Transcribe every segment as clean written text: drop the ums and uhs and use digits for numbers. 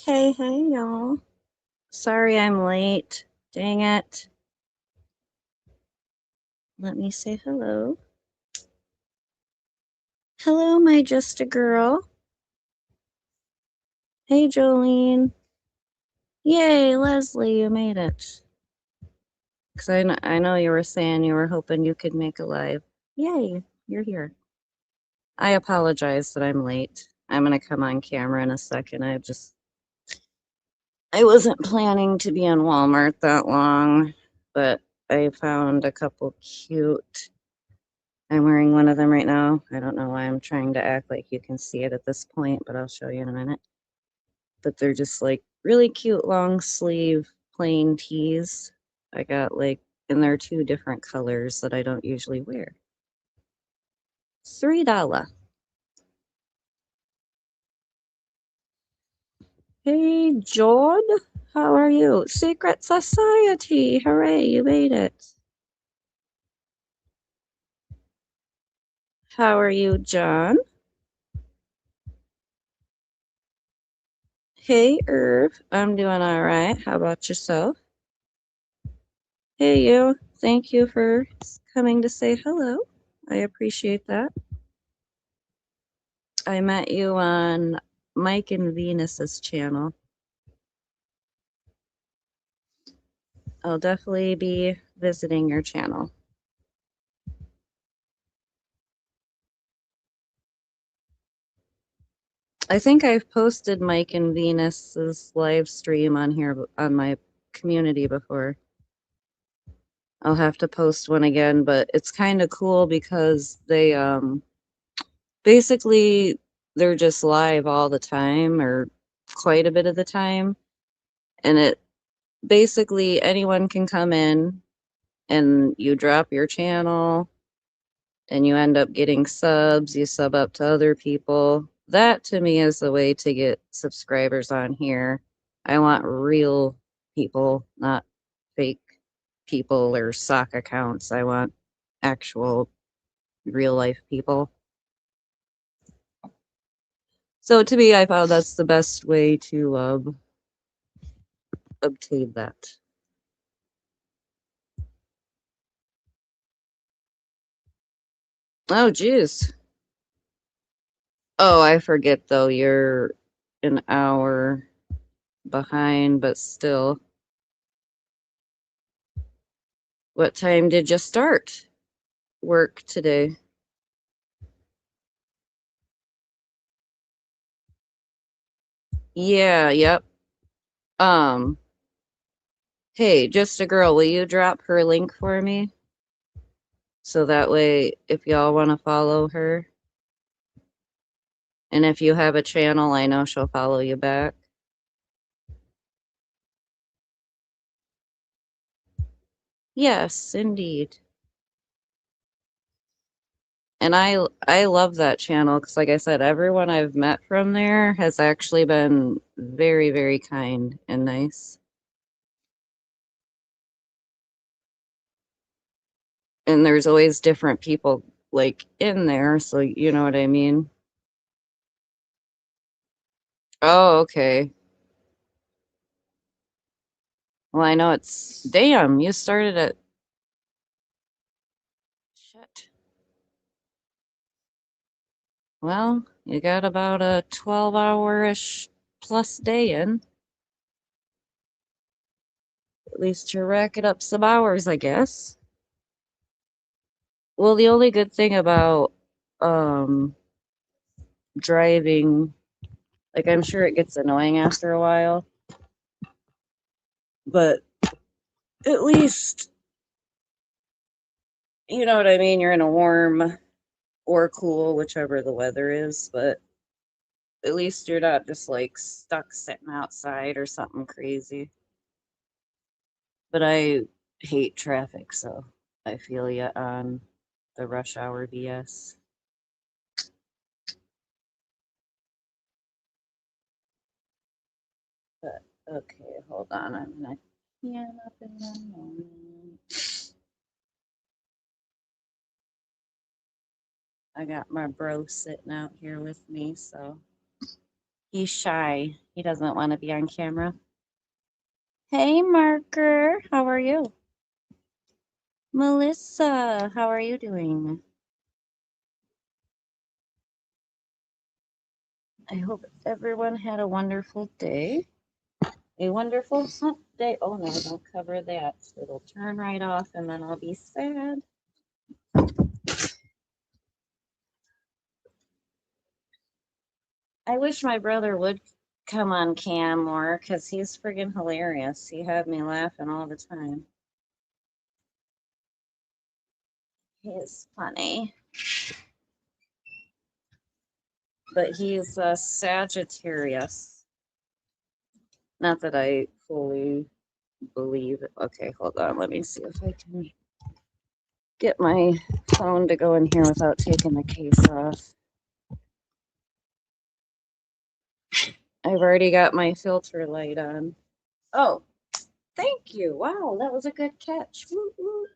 Hey, y'all. Sorry I'm late. Dang it. Let me say hello. Hello, my just a girl. Hey, Jolene. Yay, Leslie, you made it. Because I know you were saying you were hoping you could make a live. Yay, you're here. I apologize that I'm late. I'm going to come on camera in a second. I wasn't planning to be in Walmart that long, but I found a couple cute. I'm wearing one of them right now. I don't know why I'm trying to act like you can see it at this point, but I'll show you in a minute. But they're just like really cute long sleeve plain tees. I got like, and they're two different colors that I don't usually wear. $3. Hey, John. How are you? Secret Society. Hooray, you made it. How are you, John? Hey, Irv. I'm doing all right. How about yourself? Hey, you. Thank you for coming to say hello. I appreciate that. I met you on Mike and Venus's channel. I'll definitely be visiting your channel. I think I've posted Mike and Venus's live stream on here on my community before. I'll have to post one again, but it's kind of cool because they basically they're just live all the time or quite a bit of the time, and it basically anyone can come in and you drop your channel and you end up getting subs, you sub up to other people. That to me is the way to get subscribers on here. I want real people, not fake people or sock accounts. I want actual real life people. So to me, I found that's the best way to obtain that. Oh, geez. Oh, I forget though. You're an hour behind, but still. What time did you start work today? Yeah, yep. Um, hey, just a girl, will you drop her link for me? So that way, if y'all want to follow her, and if you have a channel, I know she'll follow you back. Yes, indeed. And I love that channel because, like I said, everyone I've met from there has actually been very, very kind and nice. And there's always different people like in there, so you know what I mean. Oh, okay. Well, I know it's damn, you started at shit. Well, you got about a 12-hour-ish plus day in. At least you're racking up some hours, I guess. Well, the only good thing about um driving, like I'm sure it gets annoying after a while, but at least you know what I mean, you're in a warm or cool, whichever the weather is, but at least you're not just like stuck sitting outside or something crazy. But I hate traffic, so I feel you on the rush hour BS. But okay, hold on. I'm gonna can up in a moment. I got my bro sitting out here with me, so He's shy. He doesn't want to be on camera. Hey, Marker. How are you? Melissa, how are you doing? I hope everyone had a wonderful day. A wonderful hump day. Oh no, don't cover that. It'll turn right off and then I'll be sad. I wish my brother would come on cam more because he's friggin' hilarious. He had me laughing all the time. He is funny. But he's a Sagittarius. Not that I fully believe it. Okay, hold on. Let me see if I can get my phone to go in here without taking the case off. I've already got my filter light on. Oh, thank you. Wow, that was a good catch. Woo, woo.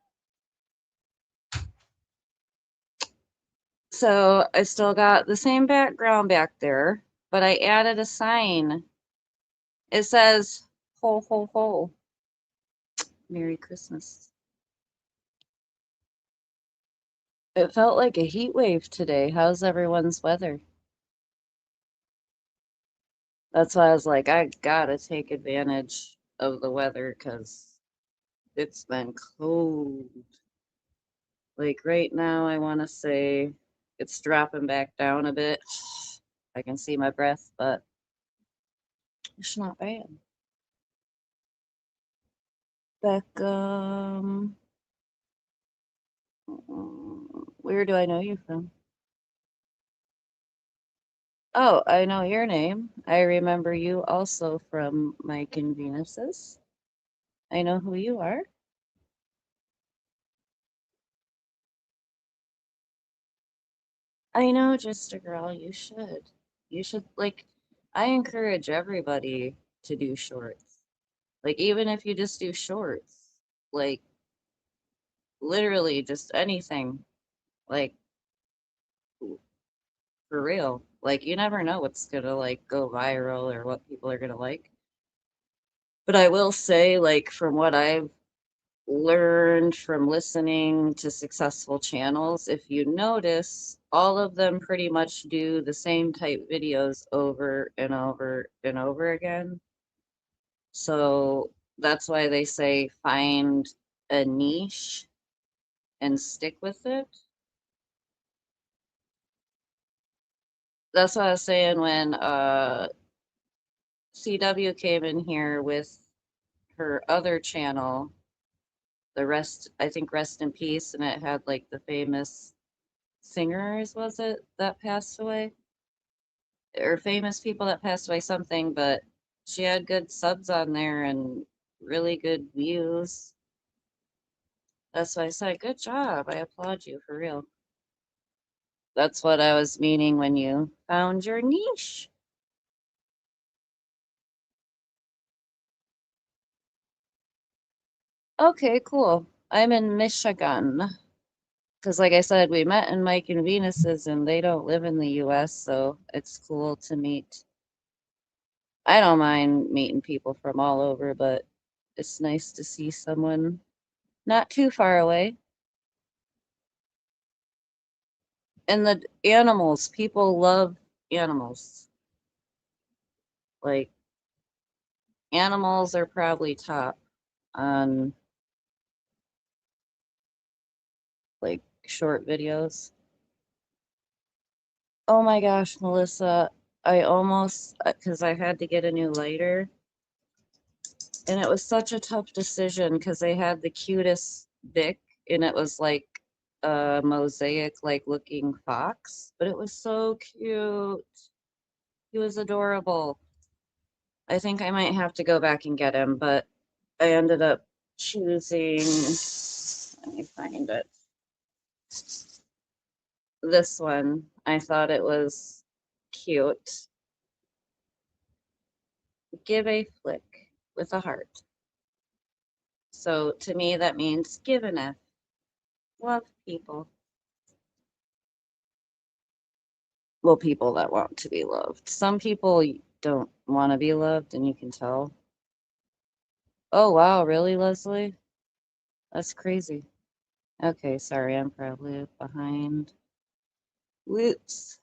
So I still got the same background back there, but I added a sign. It says, ho, ho, ho. Merry Christmas. It felt like a heat wave today. How's everyone's weather? That's why I was like, I gotta take advantage of the weather because it's been cold. Like right now, I want to say it's dropping back down a bit. I can see my breath, but it's not bad. Beckham. Where do I know you from? Oh, I know your name. I remember you also from Mike and Venus's. I know who you are. I know, just a girl. You should. You should, like, I encourage everybody to do shorts. Like, even if you just do shorts, like, literally just anything, like, for real. Like, you never know what's gonna, like, go viral or what people are gonna like. But I will say, like, from what I've learned from listening to successful channels, if you notice, all of them pretty much do the same type videos over and over and over again. So that's why they say find a niche and stick with it. That's what I was saying when CW came in here with her other channel, the rest, I think Rest in Peace, and it had like the famous singers, was it, that passed away? Or famous people that passed away, something, but she had good subs on there and really good views. That's why I said, good job. I applaud you for real. That's what I was meaning when you found your niche. Okay, cool. I'm in Michigan. Because, like I said, we met in Mike and Venus's, and they don't live in the US, so it's cool to meet. I don't mind meeting people from all over, but it's nice to see someone not too far away. And the animals, people love animals. Like, animals are probably top on like short videos. Oh my gosh, Melissa, I almost, because I had to get a new lighter, and it was such a tough decision because they had the cutest Bic, and it was like a mosaic like looking fox, but it was so cute. He was adorable. I think I might have to go back and get him, but I ended up choosing, let me find it. This one. I thought it was cute. Give a flick with a heart. So to me, that means give an F. Love people. Well, people that want to be loved. Some people don't want to be loved, and you can tell. Oh, wow, really, Leslie? That's crazy. Okay, sorry, I'm probably behind. Whoops.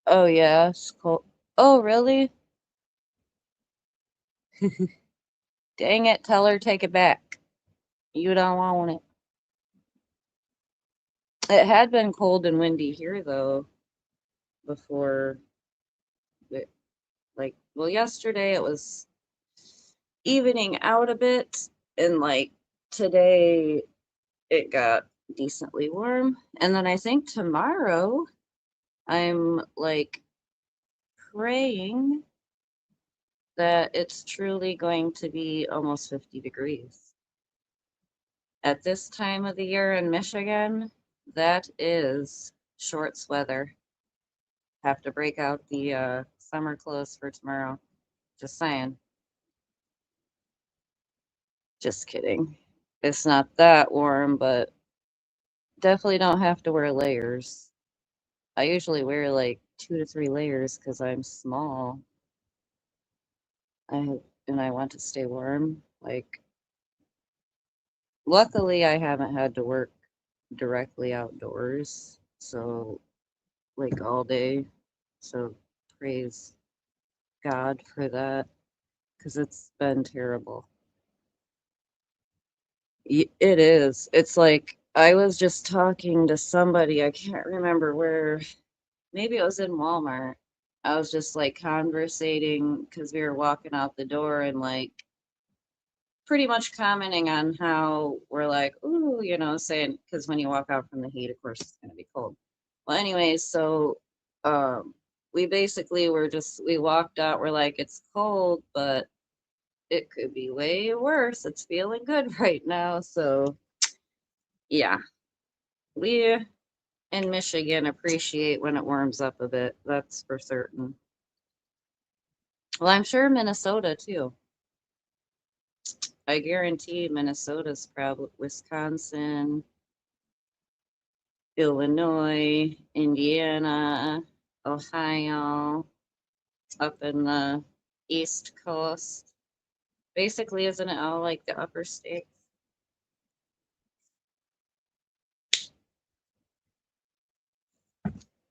Oh, yeah, it's cool. Oh, really? Dang it, tell her take it back. You don't want it. It had been cold and windy here, though, before it, like, well, yesterday it was evening out a bit, and like today it got decently warm. And then I think tomorrow I'm like praying that it's truly going to be almost 50 degrees. At this time of the year in Michigan, that is shorts weather. Have to break out the summer clothes for tomorrow. Just saying. Just kidding. It's not that warm, but definitely don't have to wear layers. I usually wear like 2 to 3 layers because I'm small. And I want to stay warm. Like, luckily, I haven't had to work directly outdoors, so like all day. So praise God for that because it's been terrible. It is. It's like I was just talking to somebody, I can't remember where, maybe it was in Walmart. I was just like conversating because we were walking out the door and like pretty much commenting on how we're like, ooh, saying, because when you walk out from the heat, of course, it's going to be cold. Well, anyways, so um, we basically were just, we walked out, we're like, it's cold, but it could be way worse. It's feeling good right now. So, yeah, we in Michigan appreciate when it warms up a bit. That's for certain. Well, I'm sure Minnesota too. I guarantee Minnesota's probably Wisconsin, Illinois, Indiana, Ohio, up in the East Coast. Basically, isn't it all like the upper states?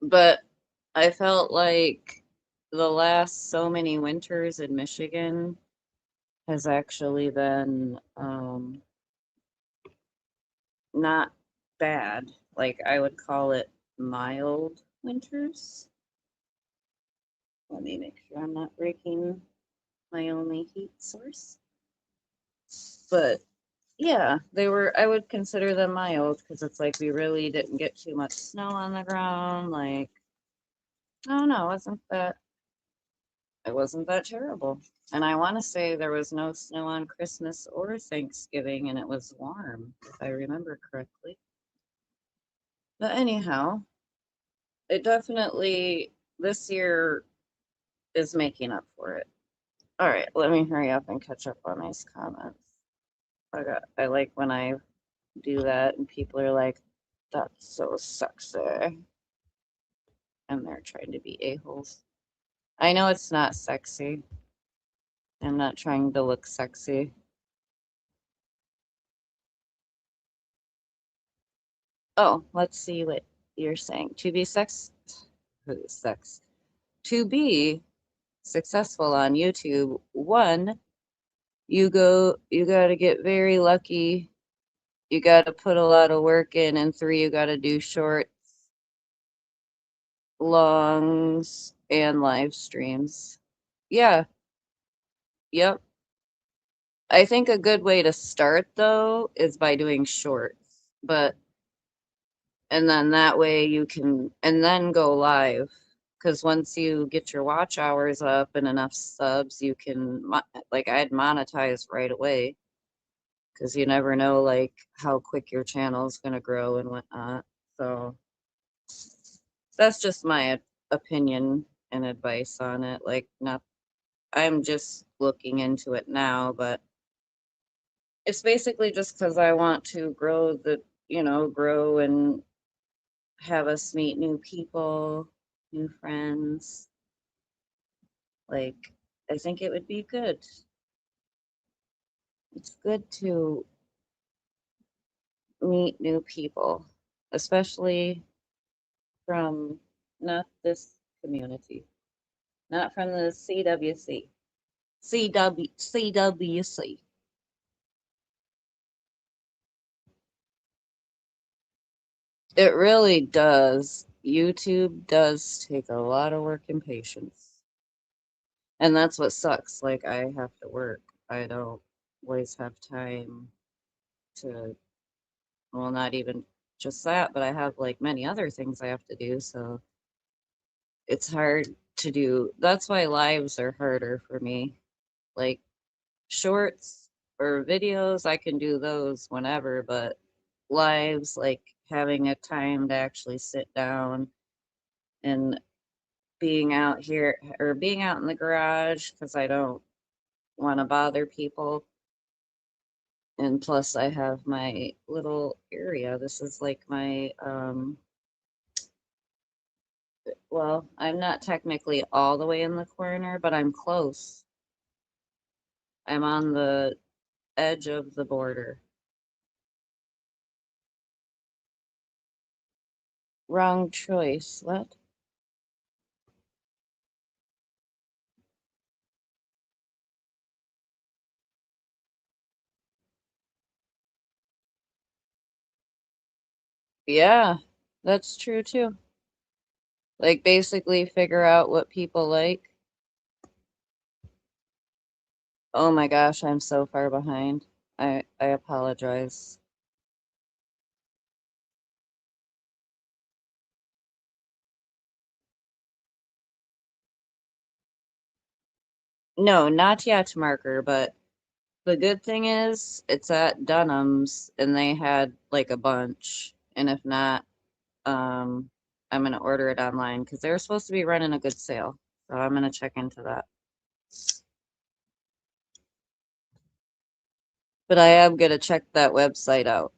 But I felt like the last so many winters in Michigan has actually been not bad. Like I would call it mild winters. Let me make sure I'm not breaking my only heat source. But yeah, they were, I would consider them mild because it's like we really didn't get too much snow on the ground. Like, I don't know, it wasn't that terrible. And I want to say there was no snow on Christmas or Thanksgiving and it was warm, if I remember correctly. But anyhow, it definitely this year is making up for it. All right, let me hurry up and catch up on these comments. I like when I do that and people are like, that's so sexy. And they're trying to be a-holes. I know it's not sexy. I'm not trying to look sexy. Oh, let's see what you're saying. Sex. To be successful on YouTube, one, you gotta get very lucky. You gotta put a lot of work in, and three, you gotta do shorts, longs, and live streams. Yeah, yep. I think a good way to start though is by doing shorts, but and then that way you can and then go live because once you get your watch hours up and enough subs, you can like I'd monetize right away because you never know like how quick your channel is gonna grow and whatnot. So that's just my opinion. and advice on it. Like, not, I'm just looking into it now, but it's basically just because I want to grow grow and have us meet new people, new friends. Like, I think it would be good. It's good to meet new people, especially from not this community, not from the CWC. CWC. It really does. YouTube does take a lot of work and patience. And that's what sucks. Like, I have to work. I don't always have time to, well, not even just that, but I have like many other things I have to do. So it's hard to do. That's why lives are harder for me. Like, shorts or videos, I can do those whenever, but lives, like having a time to actually sit down and being out here or being out in the garage because I don't want to bother people. And plus, I have my little area. This is like my, well, I'm not technically all the way in the corner, but I'm close. I'm on the edge of the border. Wrong choice. What? Yeah, that's true too. Like, basically figure out what people like. Oh my gosh, I'm so far behind. I apologize. No, not yet, Marker, but the good thing is it's at Dunham's and they had like a bunch. And if not, I'm gonna order it online because they're supposed to be running a good sale. So I'm gonna check into that. But I am gonna check that website out.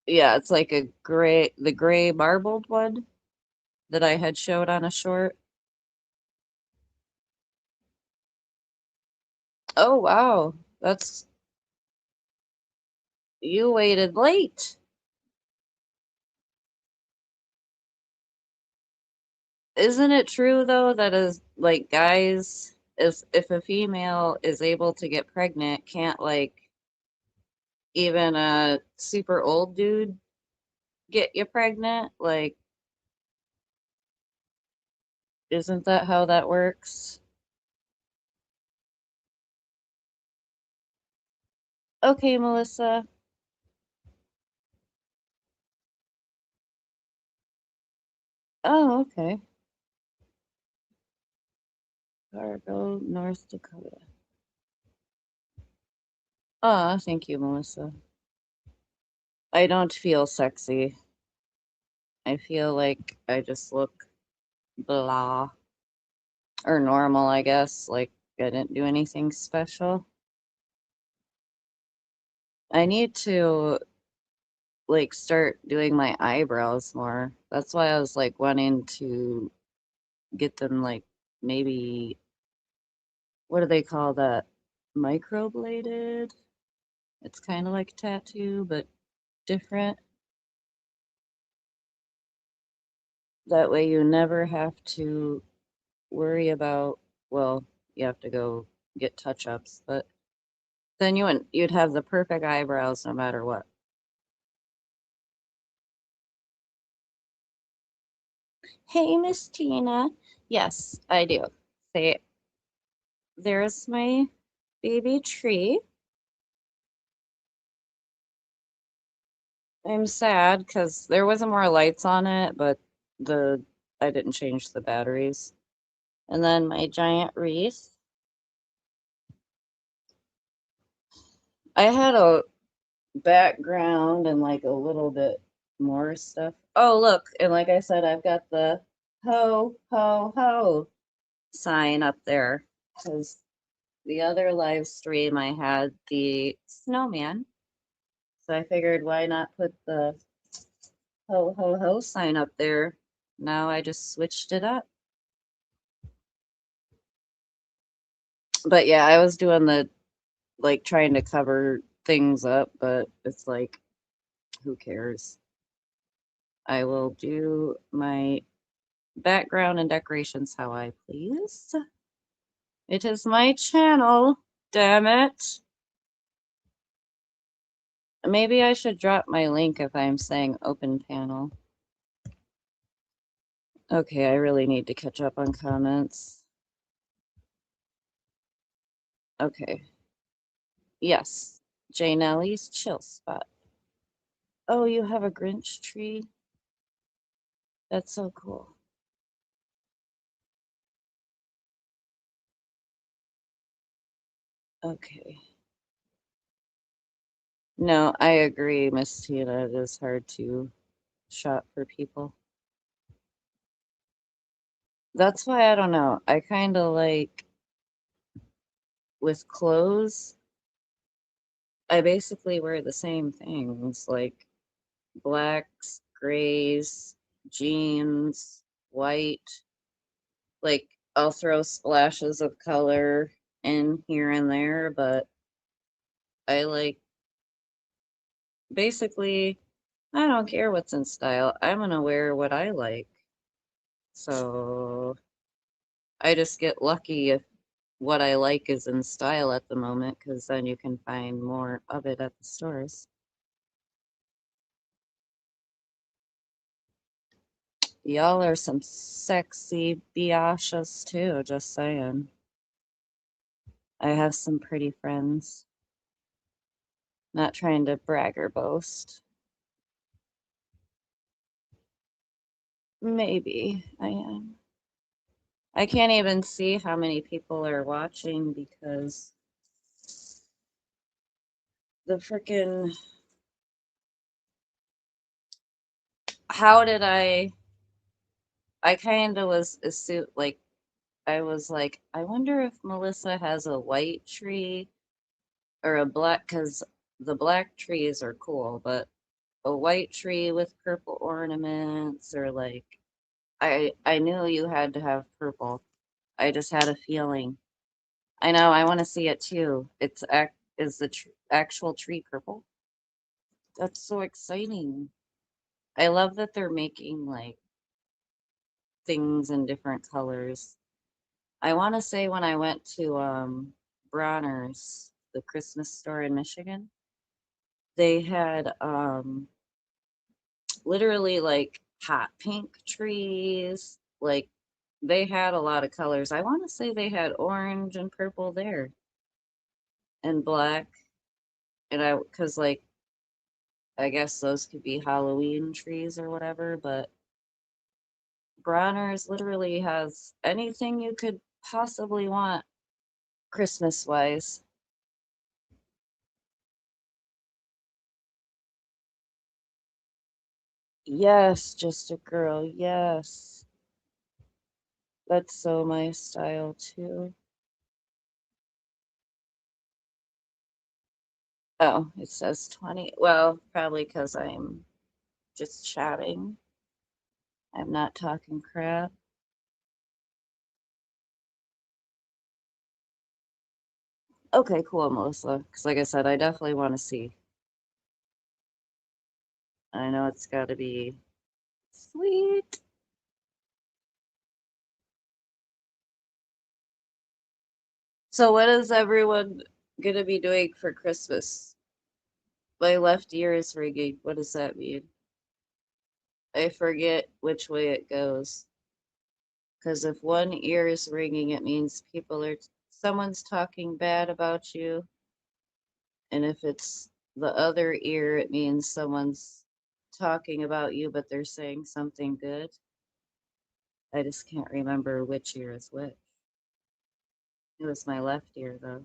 Yeah, it's like the gray marbled one that I had showed on a short. Oh wow, that's you waited late. Isn't it true though that as like guys, if a female is able to get pregnant, can't like even a super old dude get you pregnant? Like, isn't that how that works? Okay, Melissa. Oh, okay. Fargo, North Dakota. Ah, thank you, Melissa. I don't feel sexy. I feel like I just look blah or normal, I guess. Like I didn't do anything special. I need to like start doing my eyebrows more. That's why I was like wanting to get them like maybe what do they call that? Microbladed? It's kind of like a tattoo, but different. That way you never have to worry about, well, you have to go get touch-ups, but then you'd have the perfect eyebrows no matter what. Hey, Miss Tina. Yes, I do. Say, there's my baby tree. I'm sad because there wasn't more lights on it, but the I didn't change the batteries. And then my giant wreath. I had a background and like a little bit more stuff. Oh, look, and like I said, I've got the ho, ho, ho sign up there because the other live stream I had the snowman. So I figured why not put the ho, ho, ho sign up there. Now I just switched it up. But yeah, I was doing the like trying to cover things up, but it's like, who cares? I will do my background and decorations how I please. It is my channel, damn it. Maybe I should drop my link if I'm saying open panel. Okay, I really need to catch up on comments. Okay. Yes, Jane Ellie's chill spot. Oh, you have a Grinch tree? That's so cool. Okay. No, I agree, Miss Tina. It is hard to shop for people. That's why I don't know. I kind of like with clothes, I basically wear the same things like blacks, grays, jeans, white. Like I'll throw splashes of color in here and there, but I like basically I don't care what's in style. I'm gonna wear what I like. So I just get lucky if what I like is in style at the moment, because then you can find more of it at the stores. Y'all are some sexy biatches too, just saying. I have some pretty friends. Not trying to brag or boast. Maybe I am. I can't even see how many people are watching because the freaking. How did I kind of was like, I was like, I wonder if Melissa has a white tree or a black, because the black trees are cool, but a white tree with purple ornaments or like, I knew you had to have purple. I just had a feeling. I know, I want to see it too. Is the actual tree purple? That's so exciting. I love that they're making like things in different colors. I want to say when I went to Bronner's, the Christmas store in Michigan, they had literally like hot pink trees. Like they had a lot of colors. I want to say they had orange and purple there and black. And cause like, I guess those could be Halloween trees or whatever, but Bronner's literally has anything you could possibly want Christmas wise. Yes, just a girl. Yes. That's so my style too. Oh, it says 20. Well, probably because I'm just chatting. I'm not talking crap. Okay, cool, Melissa. Because, like I said, I definitely want to see. I know it's got to be sweet. So, what is everyone going to be doing for Christmas? My left ear is ringing. What does that mean? I forget which way it goes. Because if one ear is ringing, it means someone's talking bad about you. And if it's the other ear, it means someone's talking about you, but they're saying something good. I just can't remember which ear is which. It was my left ear, though.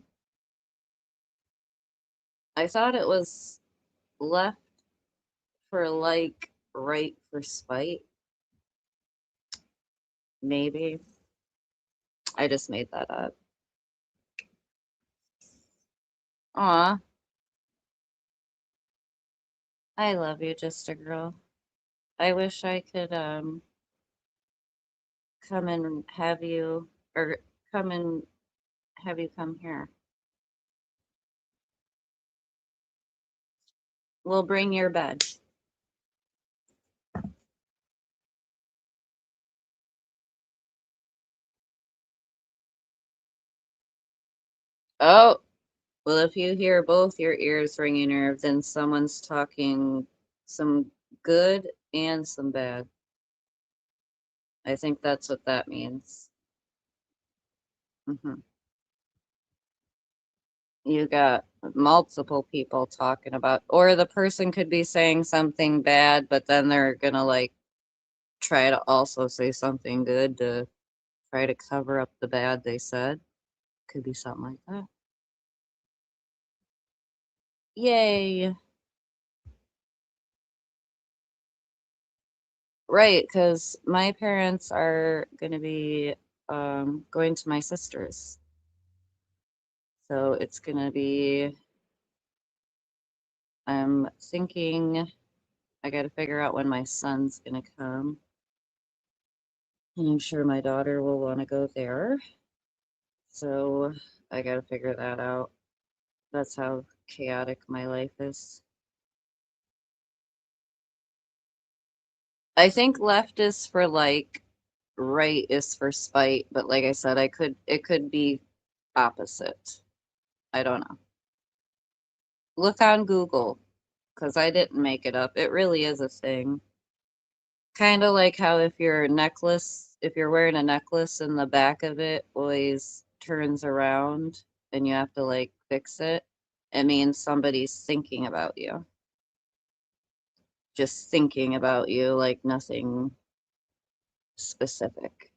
I thought it was left for like, right for spite. Maybe. I just made that up. Aw, I love you, just a girl. I wish I could come and have you or come and have you come here. We'll bring your bed. Oh, well, if you hear both your ears ringing, or then someone's talking some good and some bad. I think that's what that means. Hmm. You got multiple people talking about, or the person could be saying something bad, but then they're gonna like try to also say something good to try to cover up the bad they said. Could be something like that. Yay. Right, because my parents are gonna be going to my sister's. So it's gonna be, I'm thinking I gotta figure out when my son's gonna come. And I'm sure my daughter will want to go there. So I gotta figure that out. That's how chaotic my life is. I think left is for like, right is for spite, but like I said, it could be opposite. I don't know. Look on Google, because I didn't make it up. It really is a thing. Kind of like how if you're wearing a necklace and the back of it always turns around and you have to like fix it, it means somebody's thinking about you. Just thinking about you, like nothing specific.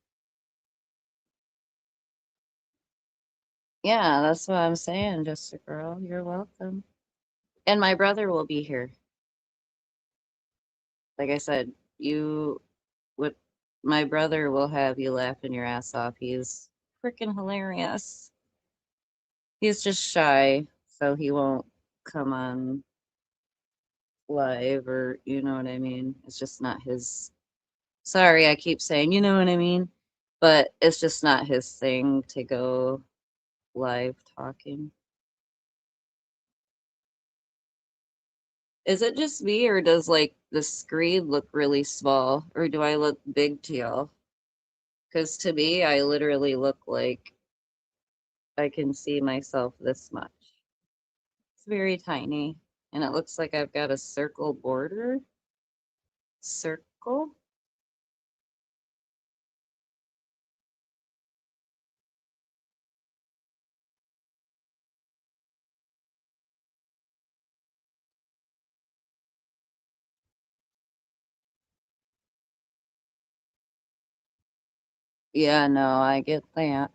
Yeah, that's what I'm saying, just a girl. You're welcome. And my brother will be here. Like I said, you would, my brother will have you laughing your ass off. He's freaking hilarious. He's just shy, so he won't come on live, or you know what I mean. It's just not his. Sorry, I keep saying, you know what I mean, but it's just not his thing to go live talking. Is it just me, or does like the screen look really small, or do I look big to y'all? Because to me, I literally look like I can see myself this much. It's very tiny, and it looks like I've got a circle border. Circle? Yeah, no, I get that.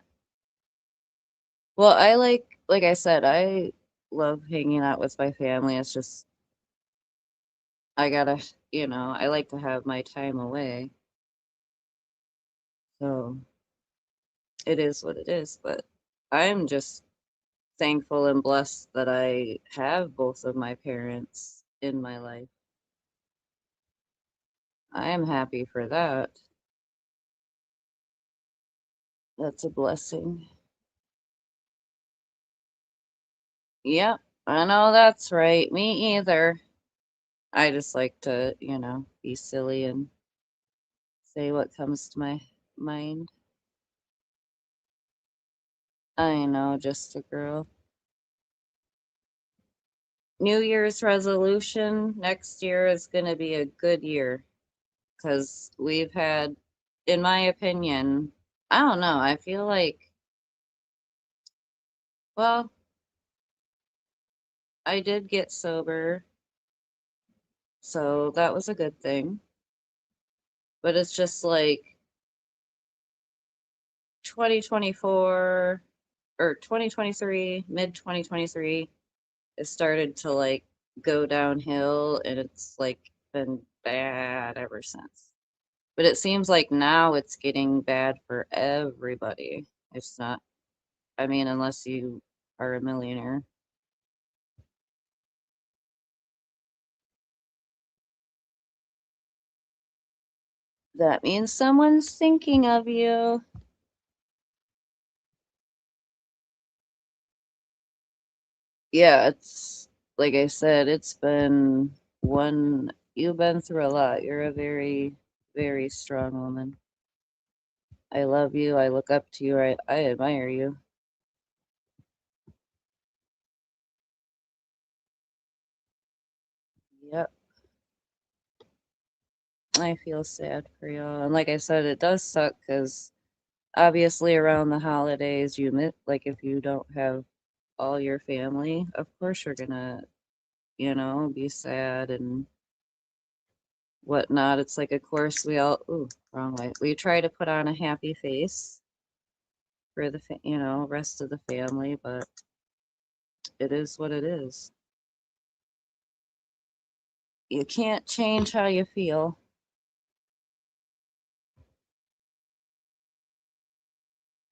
Well, like I said, I love hanging out with my family. It's just, I gotta, I like to have my time away. So it is what it is. But I'm just thankful and blessed that I have both of my parents in my life. I am happy for that. That's a blessing. Yep, I know that's right. Me either. I just like to, be silly and say what comes to my mind. I know, just a girl. New Year's resolution next year is going to be a good year because we've had, in my opinion, I don't know, I feel like, well, I did get sober, so that was a good thing. But it's just like 2024 or 2023, mid 2023, it started to like go downhill and it's like been bad ever since. But it seems like now it's getting bad for everybody. It's not, I mean, unless you are a millionaire. That means someone's thinking of you. Yeah, it's like I said, it's been you've been through a lot. You're a very, very strong woman. I love you. I look up to you. I admire you. Yep. I feel sad for you. And like I said, it does suck because obviously around the holidays, like if you don't have all your family, of course you're gonna, be sad and whatnot. It's like, of course, ooh, wrong way. We try to put on a happy face for rest of the family, but it is what it is. You can't change how you feel.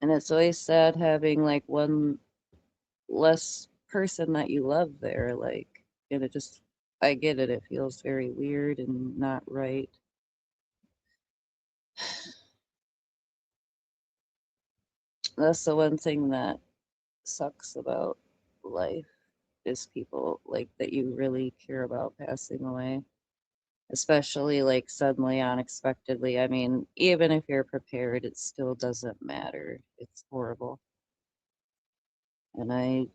And it's always sad having like one less person that you love there. Like, and I get it. It feels very weird and not right. That's the one thing that sucks about life is people like that you really care about passing away, especially like suddenly, unexpectedly. I mean, even if you're prepared, it still doesn't matter. It's horrible. And I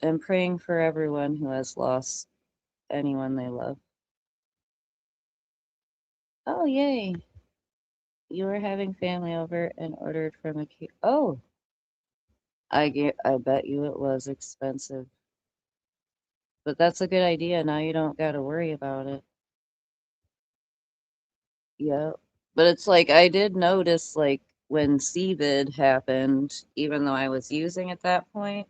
am praying for everyone who has lost anyone they love. Oh, yay. You were having family over and ordered from a Oh, I bet you it was expensive. But that's a good idea. Now you don't got to worry about it. Yeah. But it's like I did notice like when CVID happened, even though I was using at that point,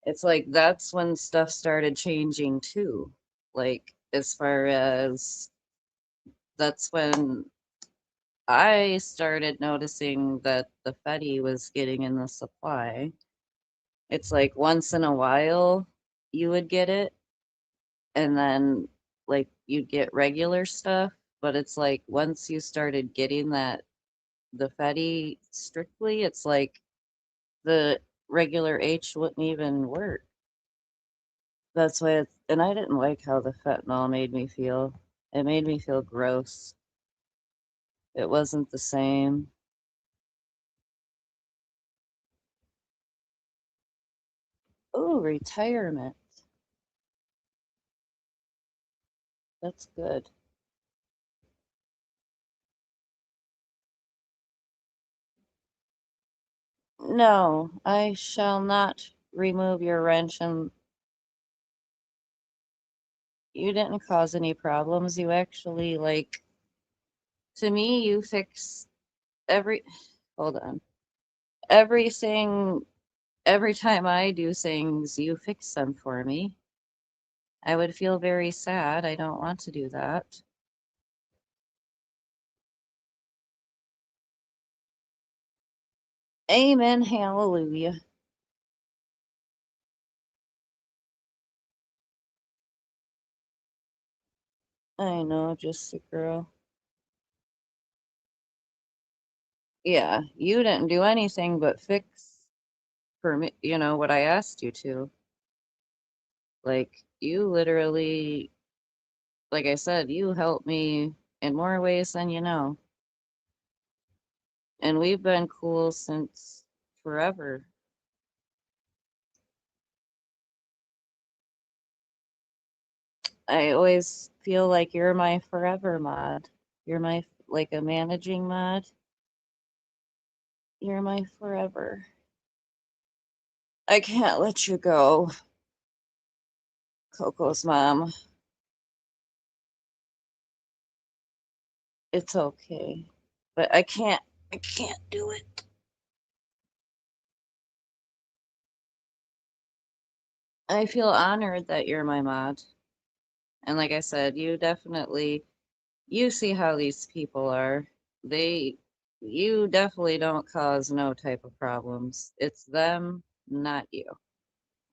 it's like that's when stuff started changing too. Like as far as that's when I started noticing that the Fetty was getting in the supply. It's like once in a while you would get it, and then like you'd get regular stuff. But it's like once you started getting the Fetty strictly, it's like the regular H wouldn't even work. That's why and I didn't like how the fentanyl made me feel. It made me feel gross. It wasn't the same. Oh, retirement. That's good. No, I shall not remove your wrench, and you didn't cause any problems. You actually, like, to me, you fix every, hold on. Everything, every time I do things, you fix them for me. I would feel very sad. I don't want to do that. Amen. Hallelujah. I know, just a girl. Yeah, you didn't do anything but fix for me, what I asked you to. Like, you literally, like I said, you helped me in more ways than you know. And we've been cool since forever. I always feel like you're my forever mod. You're my, like a managing mod. You're my forever. I can't let you go, Coco's mom. It's okay. But I can't do it. I feel honored that you're my mod. And like I said, you definitely You see how these people are. They, you definitely don't cause no type of problems. It's them, not you.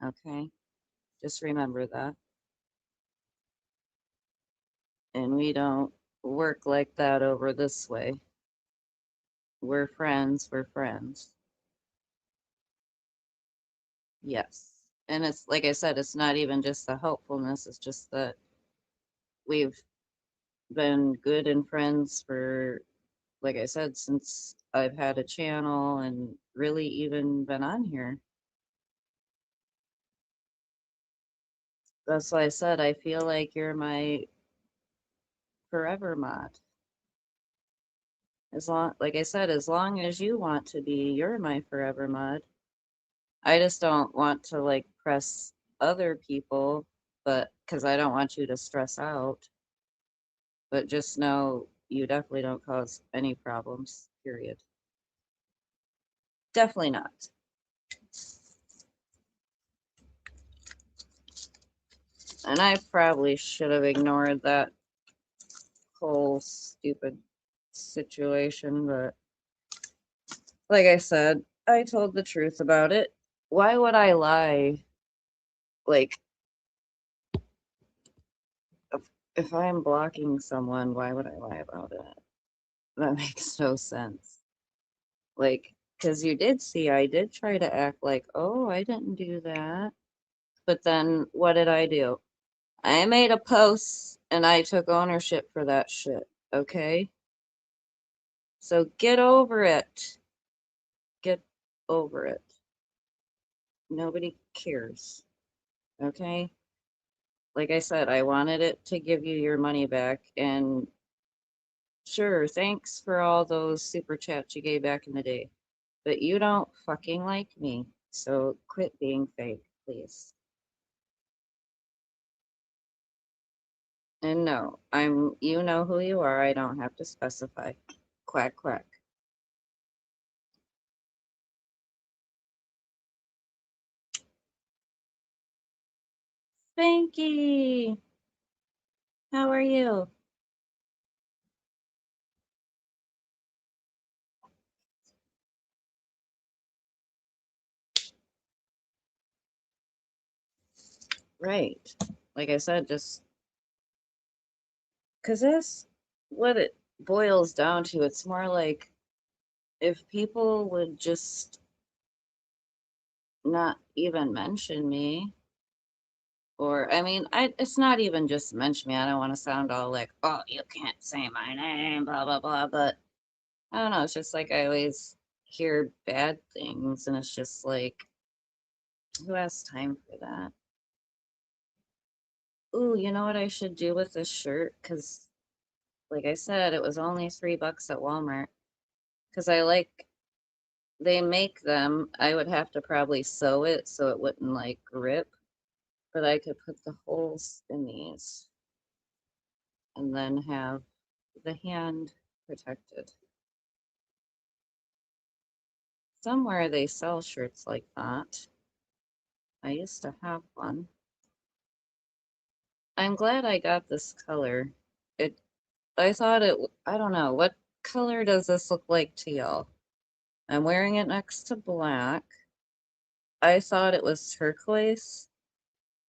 Okay? Just remember that. And we don't work like that over this way. We're friends, we're friends. Yes. And it's like I said, it's not even just the helpfulness, it's just that we've been good and friends for, like I said, since I've had a channel and really even been on here. That's why I said I feel like you're my forever mod. As long, like I said, as long as you want to be, you're my forever mod. I just don't want to like press other people, but because I don't want you to stress out. But just know you definitely don't cause any problems, period. Definitely not. And I probably should have ignored that whole stupid situation, but like I said, I told the truth about it. Why would I lie? Like, if I'm blocking someone, why would I lie about it? That makes no sense. Like, because you did see, I did try to act like, oh, I didn't do that. But then what did I do? I made a post and I took ownership for that shit. Okay? So get over it. Get over it. Nobody cares. Okay? Like I said, I wanted it to give you your money back. And sure, thanks for all those super chats you gave back in the day. But you don't fucking like me. So quit being fake, please. And no, you know who you are. I don't have to specify. Quack, quack. Spanky, how are you? Right. Like I said, just because that's what it boils down to. It's more like if people would just not even mention me, or I mean, it's not even just mention me. I don't want to sound all like, oh, you can't say my name, blah, blah, blah. But I don't know. It's just like I always hear bad things, and it's just like, who has time for that? Ooh, you know what I should do with this shirt? Because, like I said, it was only $3 at Walmart. Because I like, they make them. I would have to probably sew it so it wouldn't like rip, but I could put the holes in these and then have the hand protected. Somewhere they sell shirts like that. I used to have one. I'm glad I got this color. It, I thought it, I don't know, what color does this look like to y'all? I'm wearing it next to black. I thought it was turquoise,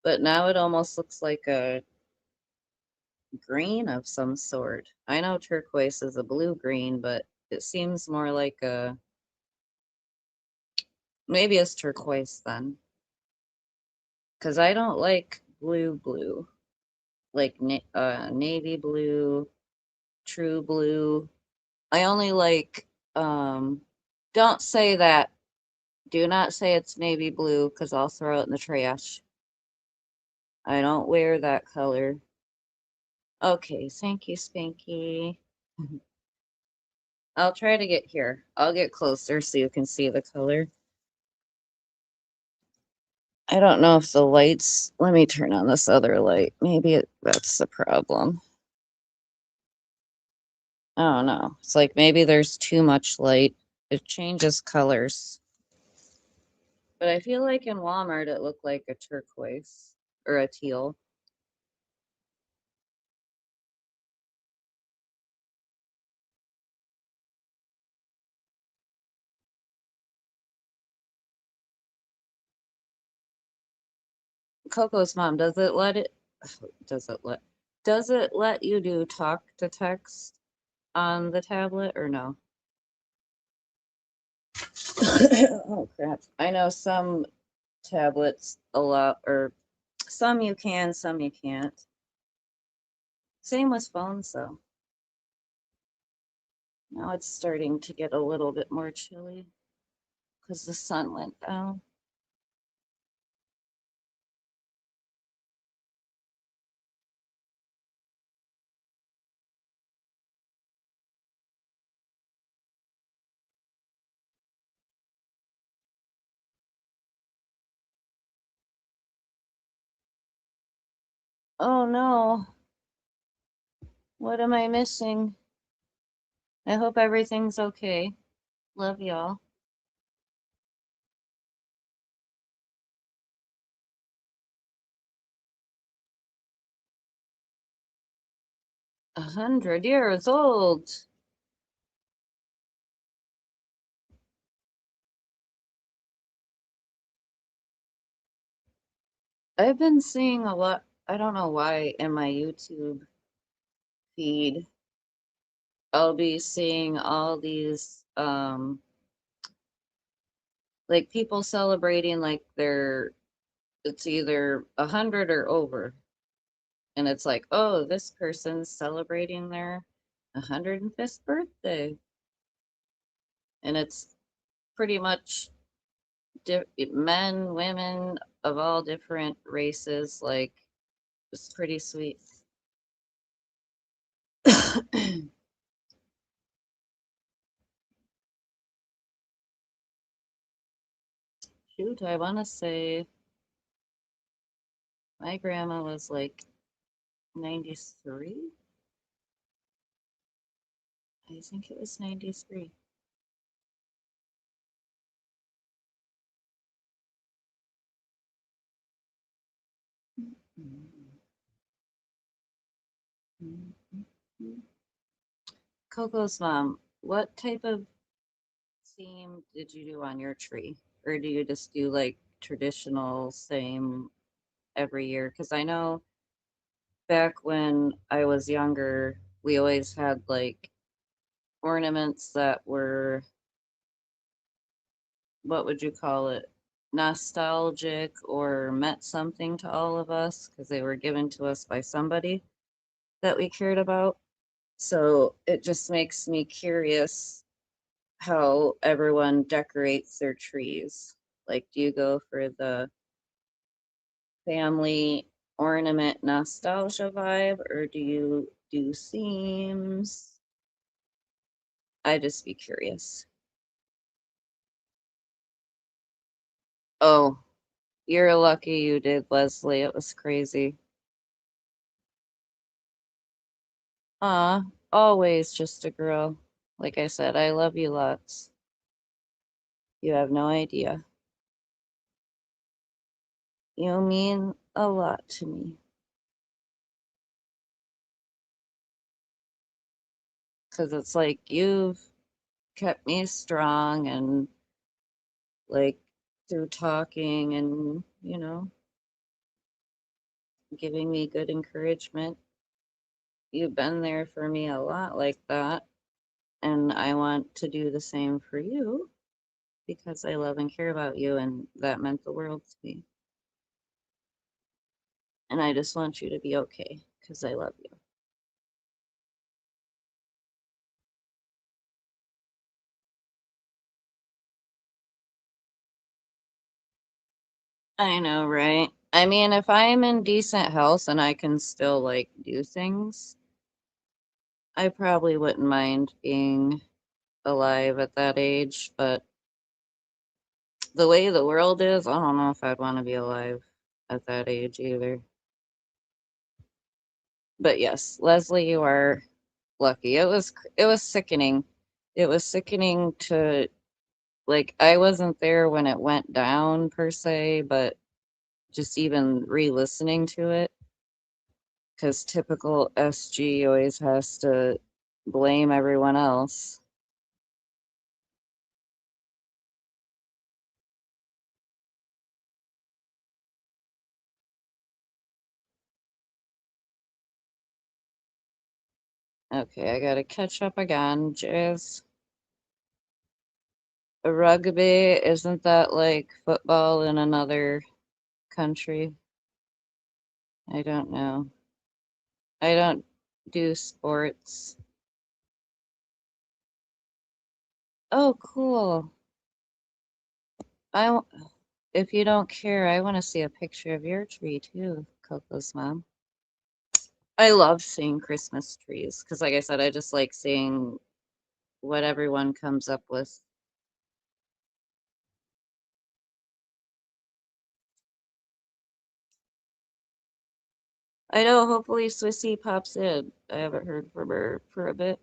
but now it almost looks like a green of some sort. I know turquoise is a blue green, but it seems more like a, maybe it's turquoise then. Because I don't like blue, like navy blue, true blue. I only like, um, don't say that. Do not say it's navy blue because I'll throw it in the trash. I don't wear that color. Okay, thank you, Spanky. I'll try to get here. I'll get closer so you can see the color. I don't know if the lights, let me turn on this other light. Maybe that's the problem. I don't know. It's like maybe there's too much light. It changes colors. But I feel like in Walmart it looked like a turquoise or a teal. Coco's mom, does it let you do talk to text on the tablet or no? Oh crap. I know some tablets allow, or some you can, some you can't. Same with phones though. Now it's starting to get a little bit more chilly because the sun went down. Oh no, what am I missing? I hope everything's okay. Love y'all. 100 years old. I've been seeing a lot, I don't know why, in my YouTube feed. I'll be seeing all these like people celebrating like it's either 100 or over. And it's like, oh, this person's celebrating their 105th birthday. And it's pretty much men, women of all different races. Like, it's pretty sweet. Shoot, I want to say my grandma was like 93. I think it was 93. Coco's mom, what type of theme did you do on your tree? Or do you just do like traditional same every year? Because I know back when I was younger, we always had like ornaments that were, what would you call it? Nostalgic or meant something to all of us because they were given to us by somebody that we cared about. So it just makes me curious how everyone decorates their trees. Like, do you go for the family ornament nostalgia vibe or do you do themes? I just be curious. Oh, you're lucky you did, Leslie. It was crazy. Always just a girl. Like I said, I love you lots. You have no idea. You mean a lot to me. Because it's like you've kept me strong and like through talking and, giving me good encouragement. You've been there for me a lot like that. And I want to do the same for you because I love and care about you. And that meant the world to me. And I just want you to be okay because I love you. I know, right? I mean, if I'm in decent health and I can still like do things, I probably wouldn't mind being alive at that age. But the way the world is, I don't know if I'd want to be alive at that age either. But yes, Leslie, you are lucky. It was sickening. It was sickening to like I wasn't there when it went down per se, but just even re-listening to it because typical SG always has to blame everyone else. Okay, I gotta catch up again. Jizz. Rugby, isn't that like football in another country? I don't know. I don't do sports. Oh, cool. I, if you don't care, I want to see a picture of your tree too, Coco's mom. I love seeing Christmas trees because, like I said, I just like seeing what everyone comes up with. I know, hopefully Swissy pops in. I haven't heard from her for a bit.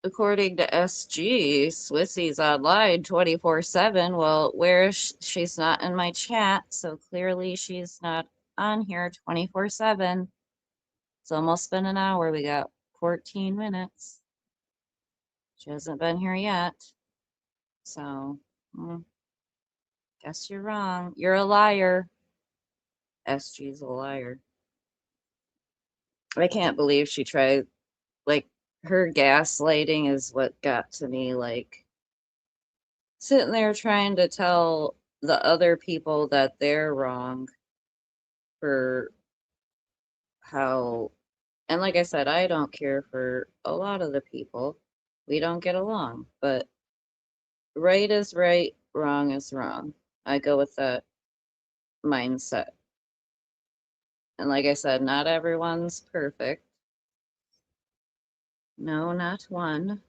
According to SG, Swissy's online 24/7. Well, she's not in my chat, so clearly she's not on here 24/7. It's almost been an hour. We got 14 minutes. She hasn't been here yet. So, guess you're wrong. You're a liar. SG's a liar. I can't believe she tried, like, her gaslighting is what got to me. Like, sitting there trying to tell the other people that they're wrong for how, and like I said, I don't care for a lot of the people. We don't get along, but right is right, wrong is wrong. I go with that mindset. And like I said, not everyone's perfect. No, not one.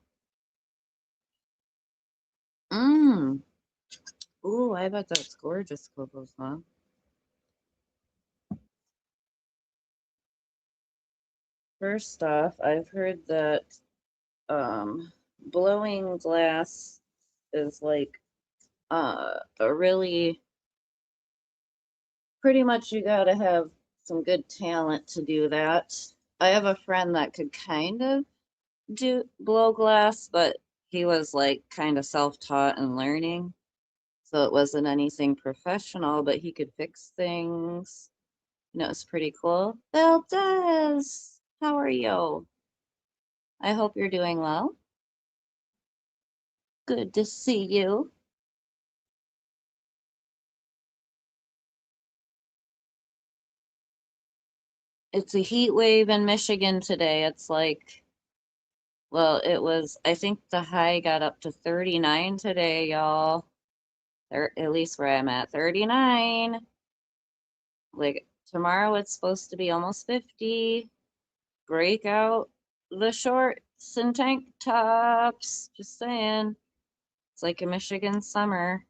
Mmm. Ooh, I bet that's gorgeous, Coco's mom. First off, I've heard that blowing glass is like a really, pretty much you gotta have some good talent to do that. I have a friend that could kind of do blow glass, but he was like kind of self-taught and learning. So it wasn't anything professional, but he could fix things. You know, it's pretty cool. Valdez, how are you? I hope you're doing well. Good to see you. It's a heat wave in Michigan today. It's like, well, it was, I think the high got up to 39 today, y'all. Or at least where I'm at, 39. Like tomorrow it's supposed to be almost 50. Break out the shorts and tank tops. Just saying. It's like a Michigan summer.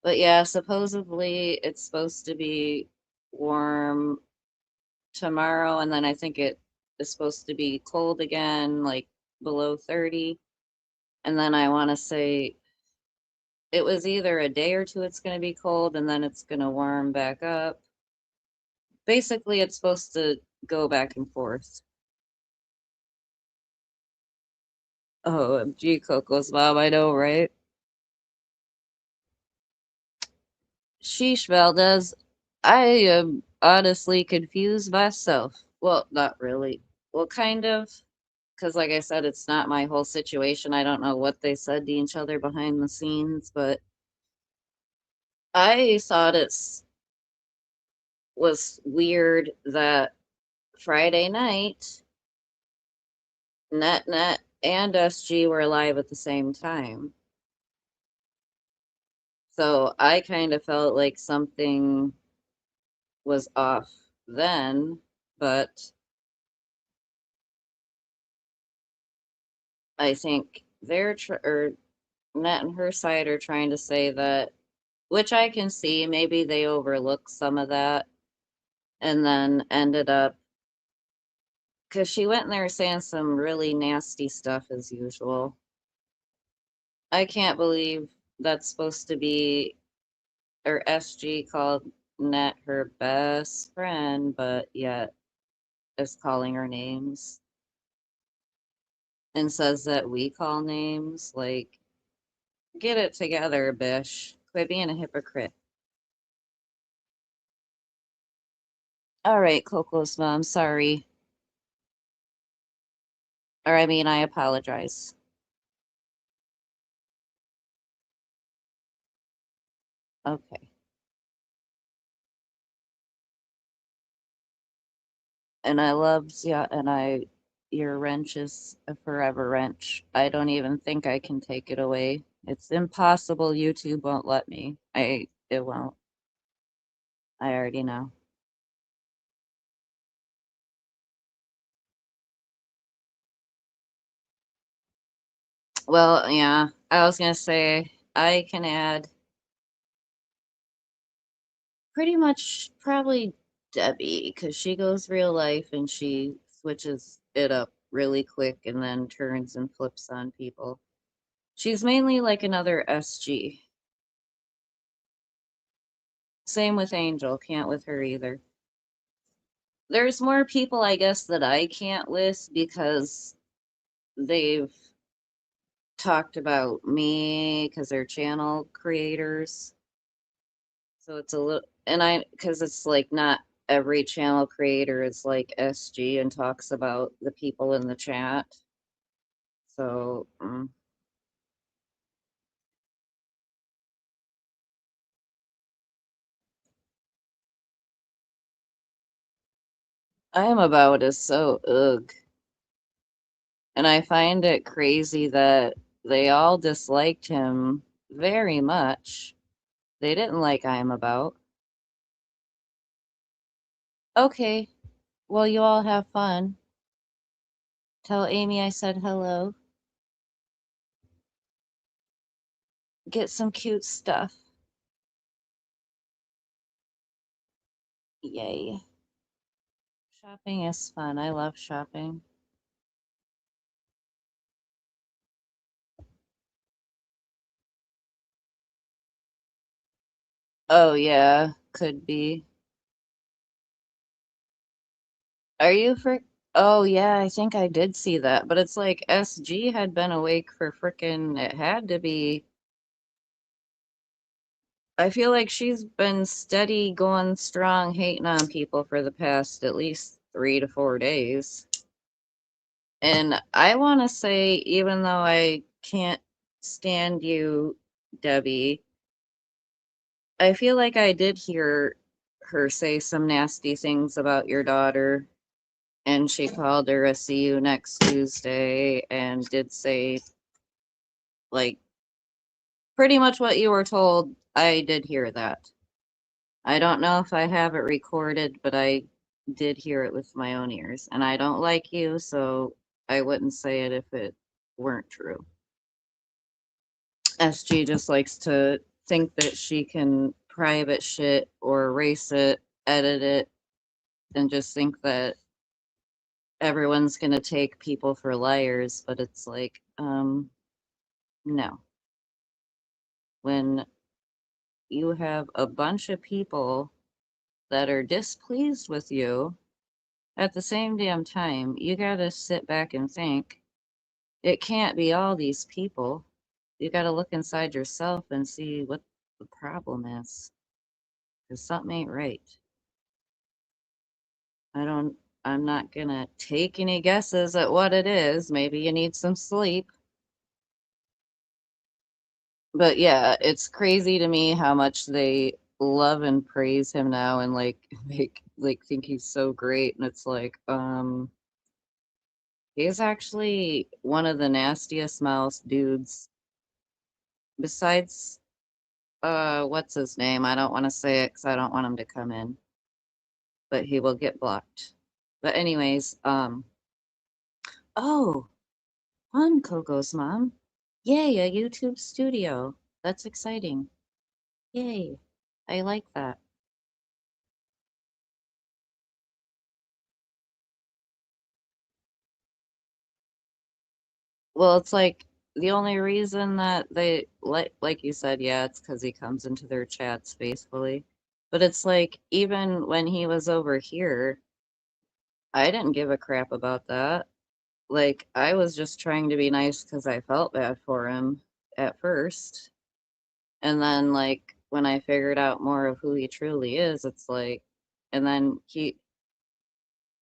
But yeah, supposedly it's supposed to be warm tomorrow, and then I think it is supposed to be cold again, like below 30. And then I want to say it was either a day or two it's going to be cold and then it's going to warm back up. Basically, it's supposed to go back and forth. OMG, Coco's mom, I know, right? Sheesh, Valdez. I am honestly confused myself. Well, not really. Well, kind of. Because, like I said, it's not my whole situation. I don't know what they said to each other behind the scenes, but I thought it was weird that Friday night, NetNet and SG were live at the same time. So I kind of felt like something was off then, but I think or Net and her side are trying to say that, which I can see, maybe they overlooked some of that and then ended up, because she went in there saying some really nasty stuff as usual. I can't believe that's supposed to be, or SG called Net her best friend, but yet is calling her names and says that we call names. Like, get it together, Bish. Quit being a hypocrite. All right, Coco's mom, sorry. Or I mean, I apologize. Okay. And I love, yeah, your wrench is a forever wrench. I don't even think I can take it away. It's impossible. YouTube won't let me. It won't. I already know. Well, yeah, I was gonna say I can add pretty much probably Debbie because she goes real life and she switches it up really quick and then turns and flips on people. She's mainly like another SG. Same with Angel, can't with her either. There's more people, I guess, that I can't list because they've talked about me because they're channel creators. So it's a little, and because it's like not every channel creator is like SG and talks about the people in the chat. So I am about is so ugh. And I find it crazy that they all disliked him very much. They didn't like I am about. Okay, well, you all have fun. Tell Amy I said hello. Get some cute stuff. Yay. Shopping is fun. I love shopping. Oh, yeah, could be. Are you for? Oh, yeah, I think I did see that. But it's like SG had been awake for frickin' it had to be. I feel like she's been steady going strong hating on people for the past at least 3 to 4 days. And I want to say, even though I can't stand you, Debbie, I feel like I did hear her say some nasty things about your daughter, and she called her a see you next Tuesday and did say, like, pretty much what you were told. I did hear that. I don't know if I have it recorded, but I did hear it with my own ears. And I don't like you, so I wouldn't say it if it weren't true. SG just likes to think that she can private shit or erase it, edit it, and just think that everyone's going to take people for liars. But it's like, no. When you have a bunch of people that are displeased with you at the same damn time, you got to sit back and think it can't be all these people. You got to look inside yourself and see what the problem is because something ain't right. I don't, I'm not gonna take any guesses at what it is. Maybe you need some sleep. But yeah, it's crazy to me how much they love and praise him now and like make like think he's so great. And it's like, he's actually one of the nastiest mouse dudes besides what's his name? I don't want to say it because I don't want him to come in, but he will get blocked. But anyways, oh, fun, Coco's mom. Yay, a YouTube studio. That's exciting. Yay. I like that. Well, it's like the only reason that they like you said, yeah, it's because he comes into their chats faithfully. But it's like even when he was over here, I didn't give a crap about that. Like I was just trying to be nice because I felt bad for him at first. And then like when I figured out more of who he truly is, it's like and then he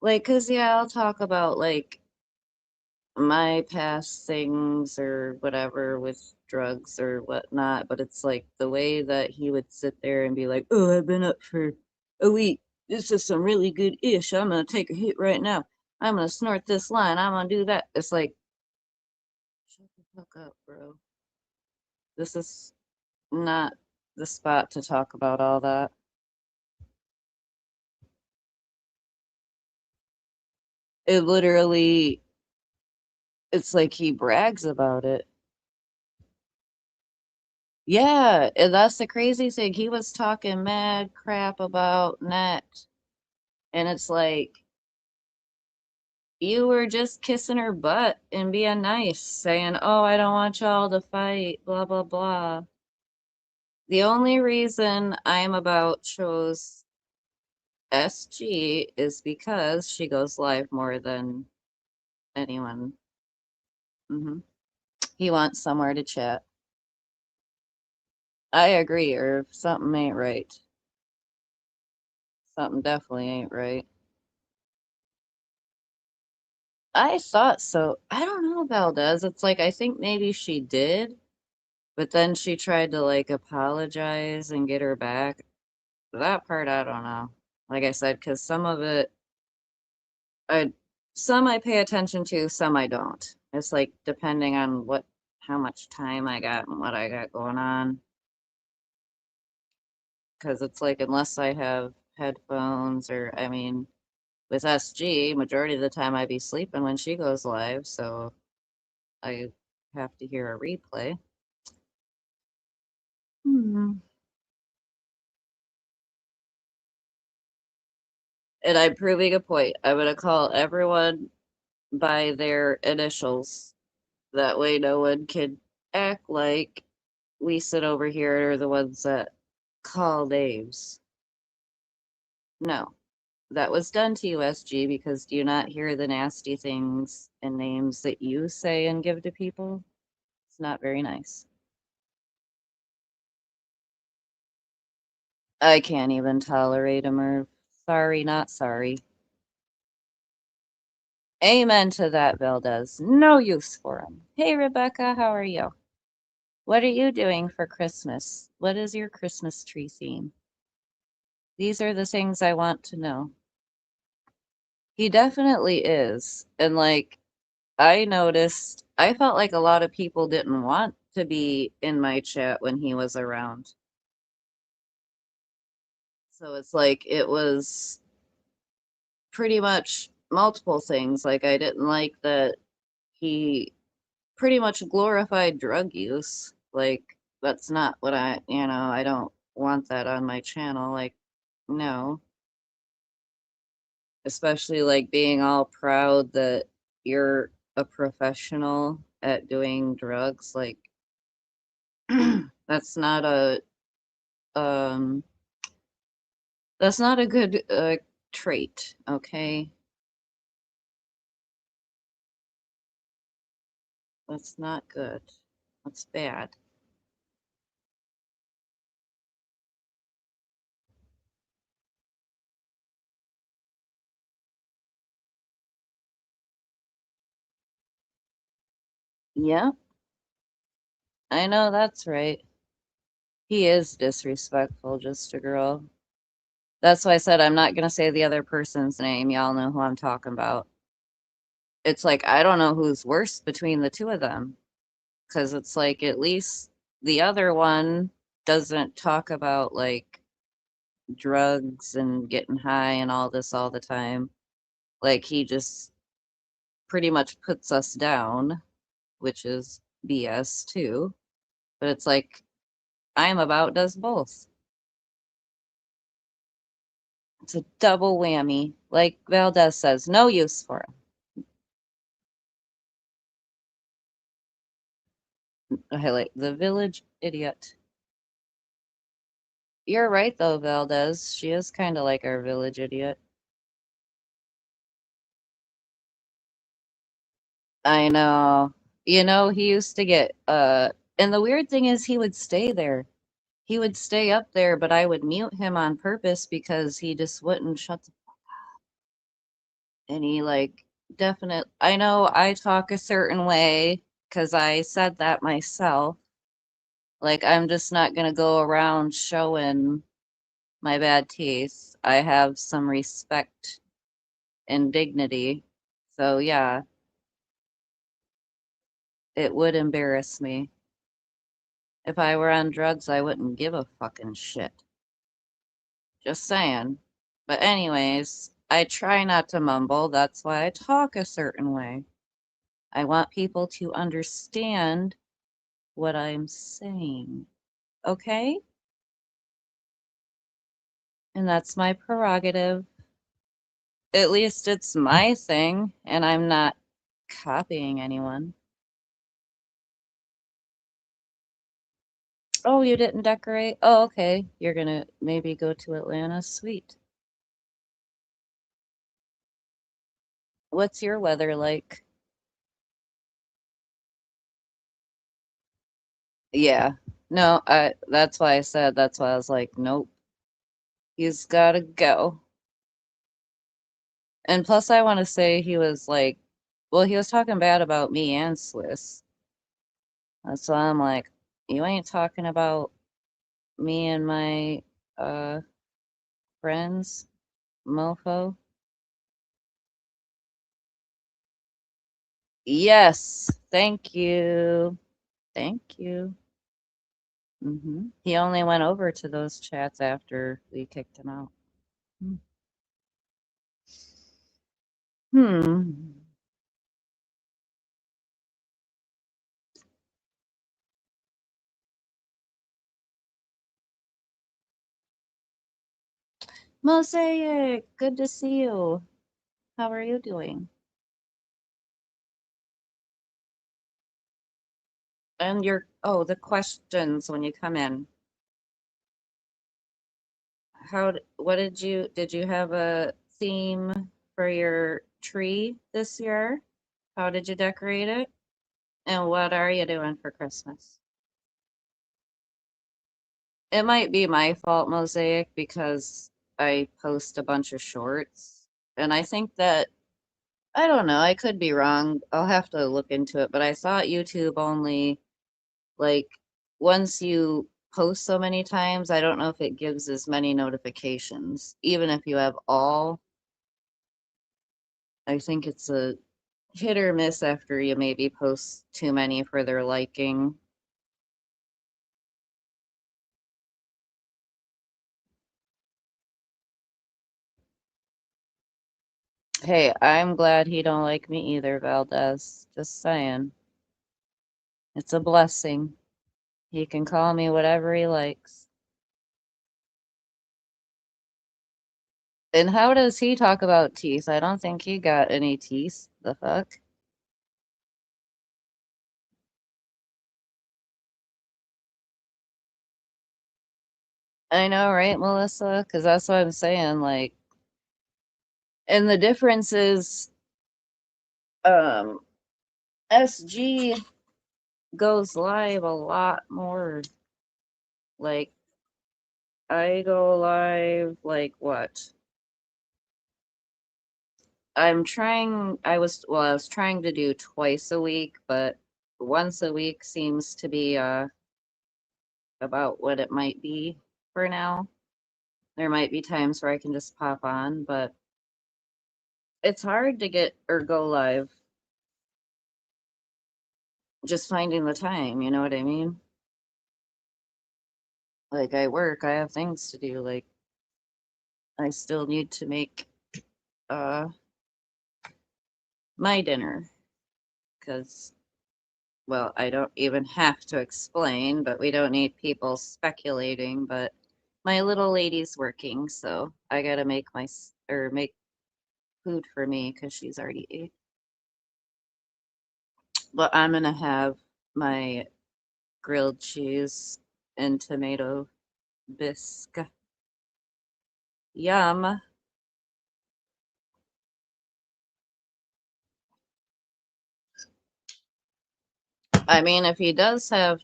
like cuz yeah, I'll talk about like my past things or whatever with drugs or whatnot, but it's like the way that he would sit there and be like, "Oh, I've been up for a week. This is some really good ish. I'm gonna take a hit right now. I'm gonna snort this line. I'm gonna do that." It's like, shut the fuck up, bro. This is not the spot to talk about all that. It literally, it's like he brags about it. Yeah, and that's the crazy thing. He was talking mad crap about Net, and it's like you were just kissing her butt and being nice, saying, "Oh, I don't want y'all to fight, blah blah blah." The only reason I'm about chose SG is because she goes live more than anyone. He wants somewhere to chat. I agree, or something ain't right. Something definitely ain't right. I thought so. I don't know, Valdez. It's like I think maybe she did, but then she tried to like apologize and get her back. That part I don't know. Like I said, because some of it, I some I pay attention to, some I don't. It's like depending on how much time I got and what I got going on. Because it's like unless I have headphones or I mean, with SG, majority of the time I be sleeping when she goes live, so I have to hear a replay. Hmm. And I'm proving a point. I'm gonna call everyone by their initials. That way no one can act like we sit over here are the ones that call names. No. That was done to you, SG, because do you not hear the nasty things and names that you say and give to people? It's not very nice. I can't even tolerate him or sorry, not sorry. Amen to that, Valdez. No use for him. Hey, Rebecca, how are you? What are you doing for Christmas? What is your Christmas tree theme? These are the things I want to know. He definitely is. And like, I noticed, I felt like a lot of people didn't want to be in my chat when he was around. So it's like, it was pretty much multiple things. Like, I didn't like that he pretty much glorified drug use. Like, that's not what I don't want that on my channel. Like, no. Especially like being all proud that you're a professional at doing drugs. Like, that's not um, that's not a good trait, okay? That's not good. That's bad. Yeah, I know that's right. He is disrespectful, just a girl. That's why I said I'm not gonna say the other person's name. Y'all know who I'm talking about. It's like I don't know who's worse between the two of them. Because it's like at least the other one doesn't talk about like drugs and getting high and all this all the time. Like he just pretty much puts us down, which is BS too. But it's like I'm about does both. It's a double whammy. Like Valdez says, no use for him. Highlight the village idiot. You're right though, Valdez. She is kind of like our village idiot. I know. He used to get and the weird thing is he would stay there. He would stay up there, but I would mute him on purpose because he just wouldn't shut the and he like definite. I know I talk a certain way because I said that myself. Like, I'm just not gonna go around showing my bad teeth. I have some respect and dignity. So, yeah, it would embarrass me. If I were on drugs, I wouldn't give a fucking shit. Just saying. But, anyways, I try not to mumble. That's why I talk a certain way. I want people to understand what I'm saying. Okay? And that's my prerogative. At least it's my thing, and I'm not copying anyone. Oh, you didn't decorate? Oh, okay. You're gonna maybe go to Atlanta? Sweet. What's your weather like? Yeah. No, that's why I said that's why I was like, nope. He's gotta go. And plus I want to say he was like, well, he was talking bad about me and Swiss. That's why I'm like, you ain't talking about me and my uh friends, mofo. Yes, thank you. Thank you. He only went over to those chats after we kicked him out. Hmm. Hmm. Mosaic, good to see you. How are you doing? And the questions when you come in. What did you have a theme for your tree this year? How did you decorate it? And what are you doing for Christmas? It might be my fault, Mosaic, because I post a bunch of shorts. And I think that, I don't know, I could be wrong. I'll have to look into it, but I thought YouTube only, like, once you post so many times, I don't know if it gives as many notifications. Even if you have all, I think it's a hit or miss after you maybe post too many for their liking. Hey, I'm glad he don't like me either, Valdez. Just saying. It's a blessing. He can call me whatever he likes. And how does he talk about teeth? I don't think he got any teeth. The fuck? I know, right, Melissa? Because that's what I'm saying. Like, and the difference is, um, SG goes live a lot more. Like, I go live, like, what? I was trying to do twice a week, but once a week seems to be, about what it might be for now. There might be times where I can just pop on, but it's hard to get or go live. Just finding the time, you know what I mean? Like I work, I have things to do. Like I still need to make uh my dinner because well, I don't even have to explain, but we don't need people speculating, but my little lady's working, so I gotta make food for me because she's already ate. But I'm gonna have my grilled cheese and tomato bisque. Yum. I mean, if he does have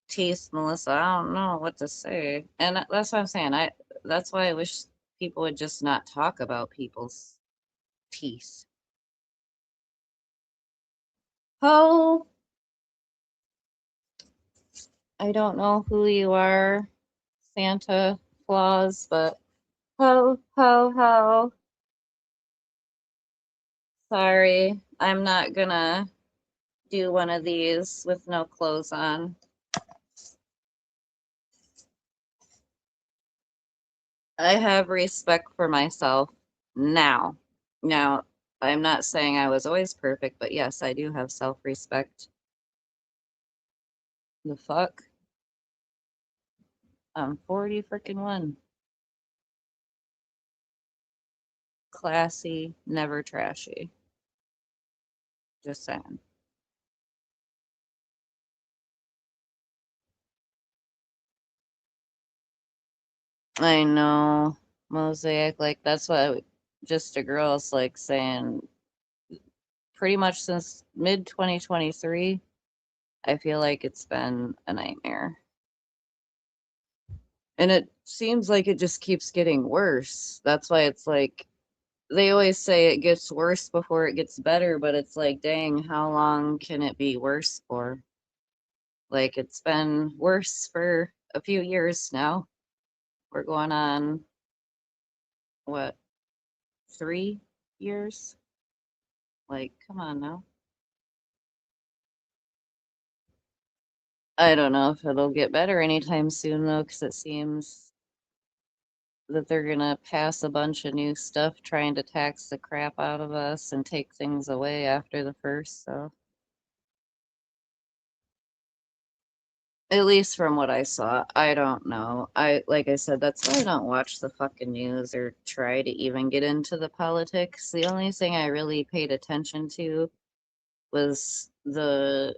teeth, Melissa, I don't know what to say. And that's what I'm saying. That's why I wish people would just not talk about people's teeth. Ho, I don't know who you are, Santa Claus, but ho, ho, ho. Sorry, I'm not gonna do one of these with no clothes on. I have respect for myself now. Now, I'm not saying I was always perfect, but yes, I do have self-respect. The fuck? I'm 40 freaking one. Classy, never trashy. Just saying. I know, Mosaic, like that's what just a girl's like saying pretty much since mid 2023, I feel like it's been a nightmare. And it seems like it just keeps getting worse. That's why it's like they always say it gets worse before it gets better, but it's like, dang, how long can it be worse for? Like it's been worse for a few years now. We're going on what, 3 years? Like, come on now. I don't know if it'll get better anytime soon though, because it seems that they're gonna pass a bunch of new stuff trying to tax the crap out of us and take things away after the first, so at least from what I saw, I don't know. Like I said, that's why I don't watch the fucking news or try to even get into the politics. The only thing I really paid attention to was the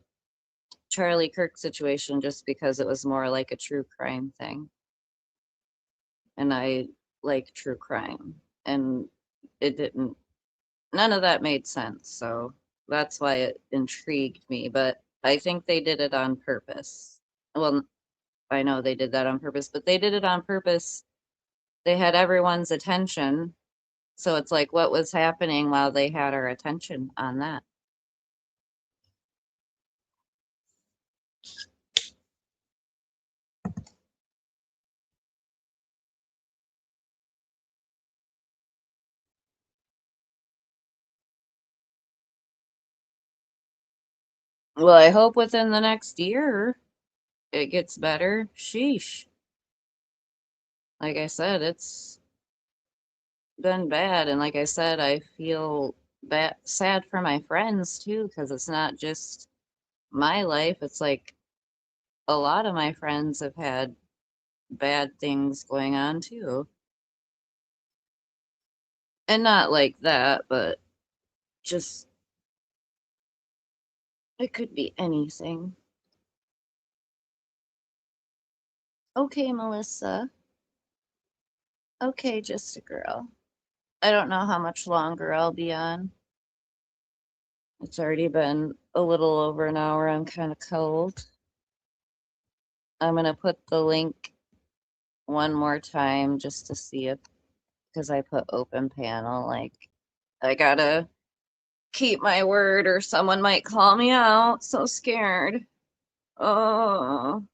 Charlie Kirk situation just because it was more like a true crime thing. And I like true crime. And it didn't, none of that made sense. So that's why it intrigued me. But I think they did it on purpose. Well, I know they did that on purpose, but they did it on purpose. They had everyone's attention. So it's like, what was happening while they had our attention on that? Well, I hope within the next year it gets better. Sheesh. Like I said, it's been bad. And like I said, I feel bad, sad for my friends too, because it's not just my life. It's like a lot of my friends have had bad things going on too. And not like that, but just it could be anything. Okay, Melissa. Okay, just a girl. I don't know how much longer I'll be on. It's already been a little over an hour. I'm kind of cold. I'm gonna put the link one more time just to see if, because I put open panel, like I gotta keep my word or someone might call me out. So scared. Oh,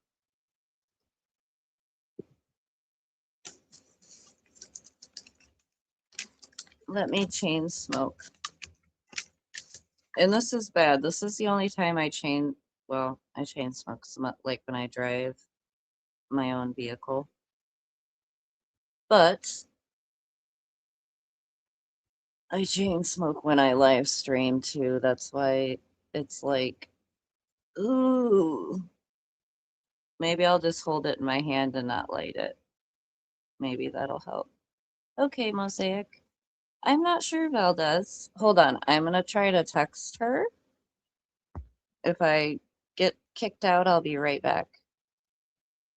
let me chain smoke. And this is bad. This is the only time I chain, well, I chain smoke like when I drive my own vehicle. But I chain smoke when I live stream too. That's why it's like, ooh, maybe I'll just hold it in my hand and not light it. Maybe that'll help. Okay, Mosaic. I'm not sure Valdez. Hold on. I'm gonna try to text her. If I get kicked out, I'll be right back.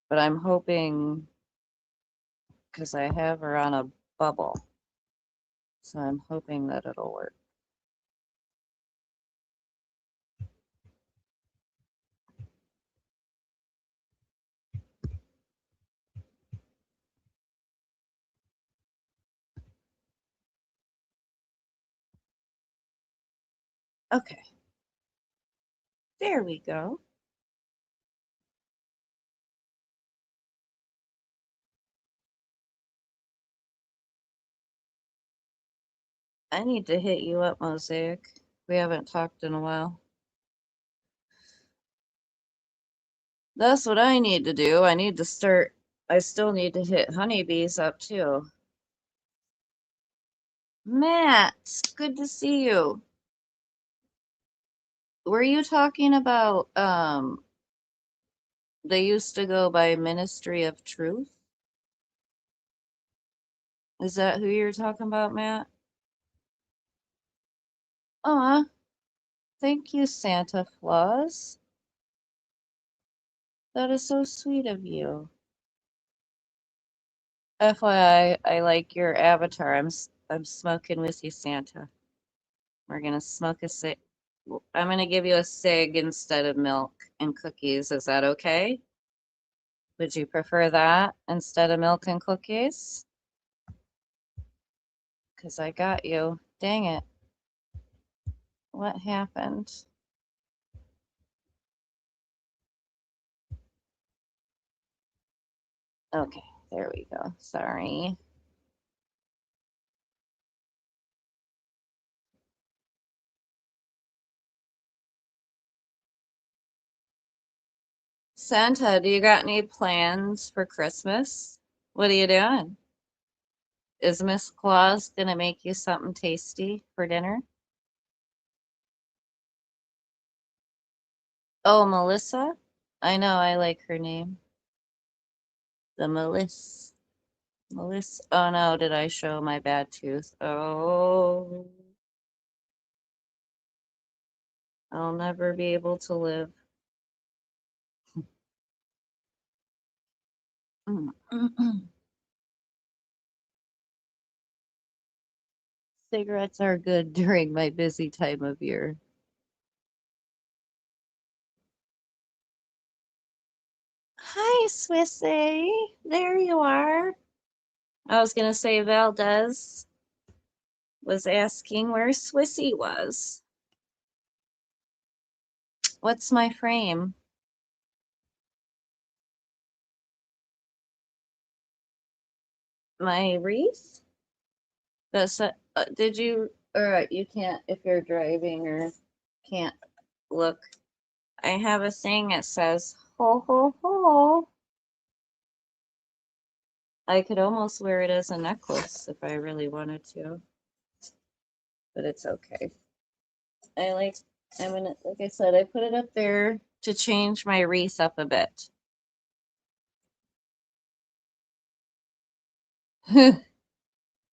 But I'm hoping, because I have her on a bubble. So I'm hoping that it'll work. Okay. There we go. I need to hit you up, Mosaic. We haven't talked in a while. That's what I need to do. I need to start. I still need to hit honeybees up too. Matt, good to see you. Were you talking about they used to go by Ministry of Truth? Is that who you're talking about, Matt? Aw, thank you, Santa Claus. That is so sweet of you. FYI, I like your avatar. I'm smoking with you, Santa. We're gonna smoke a cig. I'm gonna give you a cig instead of milk and cookies. Is that okay? Would you prefer that instead of milk and cookies? Because I got you. Dang it. What happened? Okay, there we go. Sorry. Santa, do you got any plans for Christmas? What are you doing? Is Miss Claus gonna make you something tasty for dinner? Oh, Melissa? I know, I like her name. The Melissa. Melissa. Oh no, did I show my bad tooth? Oh, I'll never be able to live. Cigarettes are good during my busy time of year. Hi, Swissy. There you are. I was gonna say Valdez was asking where Swissy was. What's my frame? My wreath? That's did you? All right, you can't if you're driving or can't look. I have a thing that says ho ho ho. I could almost wear it as a necklace if I really wanted to, but it's okay. I'm gonna, like I said, I put it up there to change my wreath up a bit.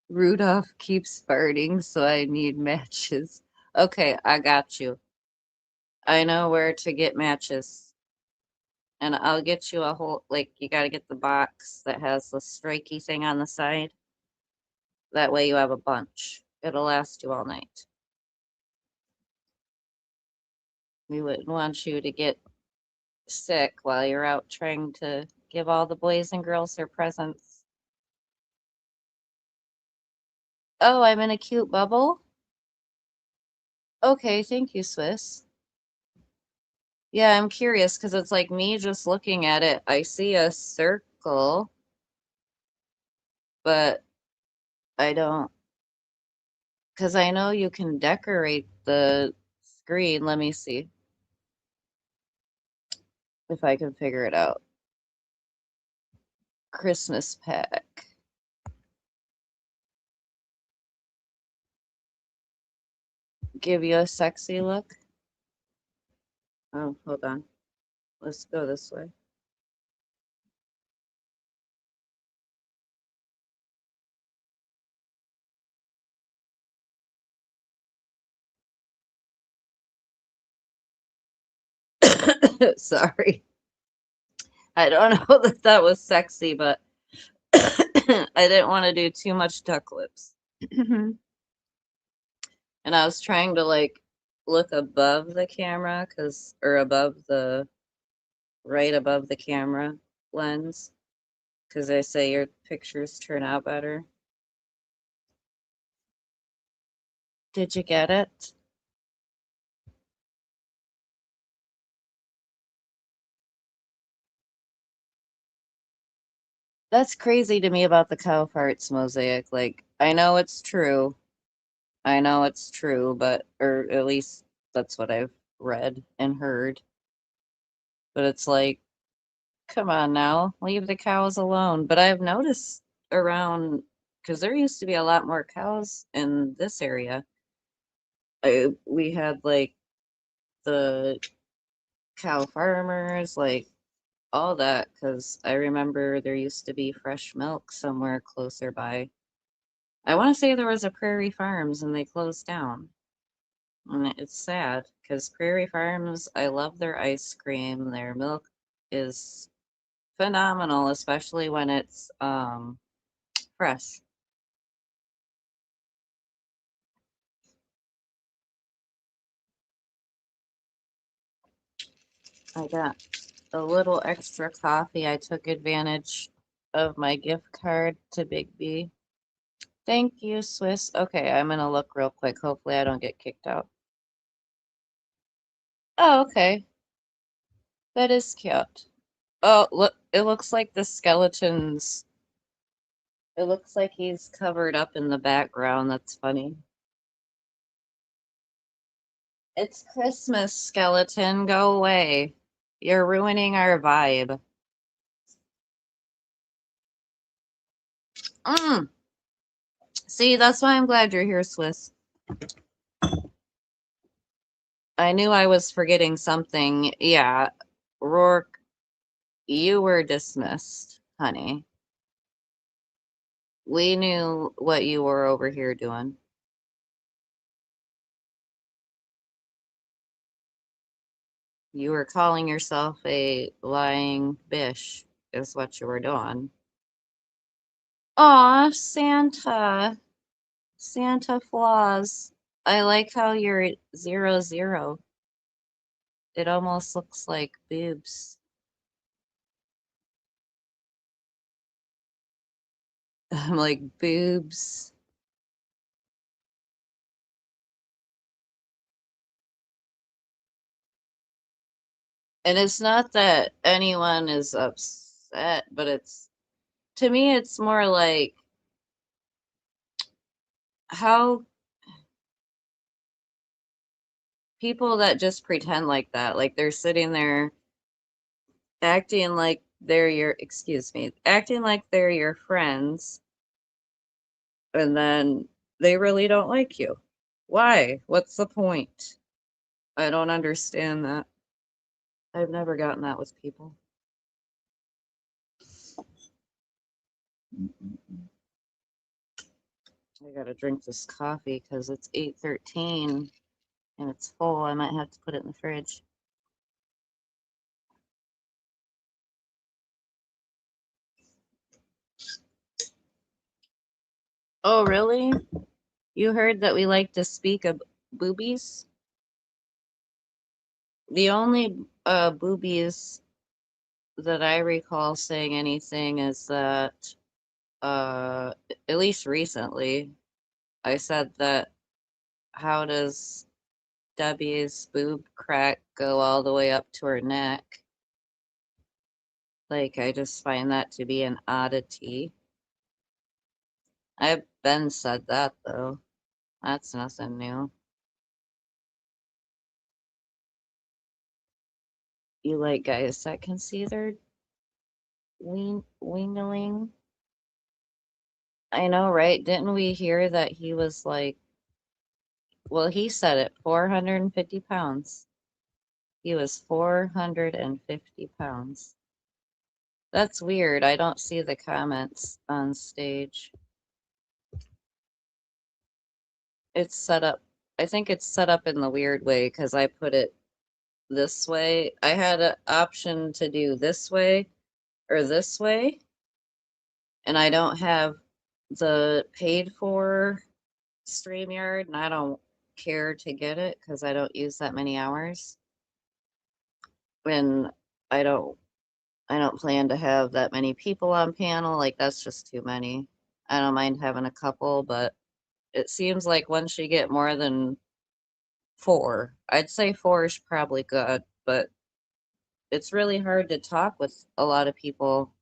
Rudolph keeps farting, so I need matches. Okay, I got you. I know where to get matches. And I'll get you a whole, like, you got to get the box that has the strikey thing on the side. That way you have a bunch. It'll last you all night. We wouldn't want you to get sick while you're out trying to give all the boys and girls their presents. Oh, I'm in a cute bubble? Okay, thank you, Swiss. Yeah, I'm curious because it's like me just looking at it. I see a circle, but I don't, because I know you can decorate the screen. Let me see if I can figure it out. Christmas pack. Give you a sexy look. Oh, hold on. Let's go this way. Sorry. I don't know that that was sexy, but I didn't want to do too much duck lips. And I was trying to like look above the camera or above right above the camera lens because they say your pictures turn out better. Did you get it? That's crazy to me about the cow farts mosaic. Like, I know it's true. I know it's true, but, or at least that's what I've read and heard. But it's like, come on now, leave the cows alone. But I've noticed around, because there used to be a lot more cows in this area. We had like the cow farmers, like all that, because I remember there used to be fresh milk somewhere closer by. I want to say there was a Prairie Farms and they closed down. And it's sad because Prairie Farms, I love their ice cream. Their milk is phenomenal, especially when it's fresh. I got a little extra coffee. I took advantage of my gift card to Big B. Thank you, Swiss. Okay, I'm gonna look real quick. Hopefully I don't get kicked out. Oh, okay. That is cute. Oh, look, it looks like the skeleton's, it looks like he's covered up in the background. That's funny. It's Christmas, skeleton. Go away. You're ruining our vibe. Mm. See, that's why I'm glad you're here, Swiss. I knew I was forgetting something. Yeah, Rourke, you were dismissed, honey. We knew what you were over here doing. You were calling yourself a lying bish, is what you were doing. Aw, Santa. Santa Claus. I like how you're 00. It almost looks like boobs. I'm like, boobs. And it's not that anyone is upset, but it's, to me, it's more like how people that just pretend like that, like they're sitting there acting like they're your, excuse me, acting like they're your friends, and then they really don't like you. Why? What's the point? I don't understand that. I've never gotten that with people. I gotta drink this coffee because it's 8:13 and it's full. I might have to put it in the fridge. Oh, really? You heard that we like to speak of boobies? The only boobies that I recall saying anything is that, uh, at least recently, I said that how does Debbie's boob crack go all the way up to her neck? Like, I just find that to be an oddity. I've been said that though. That's nothing new. You like guys that can see their wingling? I know, right? Didn't we hear that he was like, well, he said it, 450 pounds. He was 450 pounds. That's weird. I don't see the comments on stage. It's set up, I think it's set up in the weird way because I put it this way. I had an option to do this way or this way, and I don't have the paid for StreamYard, and I don't care to get it because I don't use that many hours. And I don't I don't plan to have that many people on panel. Like that's just too many. I don't mind having a couple, but it seems like once you get more than four, I'd say four is probably good, but it's really hard to talk with a lot of people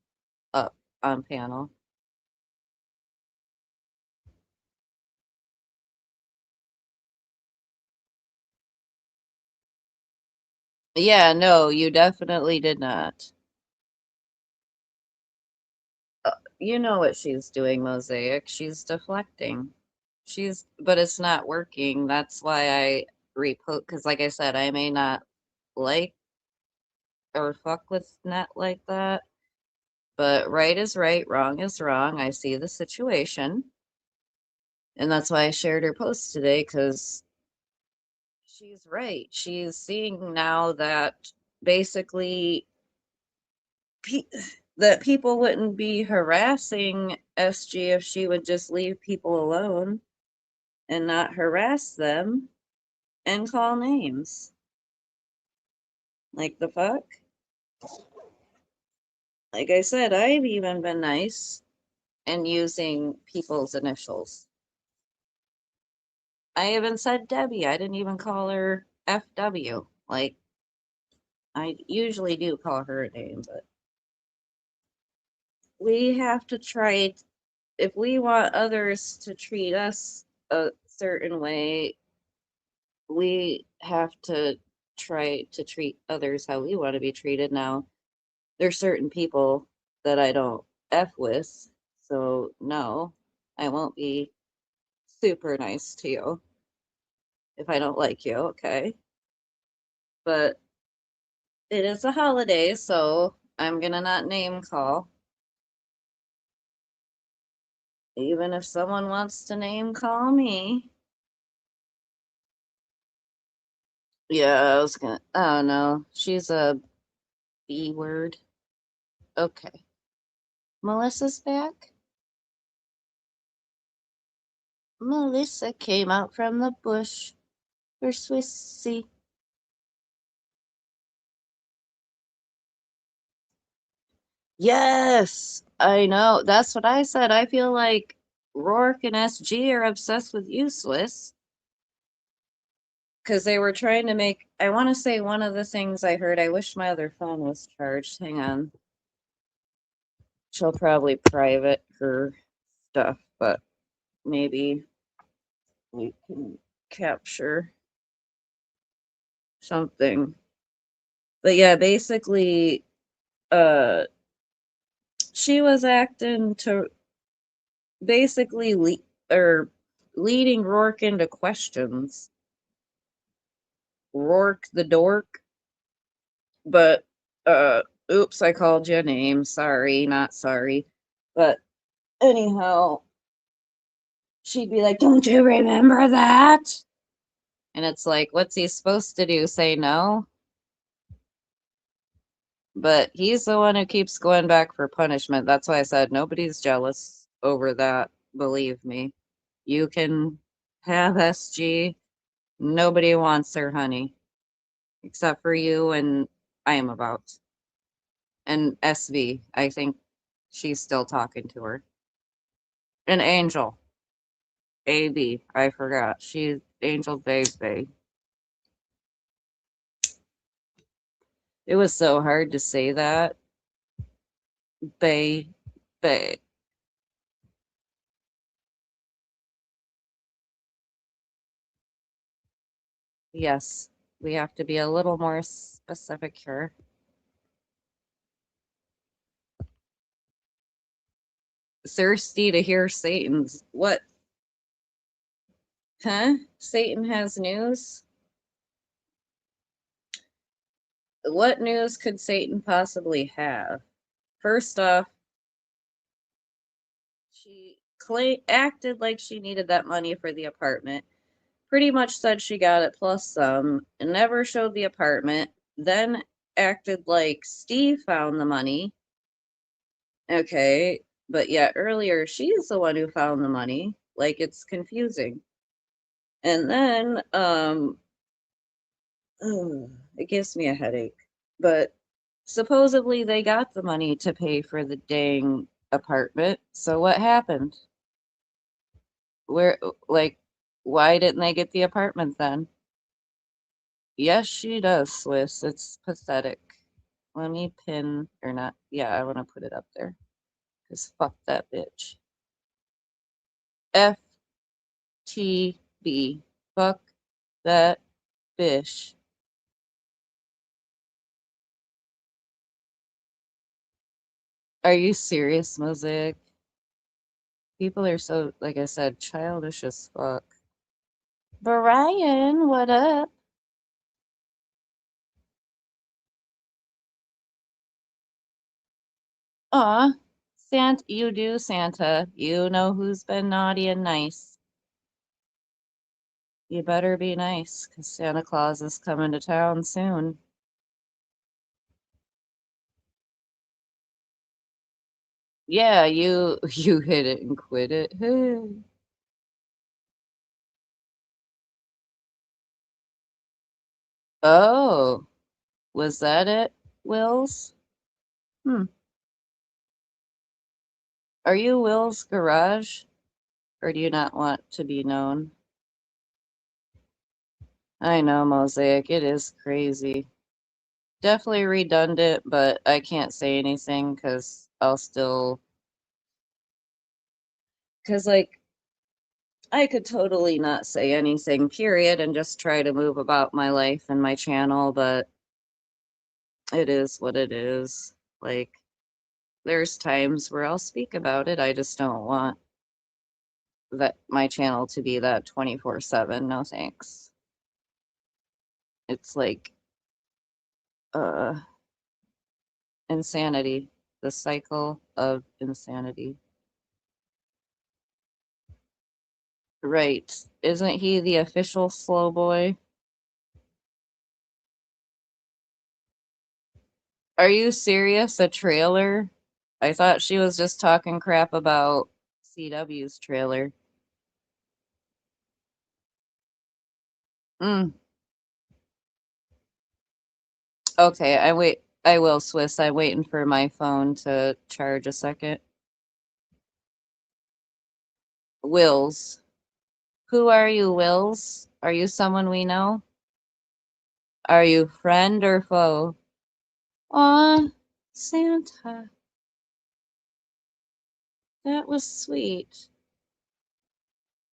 up. on panel. Yeah, no, you definitely did not. You know what she's doing, Mosaic. She's deflecting. But it's not working. That's why I repost, because like I said, I may not like or fuck with net like that. But right is right, wrong is wrong. I see the situation. And that's why I shared her post today, because she's right. She's seeing now that basically pe that people wouldn't be harassing SG if she would just leave people alone and not harass them and call names. Like the fuck? Like I said, I've even been nice and using people's initials. I even said Debbie. I didn't even call her FW. Like, I usually do call her a name, but we have to try, if we want others to treat us a certain way, we have to try to treat others how we want to be treated. Now, there's certain people that I don't F with, so no, I won't be super nice to you if I don't like you, okay? But it is a holiday, so I'm gonna not name call. Even if someone wants to name call me. Yeah, I was gonna. Oh no, she's a B word. Okay. Melissa's back. Melissa came out from the bush for Swissy. Yes, I know. That's what I said. I feel like Rourke and SG are obsessed with you, Swiss. Because they were trying to make, I want to say one of the things I heard, I wish my other phone was charged. Hang on. She'll probably private her stuff, but maybe we can capture something. But yeah, basically, uh, she was acting to basically or leading Rourke into questions. Rourke the dork, but oops, I called you a name. Sorry, not sorry. But anyhow, she'd be like, "Don't you remember that?" And it's like, what's he supposed to do? Say no? But he's the one who keeps going back for punishment. That's why I said nobody's jealous over that. Believe me. You can have SG. Nobody wants her, honey, except for you and I am about. And SV. I think she's still talking to her. And Angel. AB. I forgot. She's Angel Bay. It was so hard to say that. Bay. Bay. Yes, we have to be a little more specific here. Thirsty to hear Satan's. What? Huh? Satan has news? What news could Satan possibly have? First off, she acted like she needed that money for the apartment. Pretty much said she got it plus some, and never showed the apartment. Then acted like Steve found the money. Okay, but yet earlier she's the one who found the money. Like it's confusing. And then it gives me a headache. But supposedly they got the money to pay for the dang apartment. So what happened? Where, like, why didn't they get the apartment then? Yes, she does, Swiss. It's pathetic. Let me pin or not. Yeah, I want to put it up there. Cause fuck that bitch. FTB. Fuck that bitch. Are you serious, Mosaic? People are so, like I said, childish as fuck. Brian, what up? Aw, Santa, you do, Santa. You know who's been naughty and nice. You better be nice, 'cause Santa Claus is coming to town soon. Yeah, you hit it and quit it. Oh, was that it, Wills? Hmm. Are you Will's garage? Or do you not want to be known? I know, Mosaic, it is crazy. Definitely redundant, but I can't say anything because I'll still. Because, like, I could totally not say anything, period, and just try to move about my life and my channel, but it is what it is. Like, there's times where I'll speak about it. I just don't want that my channel to be that 24/7. No thanks. It's like uh insanity. The cycle of insanity. Right. Isn't he the official slow boy? Are you serious? A trailer? I thought she was just talking crap about CW's trailer. Mm. Okay, I will, Swiss. I'm waiting for my phone to charge a second. Wills. Who are you, Wills? Are you someone we know? Are you friend or foe? Aw, Santa. That was sweet.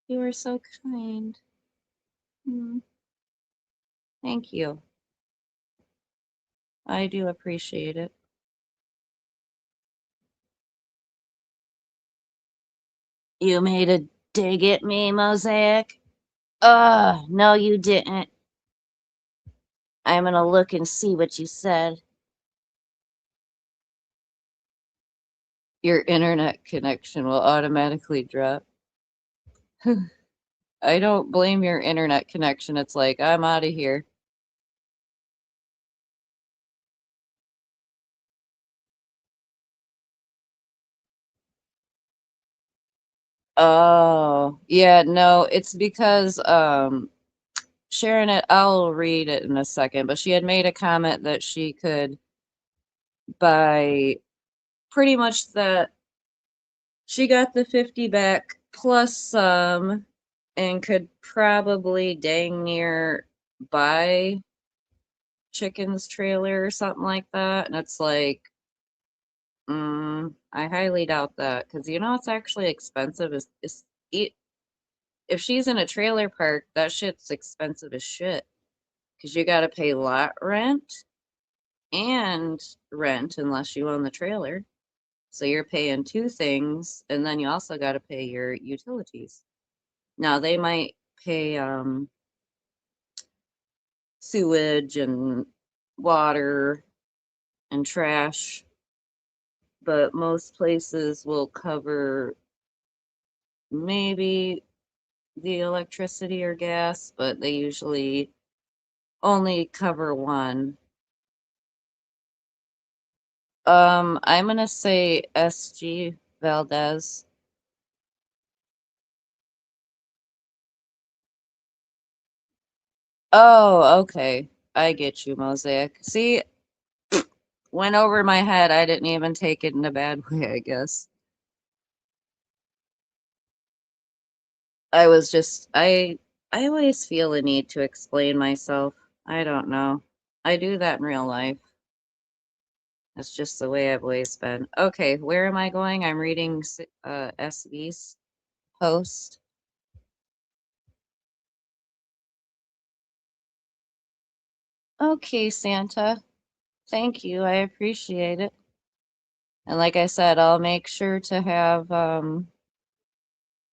You were so kind. Mm, thank you. I do appreciate it. You made a dig at me, Mosaic? No, you didn't. I'm gonna look and see what you said. Your internet connection will automatically drop. I don't blame your internet connection. It's like, I'm out of here. Oh, yeah, no, it's because Sharon, I'll read it in a second, but she had made a comment that she could buy pretty much that she got the 50 back plus some and could probably dang near buy Chicken's trailer or something like that. And it's like, I highly doubt that because you know it's actually expensive. If she's in a trailer park, that shit's expensive as shit because you got to pay lot rent and rent unless you own the trailer. So you're paying two things, and then you also got to pay your utilities. Now they might pay sewage and water and trash, but most places will cover maybe the electricity or gas, but they usually only cover one. I'm gonna say SG Valdez. Oh, okay. I get you, Mosaic. See, went over my head. I didn't even take it in a bad way, I guess. I was just I always feel a need to explain myself. I don't know. I do that in real life. That's just the way I've always been. Okay, where am I going? I'm reading SV's post. Okay, Santa. Thank you. I appreciate it. And like I said, I'll make sure to have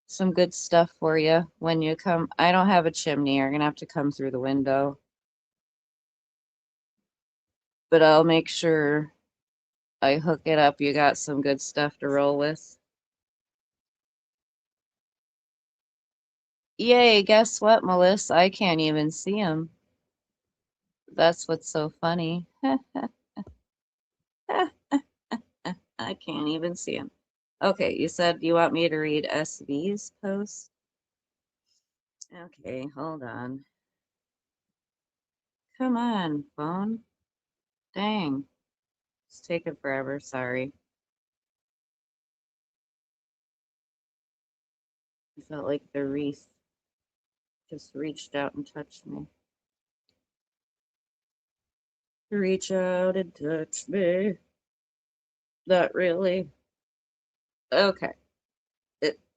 some good stuff for you when you come. I don't have a chimney. You're gonna have to come through the window. But I'll make sure I hook it up. You got some good stuff to roll with. Yay, guess what, Melissa? I can't even see him. That's what's so funny. I can't even see him. Okay, you said you want me to read SV's post? Okay, hold on. Come on, phone. Dang. It's taking forever, sorry. I felt like the wreath just reached out and touched me. Reach out and touch me. Not really. Okay.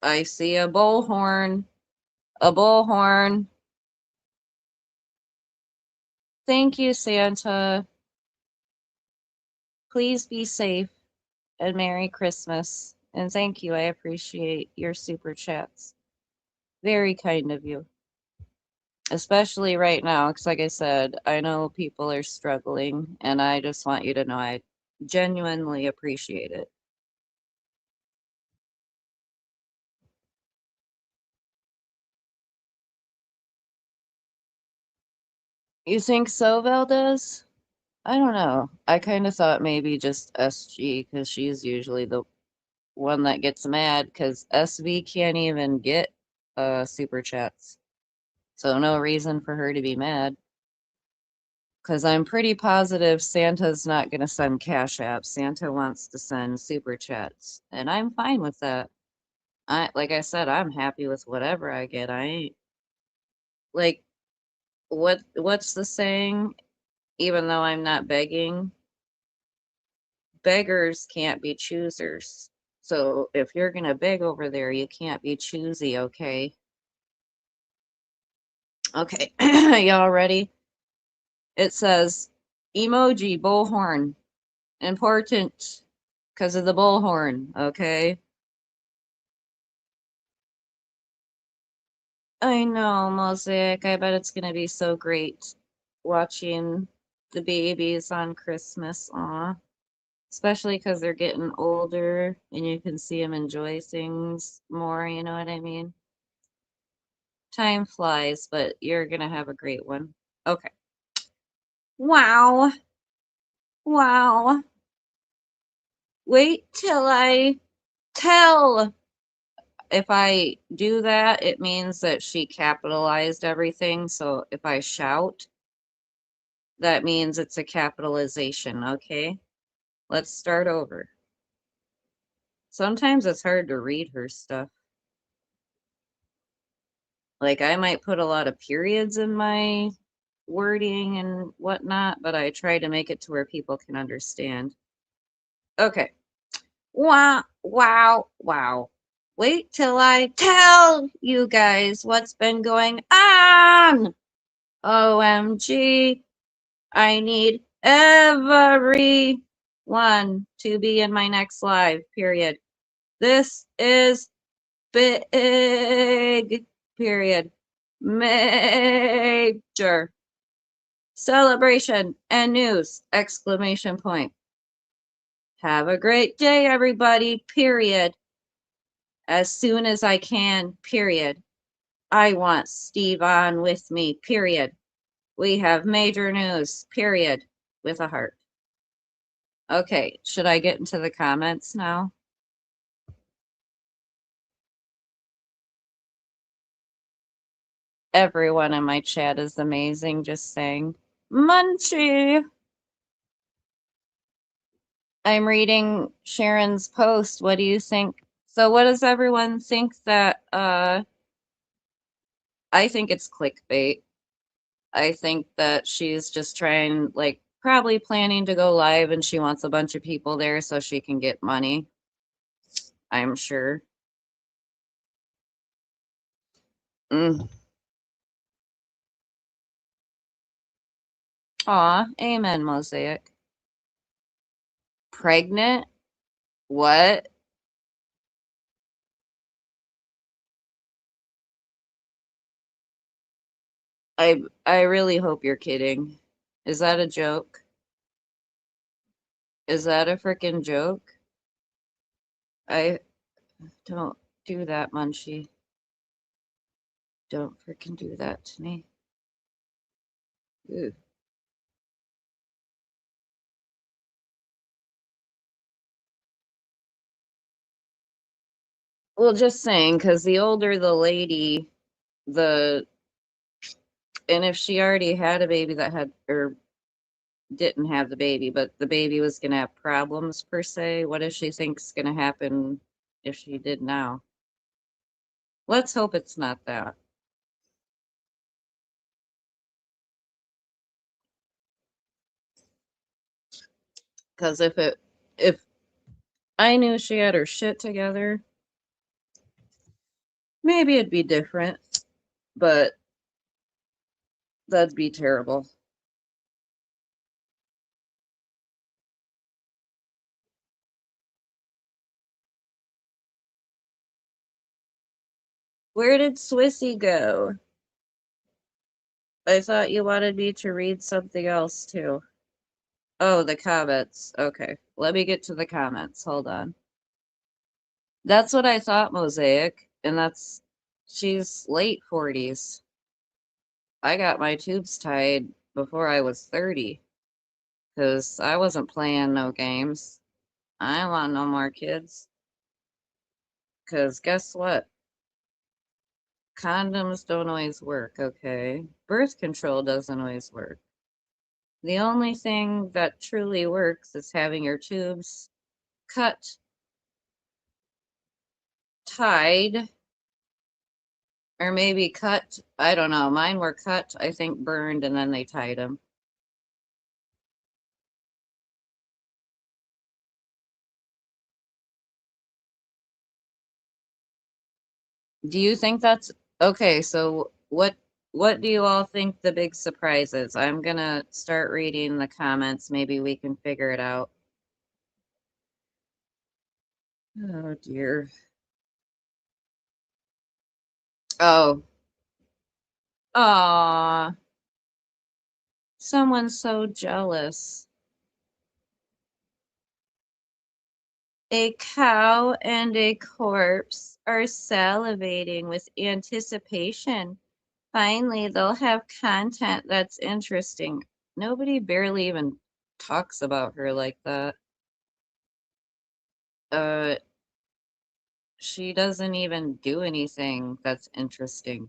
I see a bullhorn. A bullhorn. Thank you, Santa. Please be safe and Merry Christmas. And thank you. I appreciate your super chats. Very kind of you. Especially right now, because like I said, I know people are struggling, and I just want you to know I genuinely appreciate it. You think so, Valdez? I don't know. I kind of thought maybe just SG, because she's usually the one that gets mad, because SV can't even get super chats. So no reason for her to be mad. Because I'm pretty positive Santa's not going to send cash apps. Santa wants to send super chats, and I'm fine with that. Like I said, I'm happy with whatever I get. I ain't like what's the saying? Even though I'm not begging, beggars can't be choosers. So if you're gonna beg over there, you can't be choosy, okay? Okay, y'all ready? It says emoji bullhorn. Important because of the bullhorn, okay? I know, Mosaic. I bet it's gonna be so great watching the babies on Christmas. Aw. Especially because they're getting older and you can see them enjoy things more, you know what I mean? Time flies, but you're gonna have a great one. Okay. Wow. Wow. Wait till I tell. If I do that, it means that she capitalized everything. So if I shout, that means it's a capitalization, okay? Let's start over. Sometimes it's hard to read her stuff. Like I might put a lot of periods in my wording and whatnot, but I try to make it to where people can understand. Okay. Wow, wow, wow. Wait till I tell you guys what's been going on. OMG. I need everyone to be in my next live, period. This is big, period. Major celebration and news, exclamation point. Have a great day, everybody, period. As soon as I can, period. I want Steve on with me, period. We have major news, period, with a heart. Okay, should I get into the comments now? Everyone in my chat is amazing, just saying. Munchie! I'm reading Sharon's post. What do you think? So what does everyone think that I think it's clickbait. I think that she's just trying, like, probably planning to go live and she wants a bunch of people there so she can get money. I'm sure. Mm. Aw, amen, Mosaic. Pregnant? What? I really hope you're kidding. Is that a joke? Is that a freaking joke? I don't do that, Munchie. Don't freaking do that to me. Ew. Well, just saying, because the older the lady, the and if she already had a baby that had or didn't have the baby, but the baby was gonna have problems per se, what does she think's gonna happen if she did now? Let's hope it's not that. Because if I knew she had her shit together, maybe it'd be different, but that'd be terrible. Where did Swissy go? I thought you wanted me to read something else too. Oh, the comments. Okay. Let me get to the comments. Hold on. That's what I thought, Mosaic. And she's late 40s. I got my tubes tied before I was 30 because I wasn't playing no games. I don't want no more kids. Because guess what? Condoms don't always work, okay? Birth control doesn't always work. The only thing that truly works is having your tubes cut, tied, or maybe cut. I don't know. Mine were cut, I think burned, and then they tied them. Do you think that's okay? So what do you all think the big surprise is? I'm gonna start reading the comments. Maybe we can figure it out. Oh dear. Oh. Aw. Someone's so jealous. A cow and a corpse are salivating with anticipation. Finally, they'll have content that's interesting. Nobody barely even talks about her like that. Uh, she doesn't even do anything that's interesting.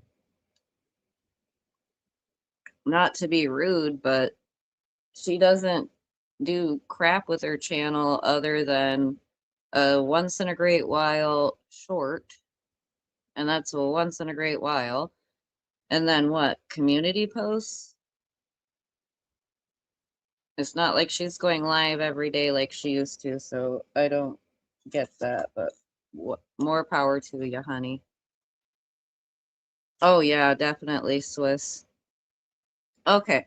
Not to be rude, but she doesn't do crap with her channel other than a once in a great while short, and that's a once in a great while. And then what? Community posts? It's not like she's going live every day like she used to, so I don't get that, but more power to you, honey. Oh yeah, definitely Swiss. Okay.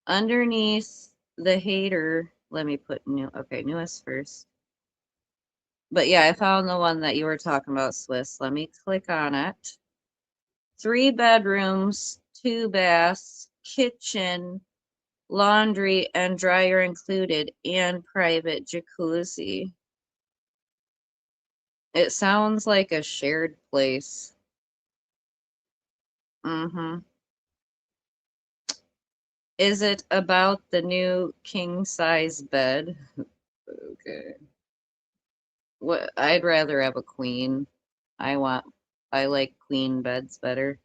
Underneath the hater, let me put new, okay, newest first. But yeah, I found the one that you were talking about, Swiss. Let me click on it. 3 bedrooms, 2 baths, kitchen, laundry and dryer included, and private jacuzzi. It sounds like a shared place. Mm-hmm. Is it about the new king size bed? Okay. What I'd rather have a queen. I like queen beds better.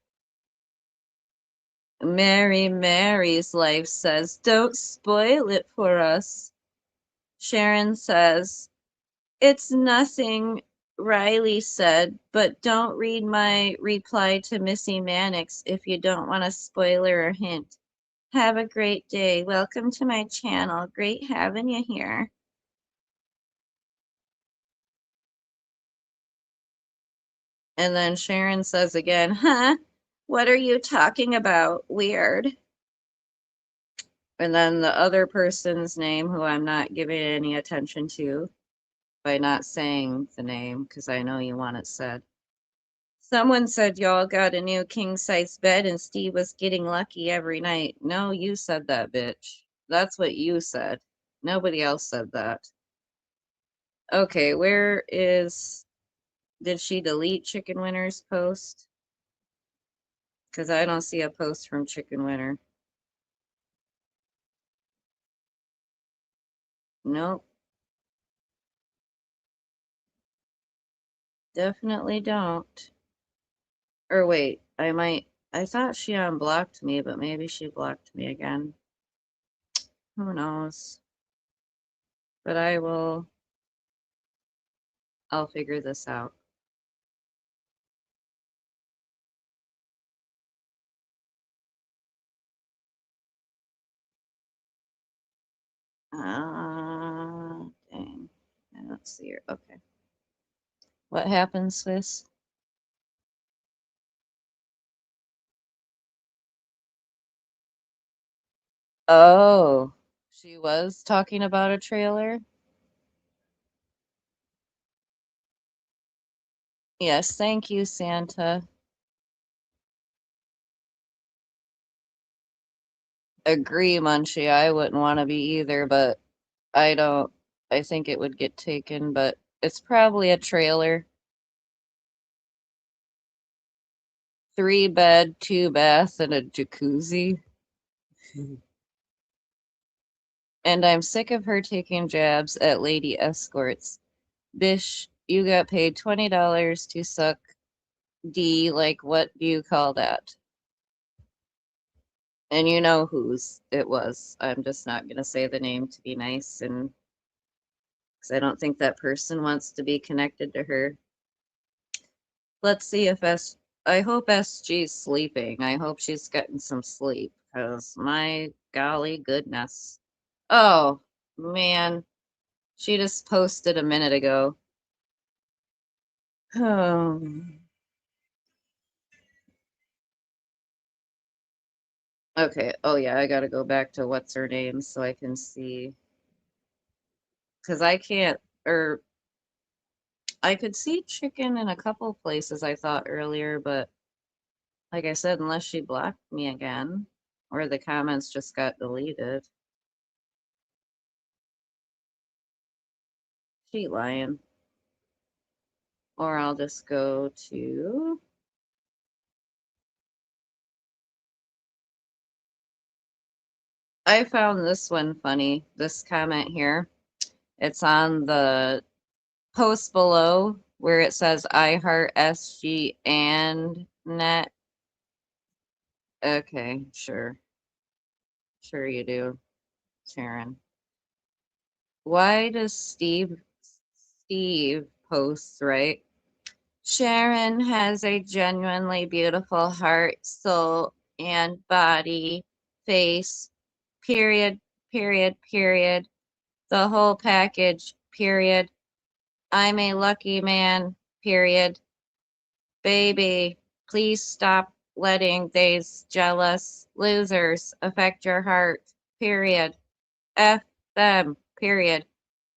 Mary Mary's life says, don't spoil it for us. Sharon says, it's nothing, Riley said, but don't read my reply to Missy Mannix if you don't want a spoiler or hint. Have a great day. Welcome to my channel. Great having you here. And then Sharon says again, huh? What are you talking about? Weird. And then the other person's name, who I'm not giving any attention to by not saying the name, because I know you want it said. Someone said y'all got a new king size bed and Steve was getting lucky every night. No, you said that, bitch. That's what you said. Nobody else said that. Okay, where is... Did she delete Chicken Winner's post? Because I don't see a post from Chicken Winner. Nope. Definitely don't. Or wait, I thought she unblocked me, but maybe she blocked me again. Who knows? But I'll figure this out. Dang. I don't see her. Okay. What happened, Swiss? Oh, she was talking about a trailer? Yes, thank you, Santa. Agree, Munchie. I wouldn't want to be either, but I don't. I think it would get taken, but it's probably a trailer. 3 bed, 2 bath, and a jacuzzi. And I'm sick of her taking jabs at lady escorts. Bish, you got paid $20 to suck D, like what do you call that? And you know whose it was. I'm just not gonna say the name to be nice, and because I don't think that person wants to be connected to her. Let's see if I hope SG's sleeping. I hope she's getting some sleep, because my golly goodness. Oh, man. She just posted a minute ago. Okay. Oh, yeah. I gotta go back to what's her name so I can see. Because I can't, or I could see chicken in a couple places I thought earlier, but like I said, unless she blocked me again, or the comments just got deleted. She lying. Or I'll just go to... I found this one funny, this comment here. It's on the post below where it says I heart SG and net. Okay, sure. Sure you do, Sharon. Why does Steve posts, right? Sharon has a genuinely beautiful heart, soul, and body, face, period, period, period. The whole package, period. I'm a lucky man, period. Baby, please stop letting these jealous losers affect your heart, period. F them, period.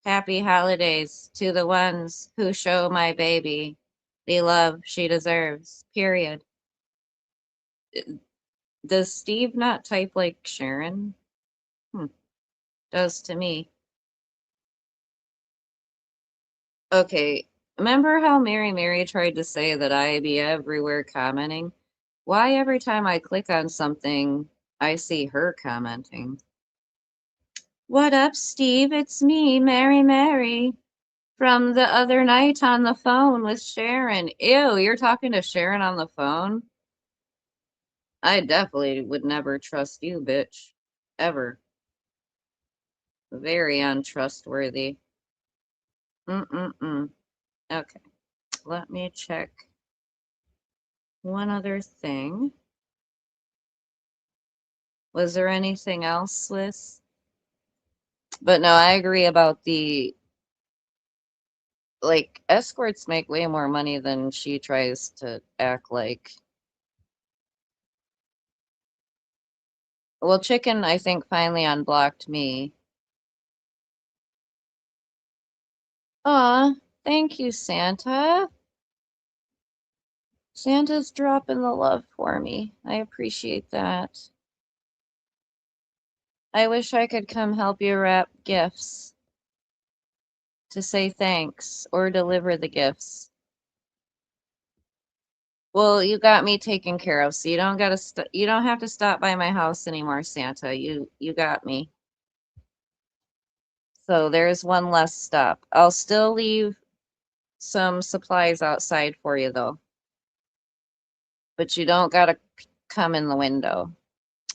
Happy holidays to the ones who show my baby the love she deserves, period. Does Steve not type like Sharon? Does to me. Okay, remember how Mary tried to say that I be everywhere commenting? Why every time I click on something, I see her commenting? What up, Steve? It's me, Mary, from the other night on the phone with Sharon. Ew, you're talking to Sharon on the phone? I definitely would never trust you, bitch. Ever. Very untrustworthy. Mm-mm-mm. Okay, let me check one other thing. Was there anything else, Swiss? But no, I agree about the like escorts make way more money than she tries to act like. Well, Chicken, I think, finally unblocked me. Aw, thank you, Santa. Santa's dropping the love for me. I appreciate that. I wish I could come help you wrap gifts to say thanks or deliver the gifts. Well, you got me taken care of, so you don't gotta you don't have to stop by my house anymore, Santa. You got me. So there's one less stop. I'll still leave some supplies outside for you though. But you don't gotta come in the window.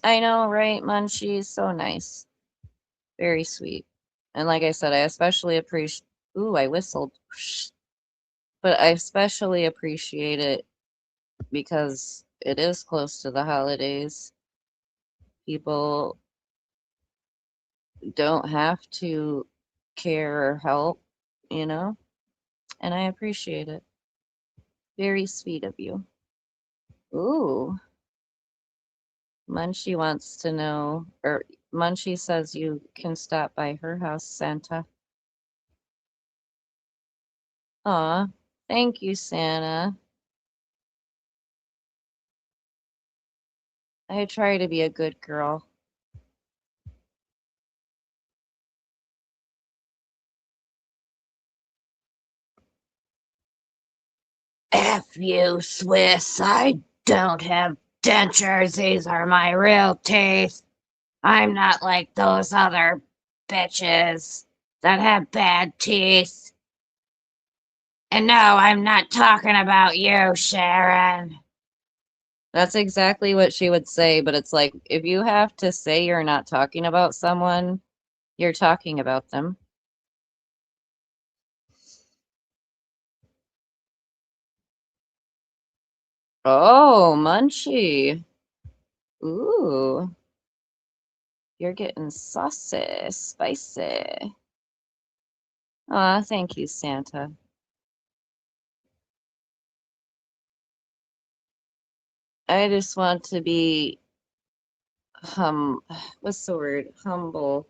I know, right? Munchie's so nice. Very sweet. And like I said, I especially appreciate ooh, I whistled. But I especially appreciate it because it is close to the holidays. People don't have to care or help, you know? And I appreciate it. Very sweet of you. Ooh, Munchie wants to know, or Munchie says you can stop by her house, Santa. Aw, thank you, Santa. I try to be a good girl. F you, Swiss. I don't have dentures. These are my real teeth. I'm not like those other bitches that have bad teeth. And no, I'm not talking about you, Sharon. That's exactly what she would say, but it's like if you have to say you're not talking about someone, you're talking about them. Oh, Munchie. Ooh, you're getting saucy, spicy. Aw, thank you, Santa. I just want to be what's the word? Humble.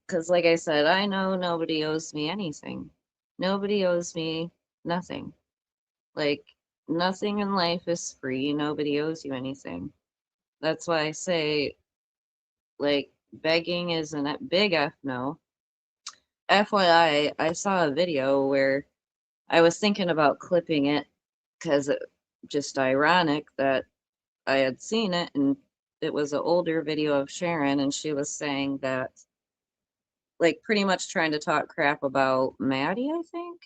Because, like I said, I know nobody owes me anything. Nobody owes me nothing. Like, nothing in life is free. Nobody owes you anything. That's why I say, like, begging is a big F no. FYI, I saw a video where I was thinking about clipping it because it just ironic that I had seen it and it was an older video of Sharon and she was saying that like pretty much trying to talk crap about Maddie, I think,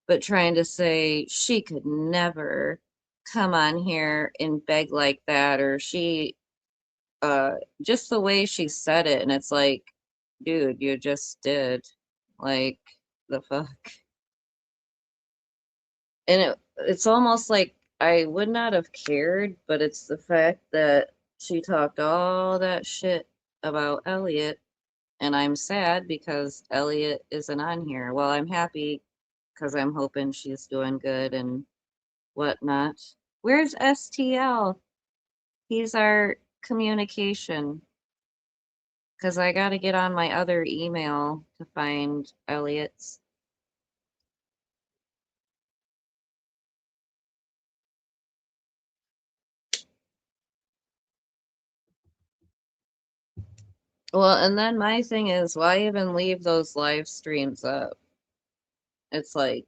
but trying to say she could never come on here and beg like that or she just the way she said it and it's like dude, you just did. Like the fuck. And it's almost like I would not have cared, but it's the fact that she talked all that shit about Elliot, and I'm sad because Elliot isn't on here. Well, I'm happy because I'm hoping she's doing good and whatnot. Where's STL? He's our communication because I got to get on my other email to find Elliot's. Well, and then my thing is, why even leave those live streams up? It's like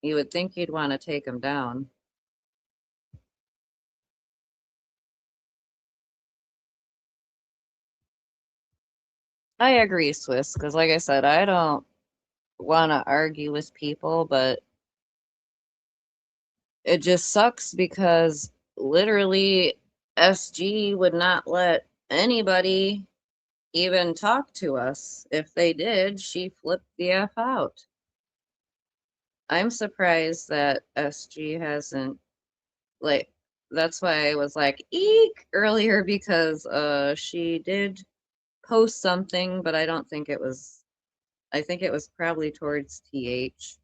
you would think you'd want to take them down. I agree, Swiss, because like I said, I don't want to argue with people, but it just sucks because literally SG would not let anybody even talk to us. If they did, she flipped the F out. I'm surprised that SG hasn't like That's why I was like, eek, earlier because she did post something, but I don't think it was, I think it was probably towards TH.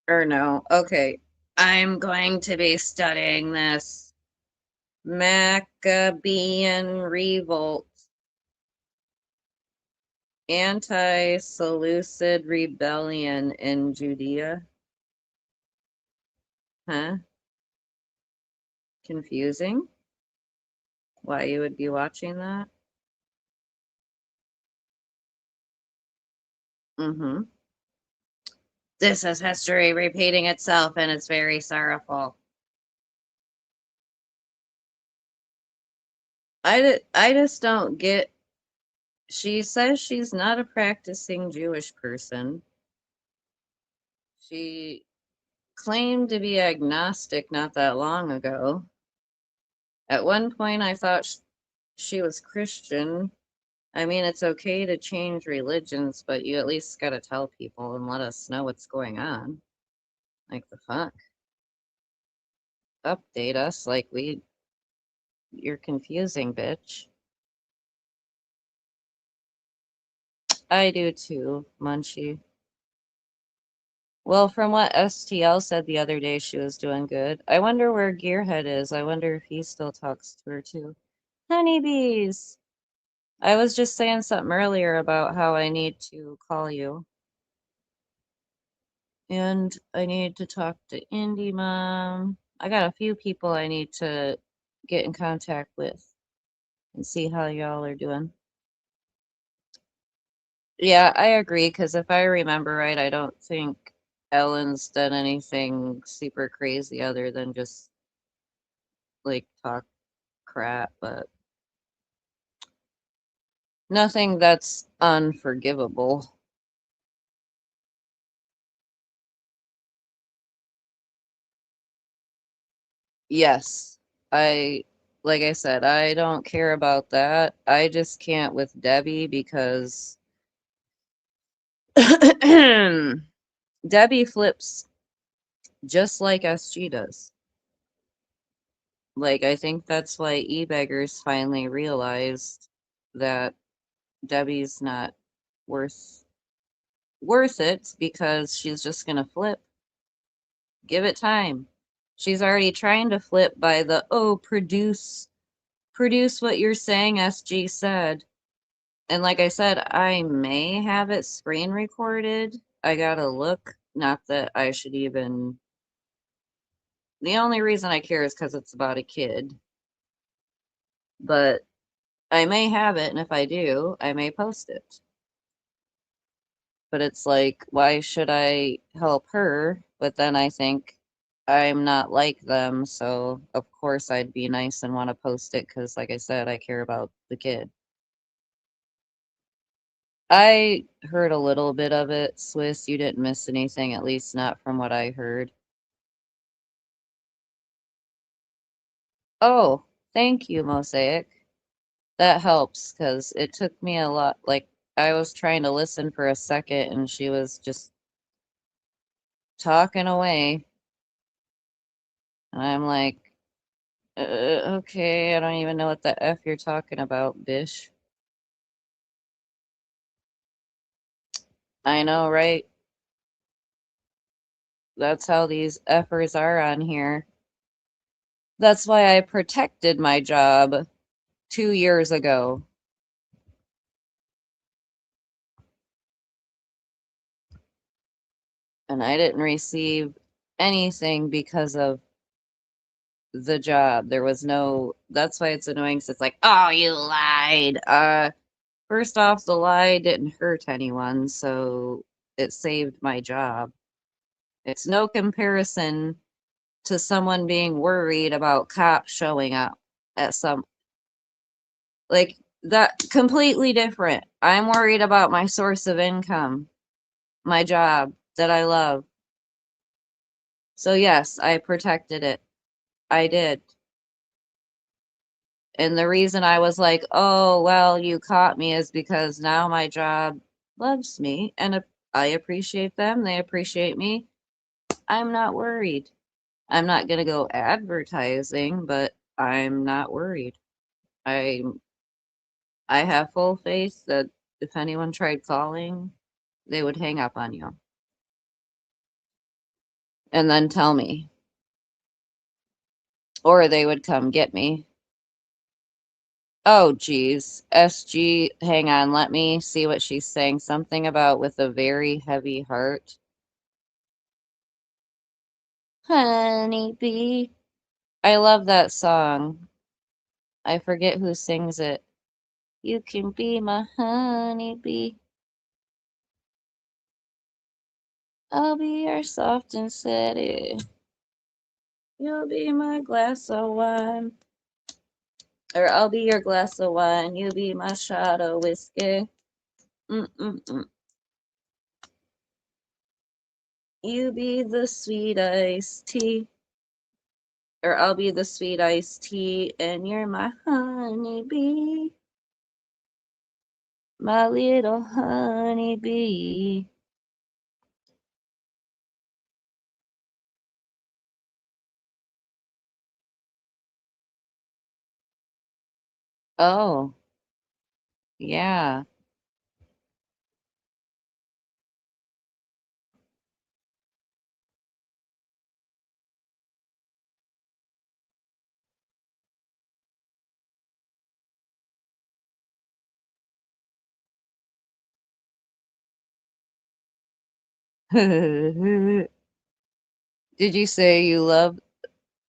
Or no, okay. I'm going to be studying this Maccabean Revolt, anti-Seleucid rebellion in Judea. Huh? Confusing? Why you would be watching that? Mm-hmm. This is history repeating itself, and it's very sorrowful. I just don't get. She says she's not a practicing Jewish person. She claimed to be agnostic not that long ago. At one point, I thought she was Christian. I mean, it's okay to change religions, but you at least got to tell people and let us know what's going on. Like the fuck? Update us like you're confusing, bitch. I do too, Munchie. Well, from what STL said the other day, she was doing good. I wonder where Gearhead is. I wonder if he still talks to her too. Honeybees! I was just saying something earlier about how I need to call you. And I need to talk to Indie Mom. I got a few people I need to get in contact with and see how y'all are doing. Yeah, I agree, because if I remember right, I don't think Ellen's done anything super crazy other than just like talk crap, but nothing that's unforgivable. Yes, I, like I said, I don't care about that. I just can't with Debbie because Debbie flips just like SG does. Like, I think that's why e-beggars finally realized that Debbie's not worth it because she's just gonna flip. Give it time. She's already trying to flip by the produce what you're saying, SG said. And like I said, I may have it screen recorded. I gotta look. Not that I should even. The only reason I care is because it's about a kid. But I may have it, and if I do, I may post it. But it's like, why should I help her? But then I think I'm not like them, so of course I'd be nice and want to post it because, like I said, I care about the kid. I heard a little bit of it, Swiss. You didn't miss anything, at least not from what I heard. Oh, thank you, Mosaic. That helps because it took me a lot. Like, I was trying to listen for a second and she was just talking away. And I'm like, okay, I don't even know what the F you're talking about, bish. I know, right? That's how these effers are on here. That's why I protected my job 2 years ago. And I didn't receive anything because of the job. There was no, that's why it's annoying. So it's like, oh, you lied. First off, the lie didn't hurt anyone, so it saved my job. It's no comparison to someone being worried about cops showing up at some, like, that completely different. I'm worried about my source of income, my job that I love. So yes, I protected it. I did. And the reason I was like, oh, well, you caught me is because now my job loves me and I appreciate them. They appreciate me. I'm not worried. I'm not gonna go advertising, but I'm not worried. I I have full faith that if anyone tried calling, they would hang up on you and then tell me, or they would come get me. Oh, geez. SG, hang on, let me see what she's saying. Something about with a very heavy heart. Honeybee. I love that song. I forget who sings it. You can be my honeybee. I'll be your soft and steady. You'll be my glass of wine. Or I'll be your glass of wine. You be my shot of whiskey. Mm-mm-mm. You be the sweet iced tea. Or I'll be the sweet iced tea, and you're my honeybee. My little honeybee. Oh, yeah. Did you say you love?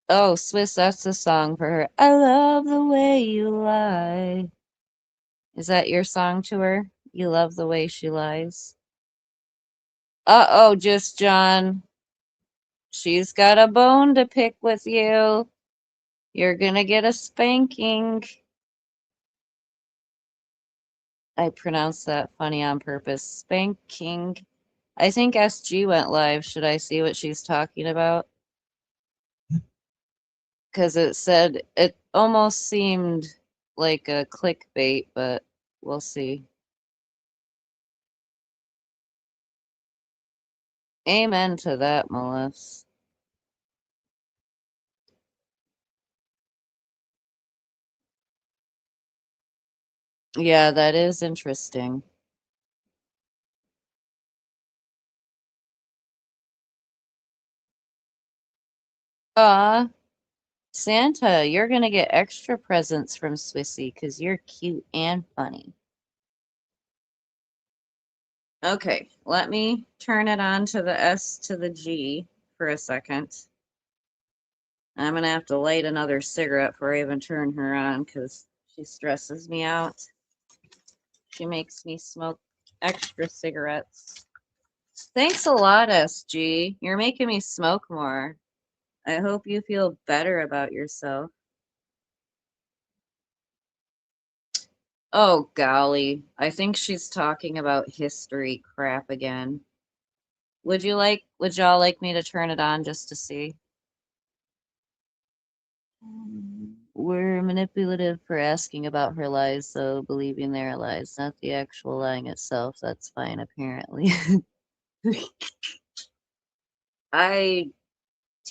Oh, Swiss, that's the song for her. I love the way you lie. Is that your song to her? You love the way she lies? Uh-oh, just John. She's got a bone to pick with you. You're gonna get a spanking. I pronounced that funny on purpose. Spanking. I think SG went live. Should I see what she's talking about? Because it said it almost seemed like a clickbait, but we'll see. Amen to that, Melissa. Yeah, that is interesting. Santa, you're gonna get extra presents from Swissy because you're cute and funny. Okay, let me turn it on to the S to the G for a second. I'm gonna have to light another cigarette before I even turn her on because she stresses me out. She makes me smoke extra cigarettes. Thanks a lot, SG. You're making me smoke more. I hope you feel better about yourself. Oh, golly. I think she's talking about history crap again. Would y'all like me to turn it on just to see? We're manipulative for asking about her lies, so believing they're lies, not the actual lying itself. That's fine, apparently. I,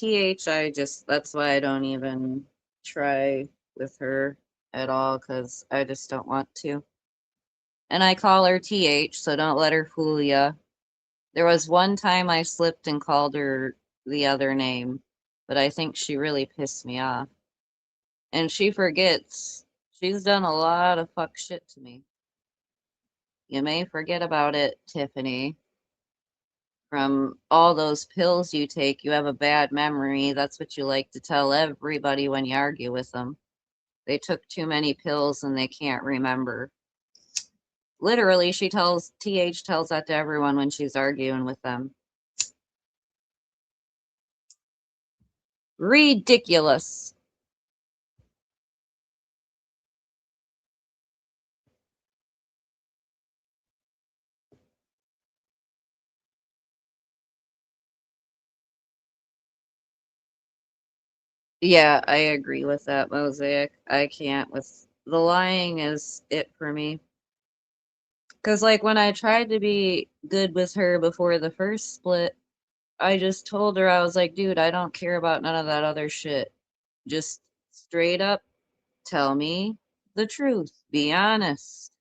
I just, that's why I don't even try with her at all, because I just don't want to. And I call her TH, so don't let her fool ya. There was one time I slipped and called her the other name, but I think she really pissed me off. And she forgets. She's done a lot of fuck shit to me. You may forget about it, Tiffany. From all those pills you take, you have a bad memory. That's what you like to tell everybody when you argue with them. They took too many pills and they can't remember. Literally, TH tells that to everyone when she's arguing with them. Ridiculous. Yeah, I agree with that, Mosaic. I can't with the lying is it for me. Because, like, when I tried to be good with her before the first split, I just told her, I was like, dude, I don't care about none of that other shit. Just straight up tell me the truth. Be honest.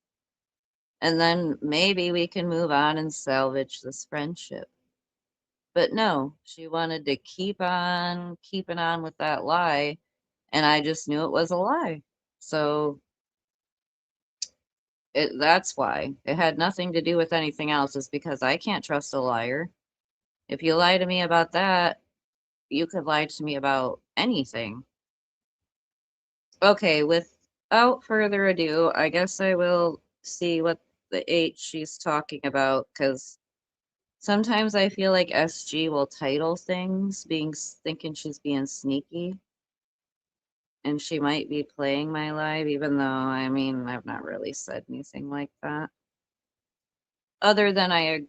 And then maybe we can move on and salvage this friendship. But no, she wanted to keep on keeping on with that lie, and I just knew it was a lie. So that's why. It had nothing to do with anything else. It's because I can't trust a liar. If you lie to me about that, you could lie to me about anything. Okay, without further ado, I guess I will see what the H she's talking about, because sometimes I feel like SG will title things thinking she's being sneaky, and she might be playing my live, even though, I mean, I've not really said anything like that. Other than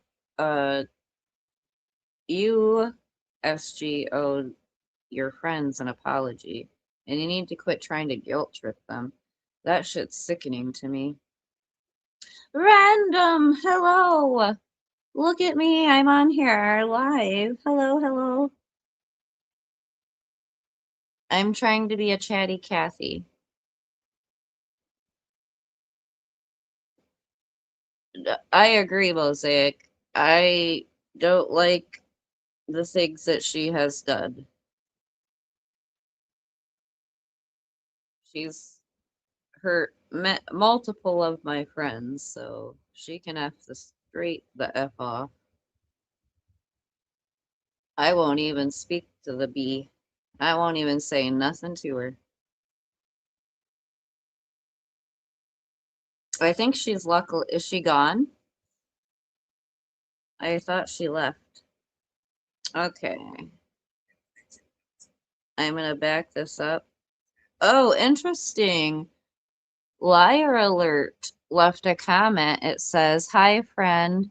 you, SG, owe your friends an apology, and you need to quit trying to guilt trip them. That shit's sickening to me. Random, hello. Look at me, I'm on here live. Hello, hello. I'm trying to be a chatty Cathy. I agree, Mosaic. I don't like the things that she has done. She's hurt multiple of my friends, so she can the F off. I won't even speak to the B. I won't even say nothing to her. I think she's lucky. Is she gone? I thought she left. Okay. I'm gonna back this up. Oh, interesting. Liar Alert left a comment. It says, "Hi, friend.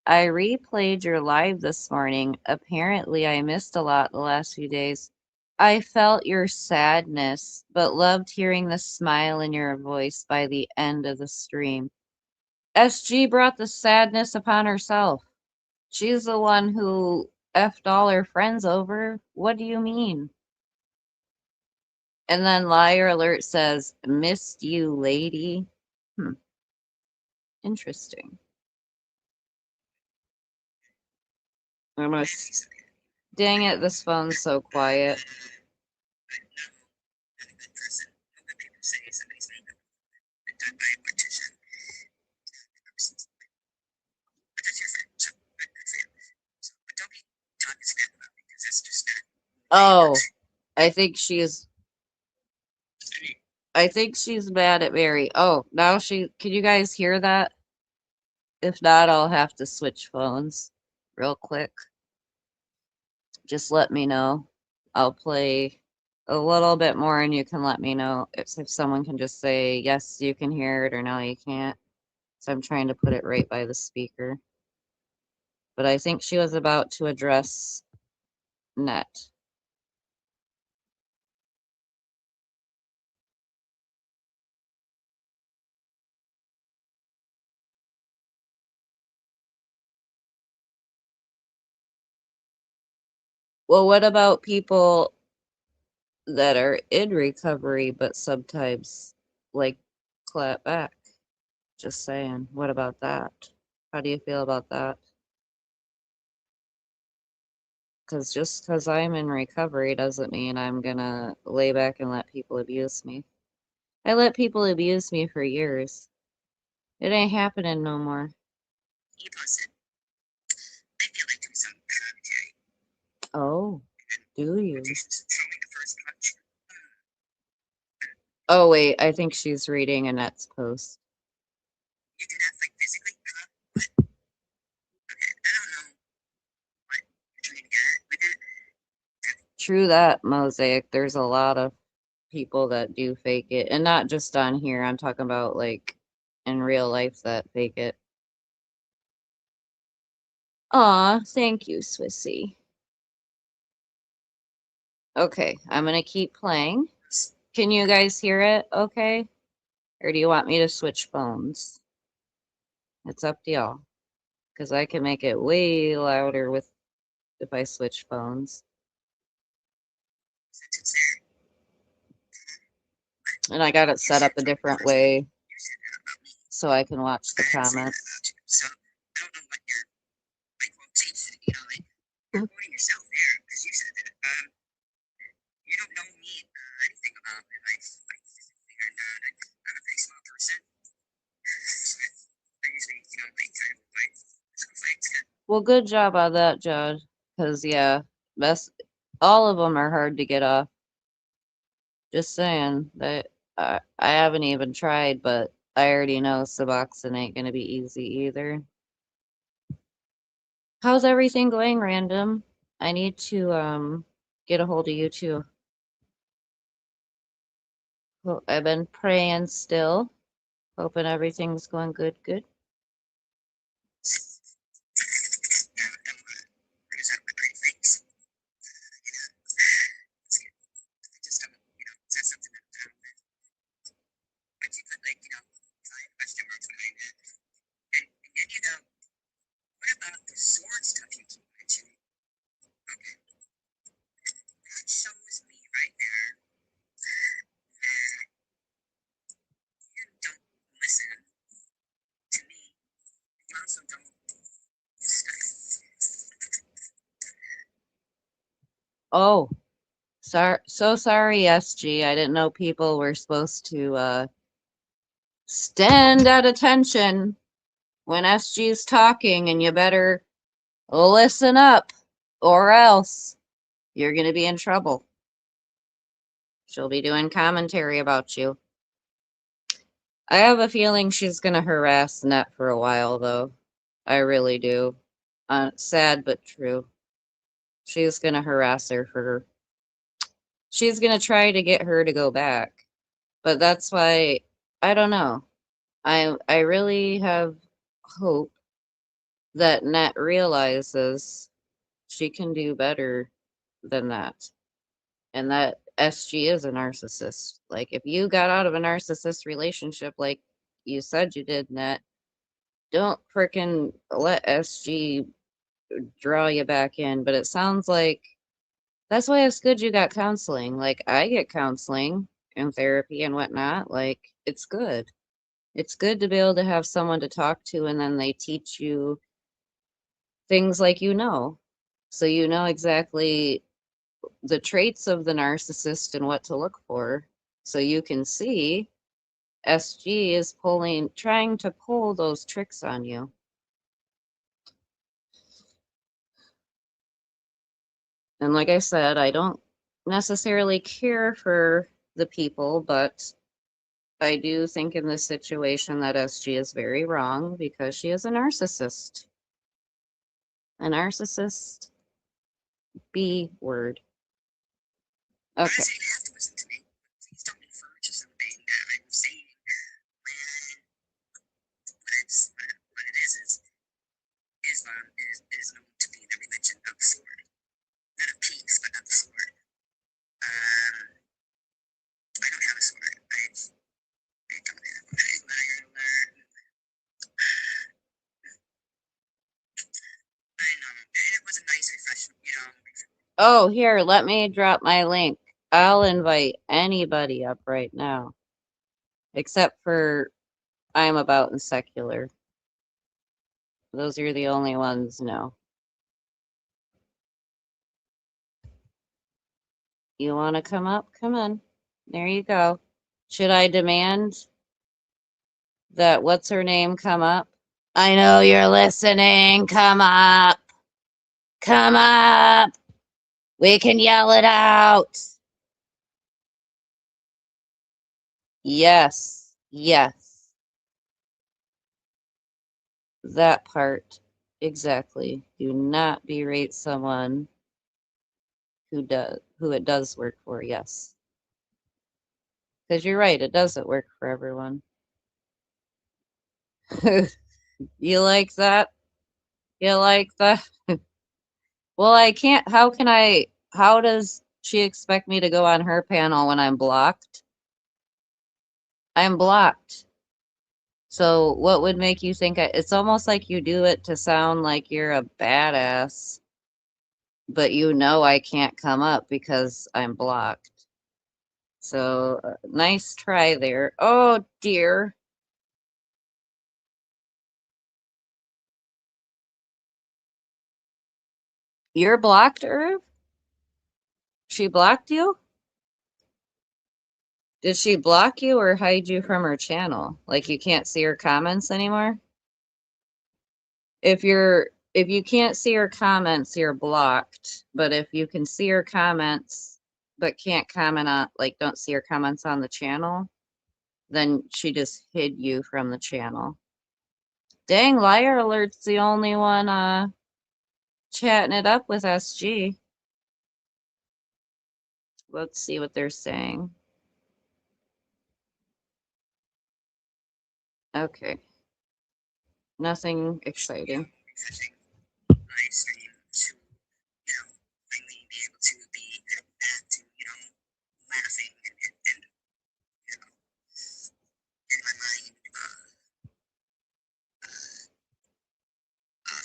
I replayed your live this morning. Apparently, I missed a lot the last few days. I felt your sadness, but loved hearing the smile in your voice by the end of the stream." SG brought the sadness upon herself. She's the one who effed all her friends over. What do you mean? And then Liar Alert says, "Missed you, lady." Interesting. I'm gonna. Dang it, this phone's so quiet. Oh, I think she's. I think she's mad at Mary. Oh, now can you guys hear that? If not, I'll have to switch phones real quick. Just let me know. I'll play a little bit more and you can let me know if someone can just say, yes, you can hear it, or no, you can't. So I'm trying to put it right by the speaker. But I think she was about to address net. Well, what about people that are in recovery but sometimes like clap back? Just saying. What about that? How do you feel about that? Because just because I'm in recovery doesn't mean I'm gonna lay back and let people abuse me. I let people abuse me for years. It ain't happening no more. Oh, do you? Oh, wait, I think she's reading Annette's post. True that, Mosaic. There's a lot of people that do fake it, and not just on here. I'm talking about like in real life that fake it. Aw, thank you, Swissy. Okay, I'm gonna keep playing. Can you guys hear it okay? Or do you want me to switch phones? It's up to y'all. Because I can make it way louder with if I switch phones. Since it's there. And I got it set up a different way You said that about me. so I can watch the I didn't say that comments. about you. So I don't know what your quotation, you're quoting yourself there because you said that. You don't know me anything about my life, like physically or not. I'm a pretty small person. I usually, like kind of like physical fights. Well, good job on that, Judd. Because, yeah, all of them are hard to get off. Just saying that I haven't even tried, but I already know Suboxone ain't gonna be easy either. How's everything going, Random? I need to get a hold of you too. Well, I've been praying still, hoping everything's going good. Produce out my pretty face. I just don't, that's something that but you put like, 5 question marks behind it. And then, what about the sword stuff you keep mentioning? Okay. That shows me right there that you don't listen to me. You also don't study. Oh, so sorry, SG. I didn't know people were supposed to stand at attention when SG's talking, and you better listen up, or else you're gonna be in trouble. She'll be doing commentary about you. I have a feeling she's gonna harass Net for a while, though. I really do. Sad but true. She's gonna harass her for. She's gonna try to get her to go back. But that's why I don't know. I really have hope that Net realizes she can do better than that. And that SG is a narcissist. Like if you got out of a narcissist relationship like you said you did, Net, don't frickin' let SG draw you back in. But it sounds like that's why it's good you got counseling. Like I get counseling and therapy and whatnot. Like it's good. It's good to be able to have someone to talk to and then they teach you things like so you know exactly the traits of the narcissist and what to look for. So you can see SG is trying to pull those tricks on you. And like I said, I don't necessarily care for the people, but I do think in this situation that SG is very wrong because she is a narcissist. A narcissist B word. I'm Okay. not saying you have to listen to me. Please don't refer to something that I'm saying when what it is Islam is known to be the religion of the sword. Not of peace, but of the sword. I don't have a sword. I don't have one. Liar alert. I know. And it was a nice refreshment, Oh, here, let me drop my link. I'll invite anybody up right now, except for I'm About and Secular. Those are the only ones, no. You want to come up? Come on. There you go. Should I demand that what's her name come up? I know you're listening. Come up. Come up. We can yell it out. Yes. Yes. That part. Exactly. Do not berate someone who it does work for, yes. Because you're right, it doesn't work for everyone. You like that? You like that? Well, I can't. How does she expect me to go on her panel when I'm blocked? I'm blocked. So what would make you think it's almost like you do it to sound like you're a badass. but you know I can't come up because I'm blocked. So nice try there. Oh dear. You're blocked, Irv? She blocked you? Did she block you or hide you from her channel? Like you can't see her comments anymore? If you can't see her comments, you're blocked. But if you can see her comments but can't comment on, like don't see her comments on the channel, then she just hid you from the channel. Dang, Liar Alert's the only one chatting it up with SG. Let's see what they're saying. Okay. Nothing exciting. refreshing live stream to, finally be able to be back to, laughing and in my mind, of,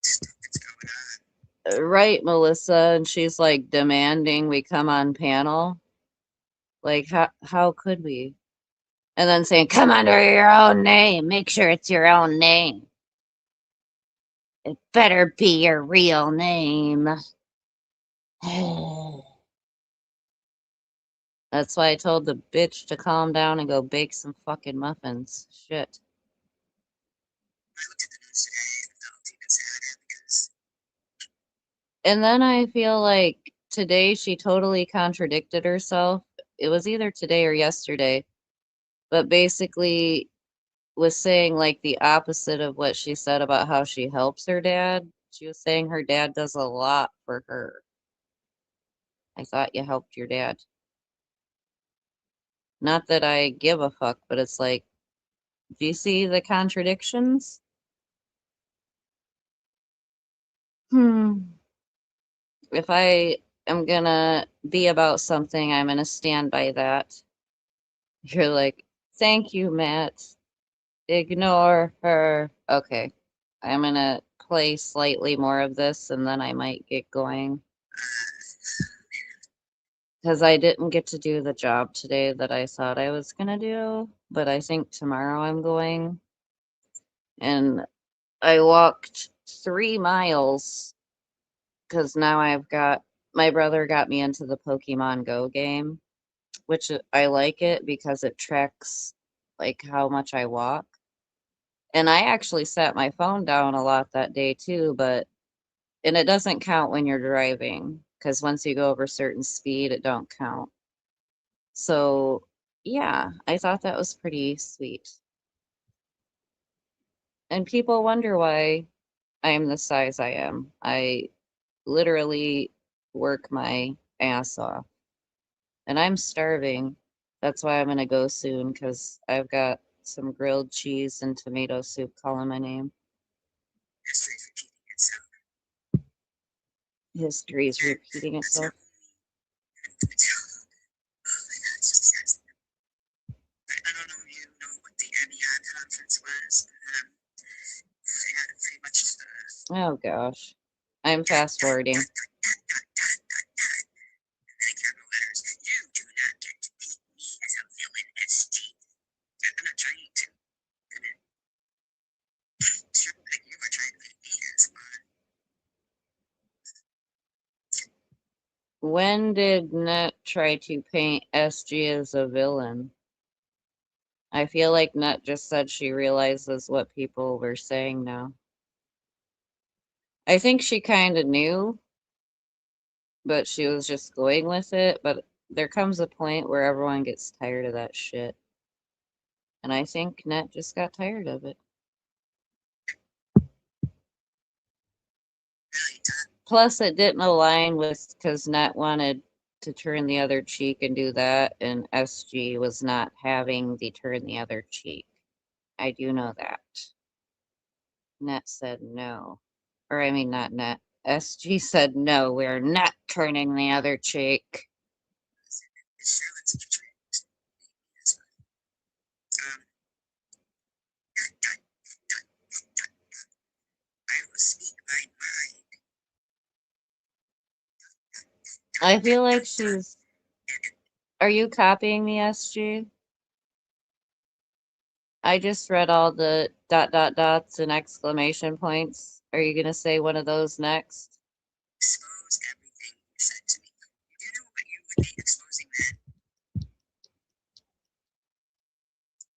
stuff that's going on. Right, Melissa, and she's like demanding we come on panel. Like how could we? And then saying, come under your own name. Make sure it's your own name. It better be your real name. That's why I told the bitch to calm down and go bake some fucking muffins. Shit. I looked at the news today and felt even sadder because And then I feel like today she totally contradicted herself. It was either today or yesterday, but basically was saying like the opposite of what she said about how she helps her dad. She was saying her dad does a lot for her. I thought you helped your dad. Not that I give a fuck, but it's like, do you see the contradictions? If I am gonna be about something, I'm gonna stand by that. You're like, thank you, Matt. Ignore her. Okay. I'm gonna play slightly more of this and then I might get going. Because I didn't get to do the job today that I thought I was gonna do, but I think tomorrow I'm going. And I walked 3 miles because now I've got my brother got me into the Pokemon Go game, which I like it because it tracks like how much I walk. And I actually set my phone down a lot that day too, but and it doesn't count when you're driving because once you go over certain speed, it don't count. So yeah, I thought that was pretty sweet. And people wonder why I'm the size I am. I literally work my ass off. And I'm starving. That's why I'm gonna go soon because I've got some grilled cheese and tomato soup calling my name. history is repeating itself. History is repeating That's itself. not only oh my God, it's just sad. I don't know if you know what the Amiens conference was. They had pretty much Oh gosh. I'm fast forwarding. capital letters. You do not get to paint me as a villain, SG. I'm not trying to. Sure, you are trying to paint me as one. When did Net try to paint SG as a villain? I feel like Net just said she realizes what people were saying now. I think she kind of knew, but she was just going with it. But there comes a point where everyone gets tired of that shit. And I think Net just got tired of it. Really done. Plus, it didn't align with because Net wanted to turn the other cheek and do that, and SG was not having the turn the other cheek. I do know that. Net said no. Or, I mean, not Net. SG said no, we're not turning the other cheek. It's Charlotte's a trick. I speak my mind. I feel like she's. Are you copying me, SG? I just read all the dot dot dots and exclamation points. Are you gonna say one of those next? Expose everything you said to me. You do know what you would be exposing that?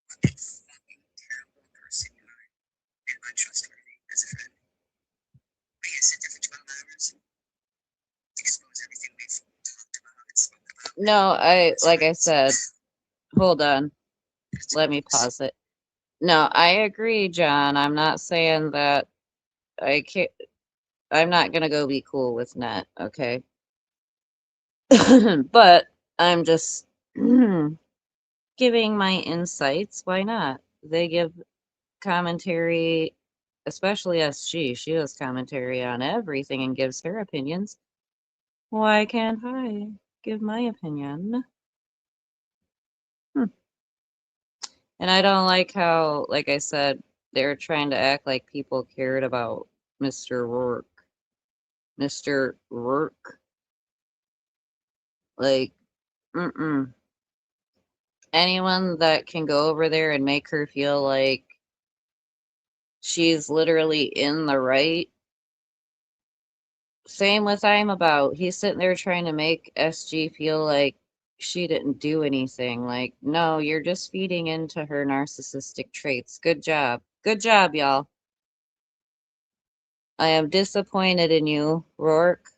What a fucking terrible person you are and untrustworthy as a friend. We gotta sit there for 12 hours and expose everything we've talked about and spoke about. No, like I said, hold on. Let me pause it. No, I agree, John. I'm not saying that I can't. I'm not gonna go be cool with Net, okay? But I'm just giving my insights. Why not? They give commentary, especially SG. She does commentary on everything and gives her opinions. Why can't I give my opinion? And I don't like how, like I said, they're trying to act like people cared about Mr. Rourke. Mr. Rourke. Like, mm-mm. Anyone that can go over there and make her feel like she's literally in the right. Same with I'm About. He's sitting there trying to make SG feel like she didn't do anything. Like, no, you're just feeding into her narcissistic traits. Good job. Good job, y'all. I am disappointed in you, Rourke.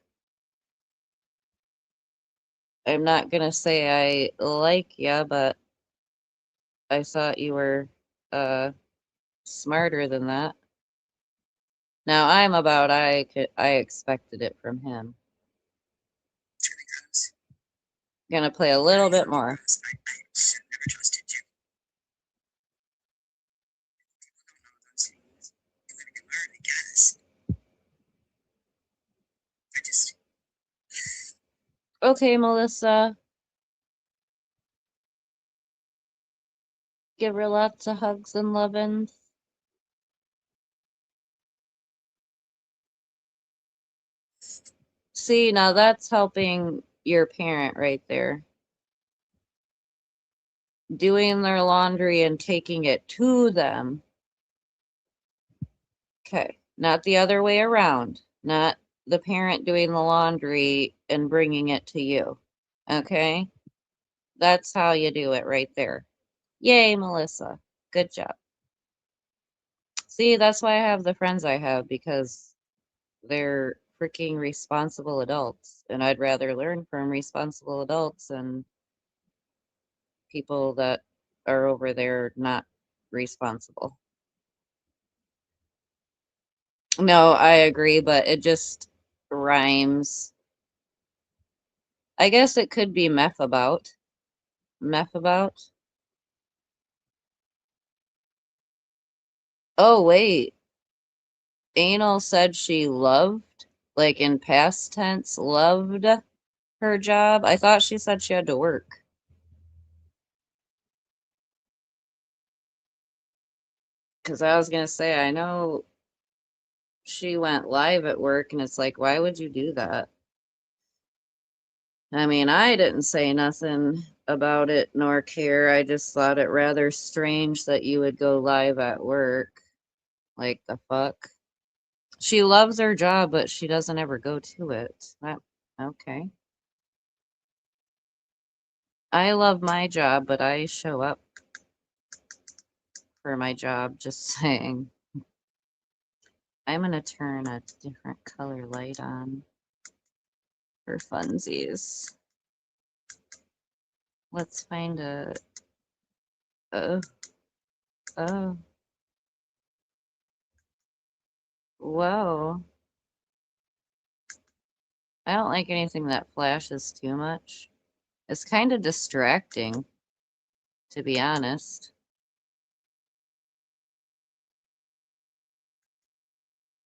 I'm not gonna say I like ya, but I thought you were smarter than that. Now I'm About I expected it from him. It's really gross. Gonna play a little bit more. I should never trusted you. People don't know those things. You live and you learn, I guess. I just Okay, Melissa. Give her lots of hugs and lovin's. See, now that's helping your parent right there. Doing their laundry and taking it to them. Okay, not the other way around. Not the parent doing the laundry and bringing it to you. Okay? That's how you do it right there. Yay, Melissa. Good job. See, that's why I have the friends I have, because they're freaking responsible adults. And I'd rather learn from responsible adults than people that are over there not responsible. No, I agree, but it just rhymes. I guess it could be meth about. Meth about. Oh, wait. Anal said she loved, like in past tense, loved her job. I thought she said she had to work. Because I was going to say, I know she went live at work, and it's like, why would you do that? I mean, I didn't say nothing about it nor care. I just thought it rather strange that you would go live at work. Like, the fuck? She loves her job, but she doesn't ever go to it. Okay. I love my job, but I show up for my job, just saying. I'm gonna turn a different color light on for funsies. Let's find a... Oh. Oh. Whoa. I don't like anything that flashes too much. It's kind of distracting, to be honest.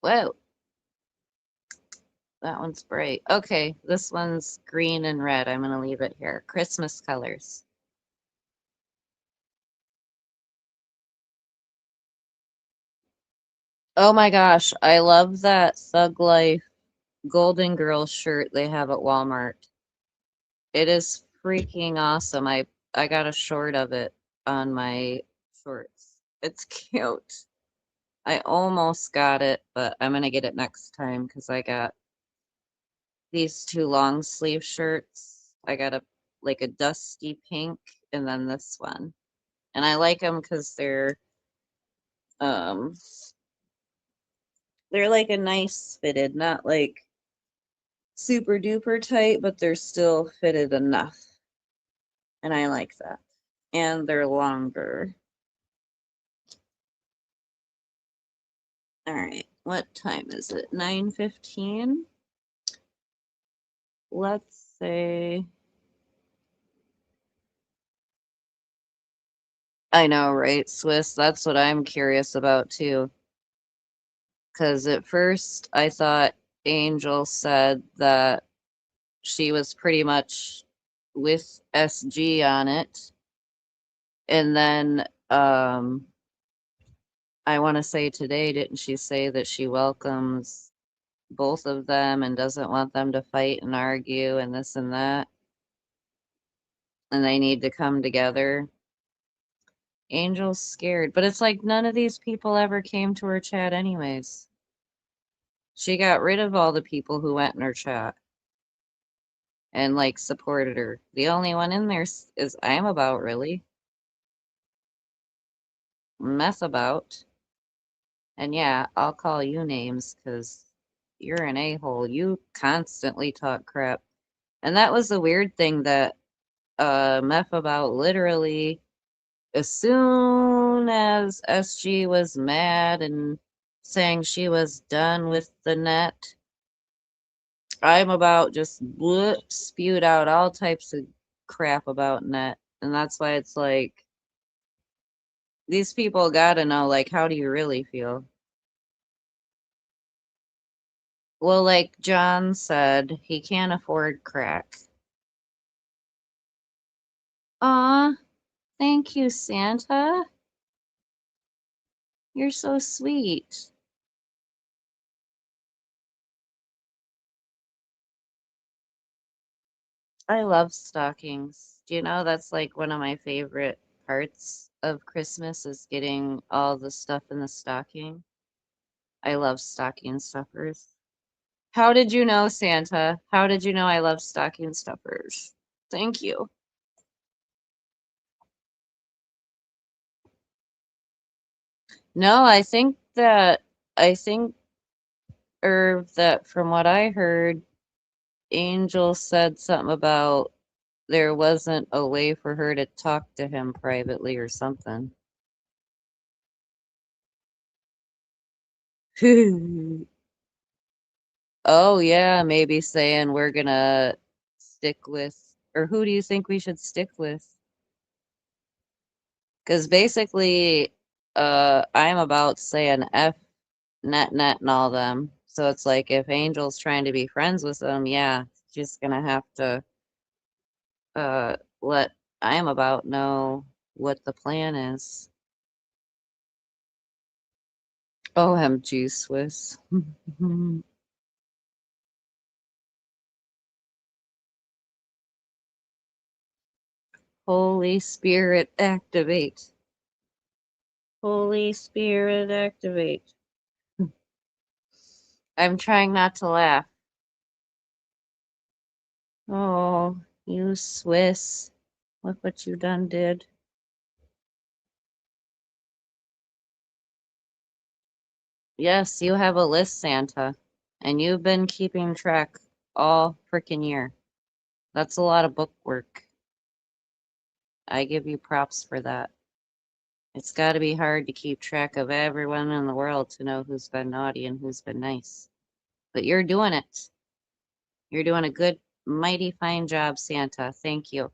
Whoa. That one's bright. Okay, this one's green and red. I'm gonna leave it here. Christmas colors. Oh my gosh, I love that Thug Life Golden Girl shirt they have at Walmart. It is freaking awesome. I got a short of it on my shorts. It's cute. I almost got it, but I'm gonna get it next time because I got these two long sleeve shirts. I got a like a dusty pink and then this one. And I like them because um they're like a nice fitted, not like super duper tight, but they're still fitted enough. And I like that. And they're longer. All right. What time is it? 9:15. Let's say I know, right, Swiss? That's what I'm curious about too. Because at first I thought Angel said that she was pretty much with SG on it. And then I want to say today, didn't she say that she welcomes both of them and doesn't want them to fight and argue and this and that? And they need to come together. Angel's scared, but it's like none of these people ever came to her chat anyways. She got rid of all the people who went in her chat and like supported her. The only one in there is I'm about really mess about. And yeah, I'll call you names because you're an a-hole. You constantly talk crap. And that was the weird thing that Meth about literally as soon as SG was mad and saying she was done with the net, I'm about just spewed out all types of crap about net. And that's why it's like these people gotta know, like, how do you really feel? Well, like John said, he can't afford crack. Aw, thank you, Santa. You're so sweet. I love stockings. Do you know that's like one of my favorite parts of Christmas is getting all the stuff in the stocking? I love stocking stuffers. How did you know, Santa? How did you know I love stocking stuffers? Thank you. No, I think, or that from what I heard, Angel said something about there wasn't a way for her to talk to him privately or something. Oh yeah, maybe saying we're gonna stick with, or who do you think we should stick with? Because basically, I'm about saying F net and all them. So it's like if Angel's trying to be friends with them, yeah, she's gonna have to let I'm about know what the plan is. OMG, Swiss. Holy Spirit, activate. Holy Spirit, activate. I'm trying not to laugh. Oh, you Swiss. Look what you done did. Yes, you have a list, Santa. And you've been keeping track all frickin' year. That's a lot of book work. I give you props for that. It's gotta be hard to keep track of everyone in the world to know who's been naughty and who's been nice. But you're doing it. You're doing a good, mighty fine job, Santa. Thank you.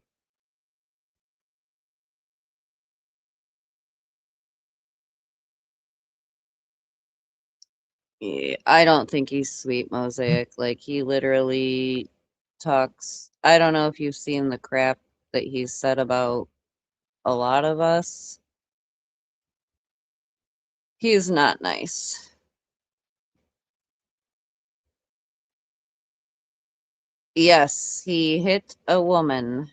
Yeah, I don't think he's sweet, Mosaic. Like, he literally talks. I don't know if you've seen the crap that he's said about a lot of us. He's not nice. Yes, he hit a woman.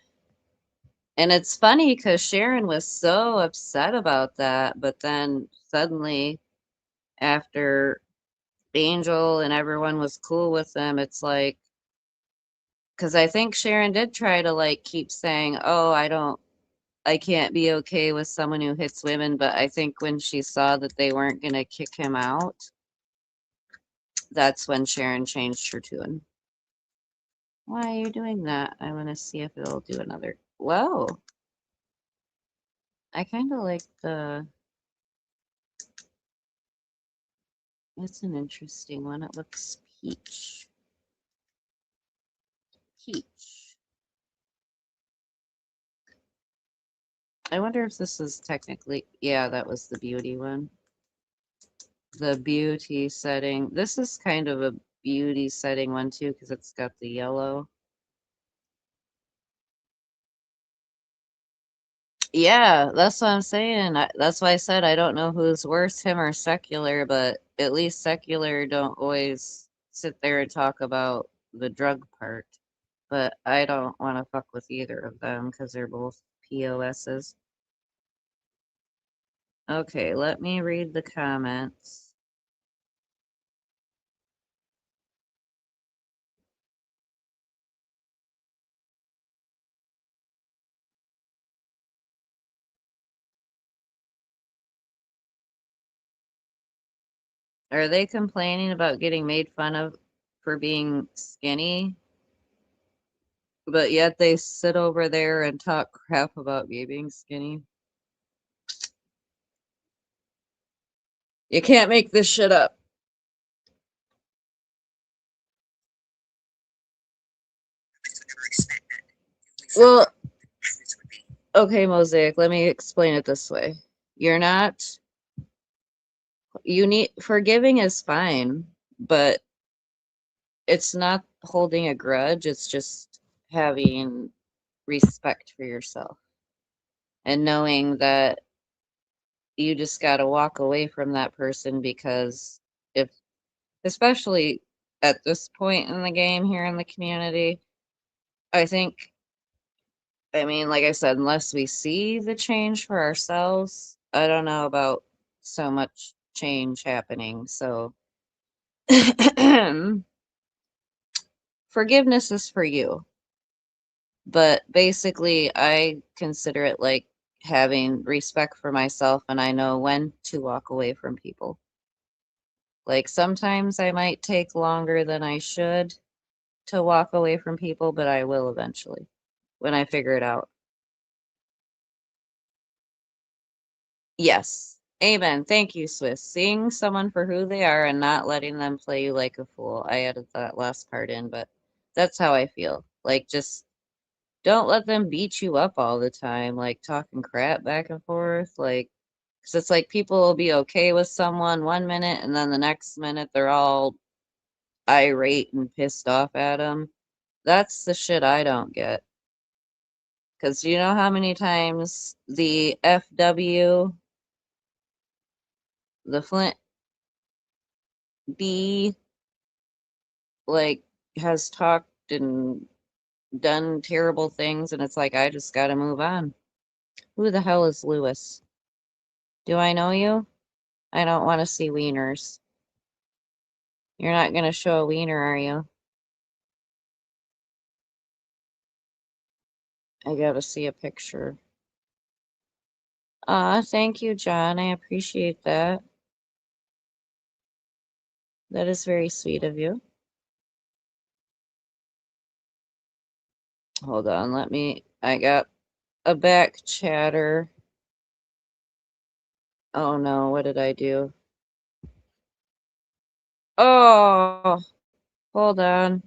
And it's funny because Sharon was so upset about that, but then suddenly, after Angel and everyone was cool with them, it's like, because I think Sharon did try to like keep saying, "Oh, I can't be okay with someone who hits women," but I think when she saw that they weren't gonna kick him out, that's when Sharon changed her tune. Why are you doing that? I want to see if it'll do another. Whoa, I kind of like the. It's an interesting one. It looks peach. Peach. I wonder if this is technically. Yeah, that was the beauty one. The beauty setting. This is kind of a beauty setting one too because it's got the yellow. Yeah, that's what I'm saying. That's why I said I don't know who's worse, him or secular, but at least secular don't always sit there and talk about the drug part. But I don't want to fuck with either of them because they're both POSs. Okay, let me read the comments. Are they complaining about getting made fun of for being skinny? But yet they sit over there and talk crap about me being skinny. You can't make this shit up. I just would never expect that. We felt Well, this would be. okay, Mosaic, let me explain it this way. You're not, you need, forgiving is fine, but it's not holding a grudge. It's just having respect for yourself and knowing that you just got to walk away from that person because if, especially at this point in the game here in the community, I think, I mean, like I said, unless we see the change for ourselves, I don't know about so much change happening. So forgiveness is for you. But basically, I consider it like having respect for myself and I know when to walk away from people. Like sometimes I might take longer than I should to walk away from people, but I will eventually when I figure it out. Yes. Amen. Thank you, Swiss. Seeing someone for who they are and not letting them play you like a fool. I added that last part in, but that's how I feel. Like, just don't let them beat you up all the time, like talking crap back and forth. Like, because it's like people will be okay with someone 1 minute and then the next minute they're all irate and pissed off at them. That's the shit I don't get. Because you know how many times the FW, the Flint B, like has talked and done terrible things, and it's like I just gotta move on. Who the hell is Lewis? Do I know you? I don't want to see wieners. You're not gonna show a wiener, are you? I gotta see a picture. Thank you, John. I appreciate that. That is very sweet of you. Hold on, let me. I got a back chatter. Oh no, what did I do? Oh, hold on.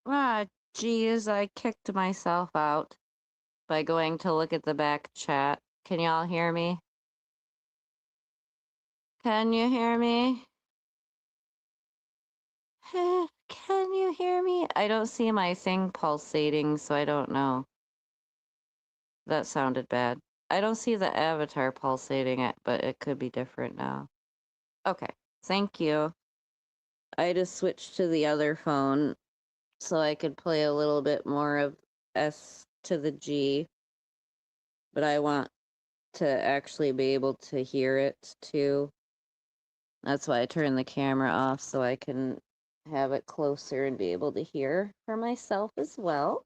Ah, geez, I kicked myself out by going to look at the back chat. Can y'all hear me? Can you hear me? Can you hear me? I don't see my thing pulsating, so I don't know. That sounded bad. I don't see the avatar pulsating it, but it could be different now. Okay, thank you. I just switched to the other phone so I could play a little bit more of S to the G, but I want to actually be able to hear it too. That's why I turned the camera off so I can have it closer and be able to hear for myself as well.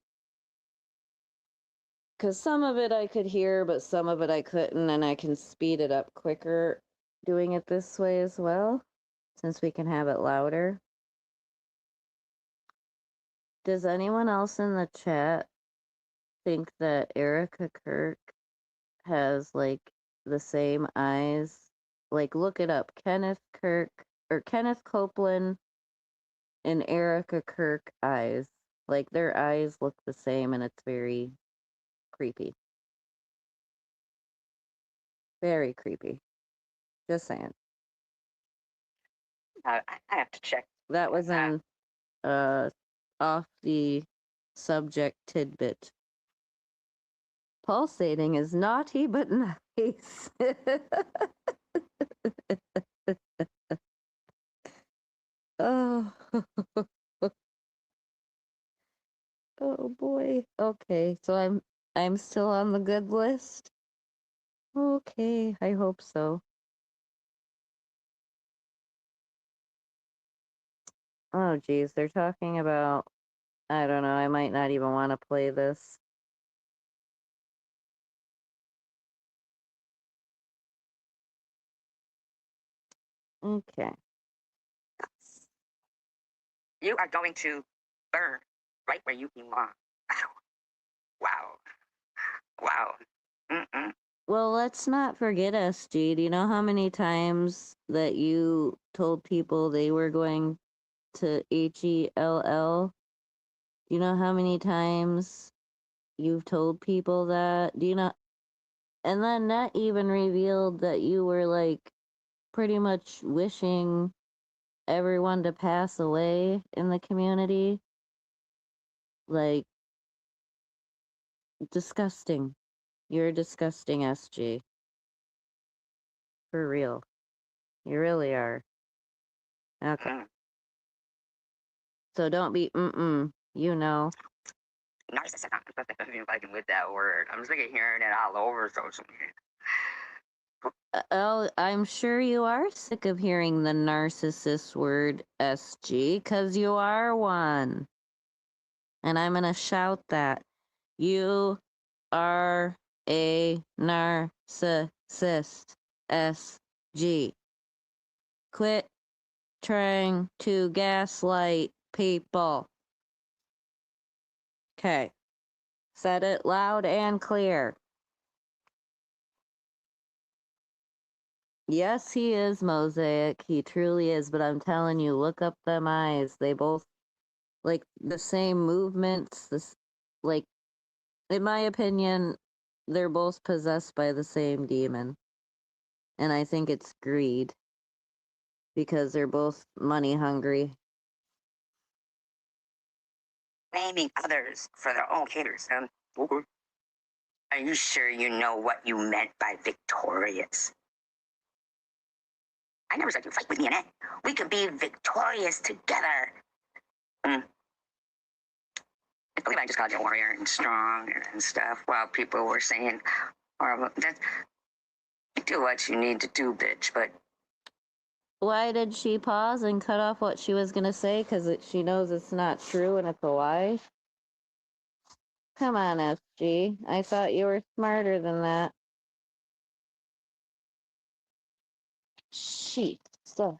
Because some of it I could hear, but some of it I couldn't, and I can speed it up quicker doing it this way as well, since we can have it louder. Does anyone else in the chat think that Erica Kirk has like the same eyes? Like, look it up. Kenneth Kirk or Kenneth Copeland and Erica Kirk eyes. Like, their eyes look the same, and it's very creepy. Very creepy. Just saying. I have to check. That was in off the subject tidbit. Pulsating is naughty but nice. Oh. Oh boy. Okay, so I'm still on the good list. Okay, I hope so. Oh geez, they're talking about, I don't know, I might not even want to play this. Okay. You are going to burn right where you belong. Wow. Wow. Mm-mm. Well, let's not forget SG. Do you know how many times that you told people they were going to HELL? Do you know how many times you've told people that? Do you know? And then that even revealed that you were like pretty much wishing everyone to pass away in the community. Like, disgusting. You're disgusting, SG. For real. You really are. Okay. Mm. So don't be you know. Narcissist. I'm fucking with that word. I'm sick of hearing it all over social media. Oh, I'm sure you are sick of hearing the narcissist word, SG, because you are one. And I'm going to shout that. You are a narcissist, SG. Quit trying to gaslight people. Okay. Said it loud and clear. Yes, he is Mosaic. He truly is. But I'm telling you, look up them eyes. They both like the same movements. This, like, in my opinion, they're both possessed by the same demon. And I think it's greed because they're both money hungry. Blaming others for their own haters. Okay. Are you sure you know what you meant by victorious? I never said you fight with me, Annette. We could be victorious together. Mm. I believe I just called you warrior and strong and stuff while people were saying horrible. Do what you need to do, bitch. But Why did she pause and cut off what she was going to say? Because she knows it's not true and it's a lie? Come on, SG. I thought you were smarter than that. Shit. So,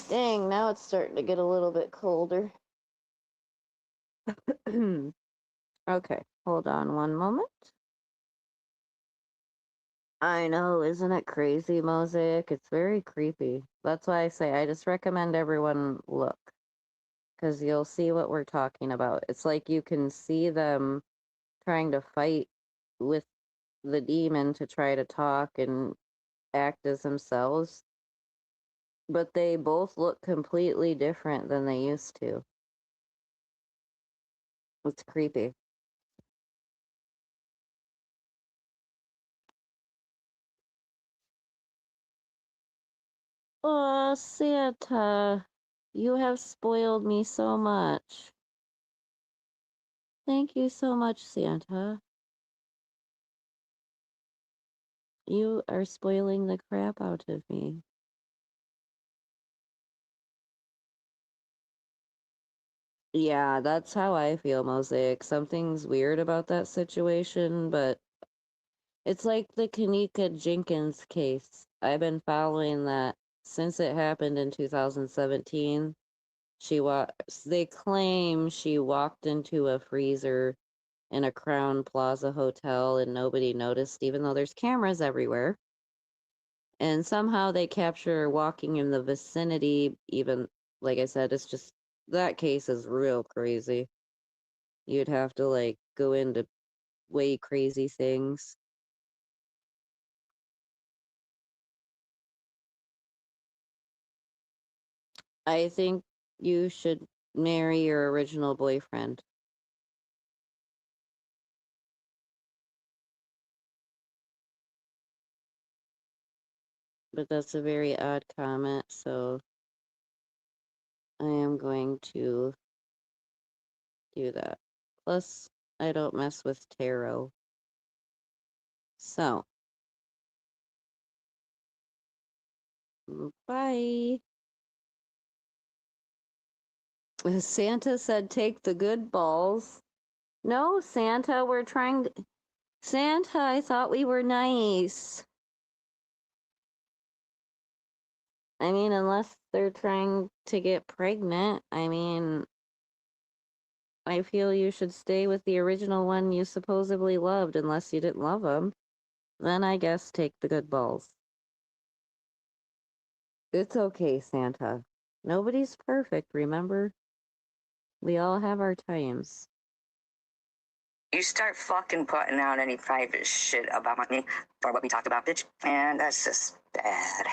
dang, now it's starting to get a little bit colder. Okay, hold on one moment. I know, isn't it crazy, Mosaic? It's very creepy. That's why I say I just recommend everyone look. because you'll see what we're talking about. It's like you can see them trying to fight with the demon to try to talk and act as themselves, but they both look completely different than they used to. It's creepy. Oh, Santa, you have spoiled me so much. Thank you so much, Santa. You are spoiling the crap out of me. Yeah, that's how I feel, Mosaic. Something's weird about that situation, but it's like the Kanika Jenkins case. I've been following that since it happened in 2017. They claim she walked into a freezer in a Crown Plaza hotel and nobody noticed, even though there's cameras everywhere. And somehow they capture her walking in the vicinity, even, like I said, it's just, that case is real crazy. You'd have to, like, go into way crazy things. I think you should marry your original boyfriend. But that's a very odd comment, so I am going to do that. Plus, I don't mess with tarot. So, bye. Santa said take the good balls. No, Santa, we're trying to... Santa, I thought we were nice. I mean, unless they're trying to get pregnant, I mean, I feel you should stay with the original one you supposedly loved unless you didn't love him. Then I guess take the good balls. It's okay, Santa. Nobody's perfect, remember? We all have our times. You start fucking putting out any private shit about me or what we talked about, bitch, and that's just bad.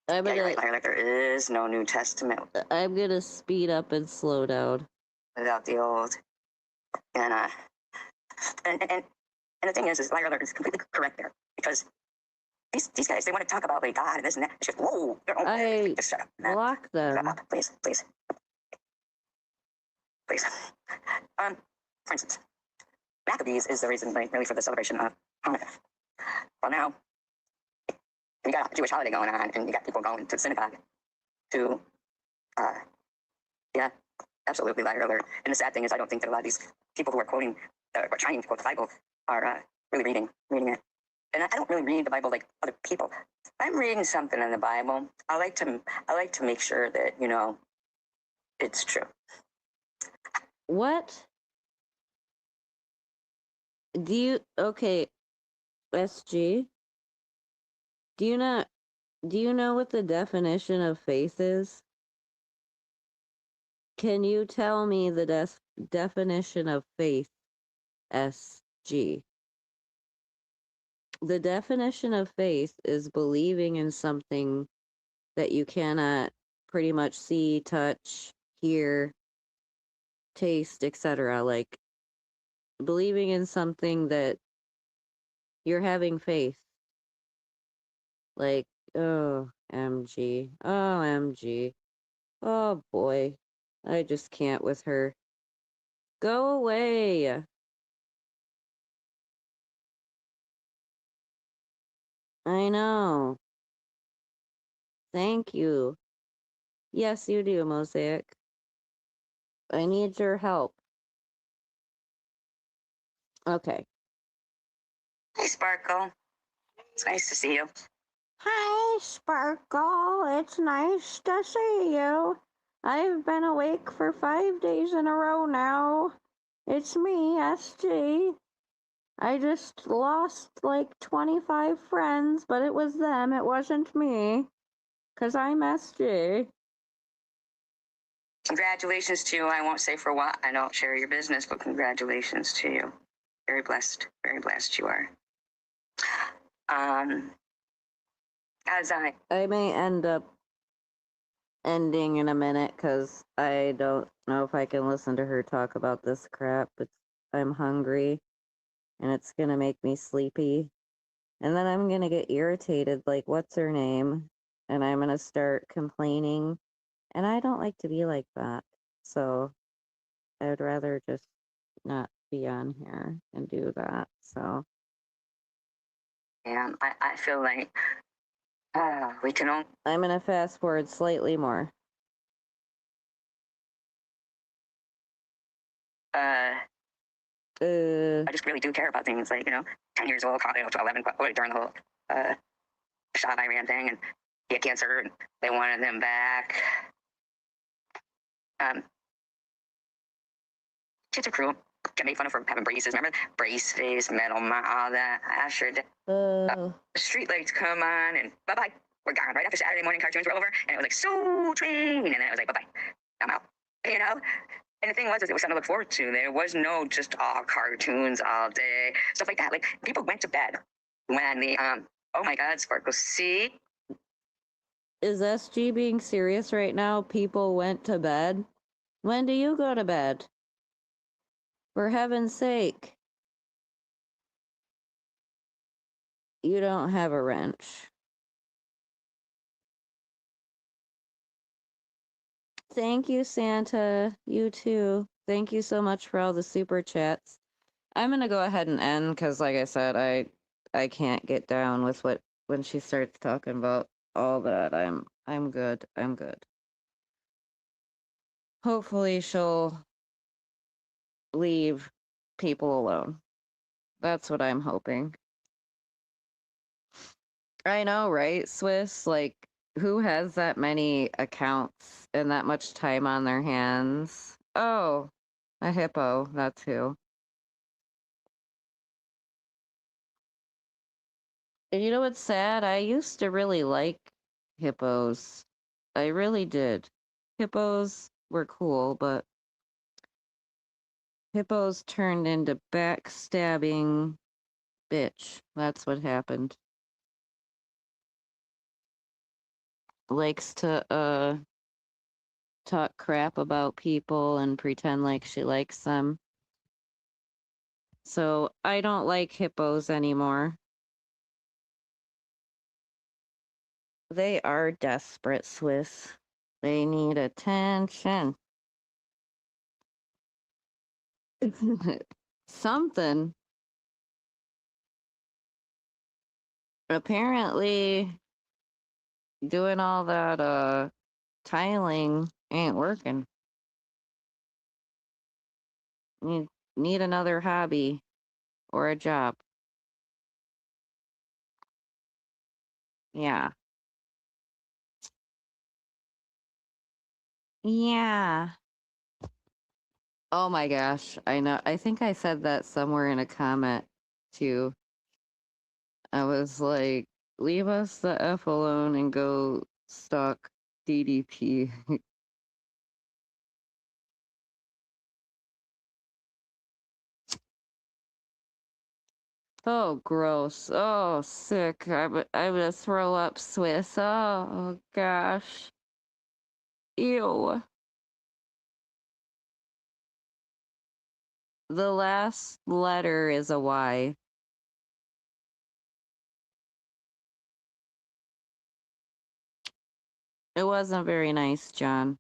Yeah, you're right, Larry. There is no New Testament I'm gonna speed up and slow down. without the old. And and the thing is Larry is completely correct there because these guys, they want to talk about like God and this and that. It's just, whoa, I just shut up. block them. Please. For instance, Maccabees is the reason really for the celebration of Hanukkah. Well, now you got a Jewish holiday going on, and you got people going to the synagogue to, yeah, absolutely, liar alert. And the sad thing is, I don't think that a lot of these people who are quoting, or trying to quote the Bible, are really reading it. And I don't really read the Bible like other people. I'm reading something in the Bible. I like to make sure that it's true. What? Okay, SG? Do you know what the definition of faith is? Can you tell me the definition of faith, SG? The definition of faith is believing in something that you cannot pretty much see, touch, hear, taste, etc. Like believing in something that you're having faith. Like, oh, MG. Oh, MG. Oh boy. I just can't with her. Go away. I know. Thank you. Yes, you do, Mosaic. I need your help. Okay. Hey, Sparkle. It's nice to see you. Hi, Sparkle. It's nice to see you. I've been awake for 5 days in a row now. It's me, SG. I just lost like 25 friends, but it was them, it wasn't me. 'Cause I'm SG. congratulations to you. I won't say for what. I don't share your business, but congratulations to you. Very blessed. Very blessed you are. As I may end up ending in a minute because I don't know if I can listen to her talk about this crap. But I'm hungry and it's gonna make me sleepy. And then I'm gonna get irritated, like, what's her name? And I'm gonna start complaining. And I don't like to be like that. So I would rather just not be on here and do that. So I feel like we can only. I'm gonna fast forward slightly more. I just really do care about things like, 10 years old, to 11, during the whole Shah Iran thing, and he had cancer, and they wanted him back. Kids are cruel. Get made fun of for having braces. Remember? Brace face, metal, all that. Asher. Street lights come on, and bye-bye. We're gone. Right after Saturday morning cartoons were over, and it was like, Soul Train, and then it was like, bye-bye. I'm out. And the thing was, it was something to look forward to. There was no just all cartoons all day, stuff like that. Like, people went to bed when the, oh my God, Sparkle, see? Is SG being serious right now? People went to bed? When do you go to bed? For heaven's sake. You don't have a wrench. Thank you, Santa. You too. Thank you so much for all the super chats. I'm gonna go ahead and end because, like I said, I can't get down with when she starts talking about all that. I'm good. I'm good. Hopefully she'll leave people alone. That's what I'm hoping. I know, right, Swiss? Like, who has that many accounts and that much time on their hands? Oh, a hippo. That's who. And you know what's sad? I used to really like hippos. I really did. Hippos were cool, but hippos turned into backstabbing bitch. That's what happened. Likes to talk crap about people and pretend like she likes them. So I don't like hippos anymore. They are desperate, Swiss. They need attention. Something. Apparently doing all that tiling ain't working. You need another hobby or a job. Yeah. Yeah. Oh my gosh. I know. I think I said that somewhere in a comment too. I was like, leave us the F alone and go stalk DDP. Oh, gross. Oh, sick. I'm gonna throw up, Swiss. Oh, gosh. Ew. The last letter is a Y. It wasn't very nice, John.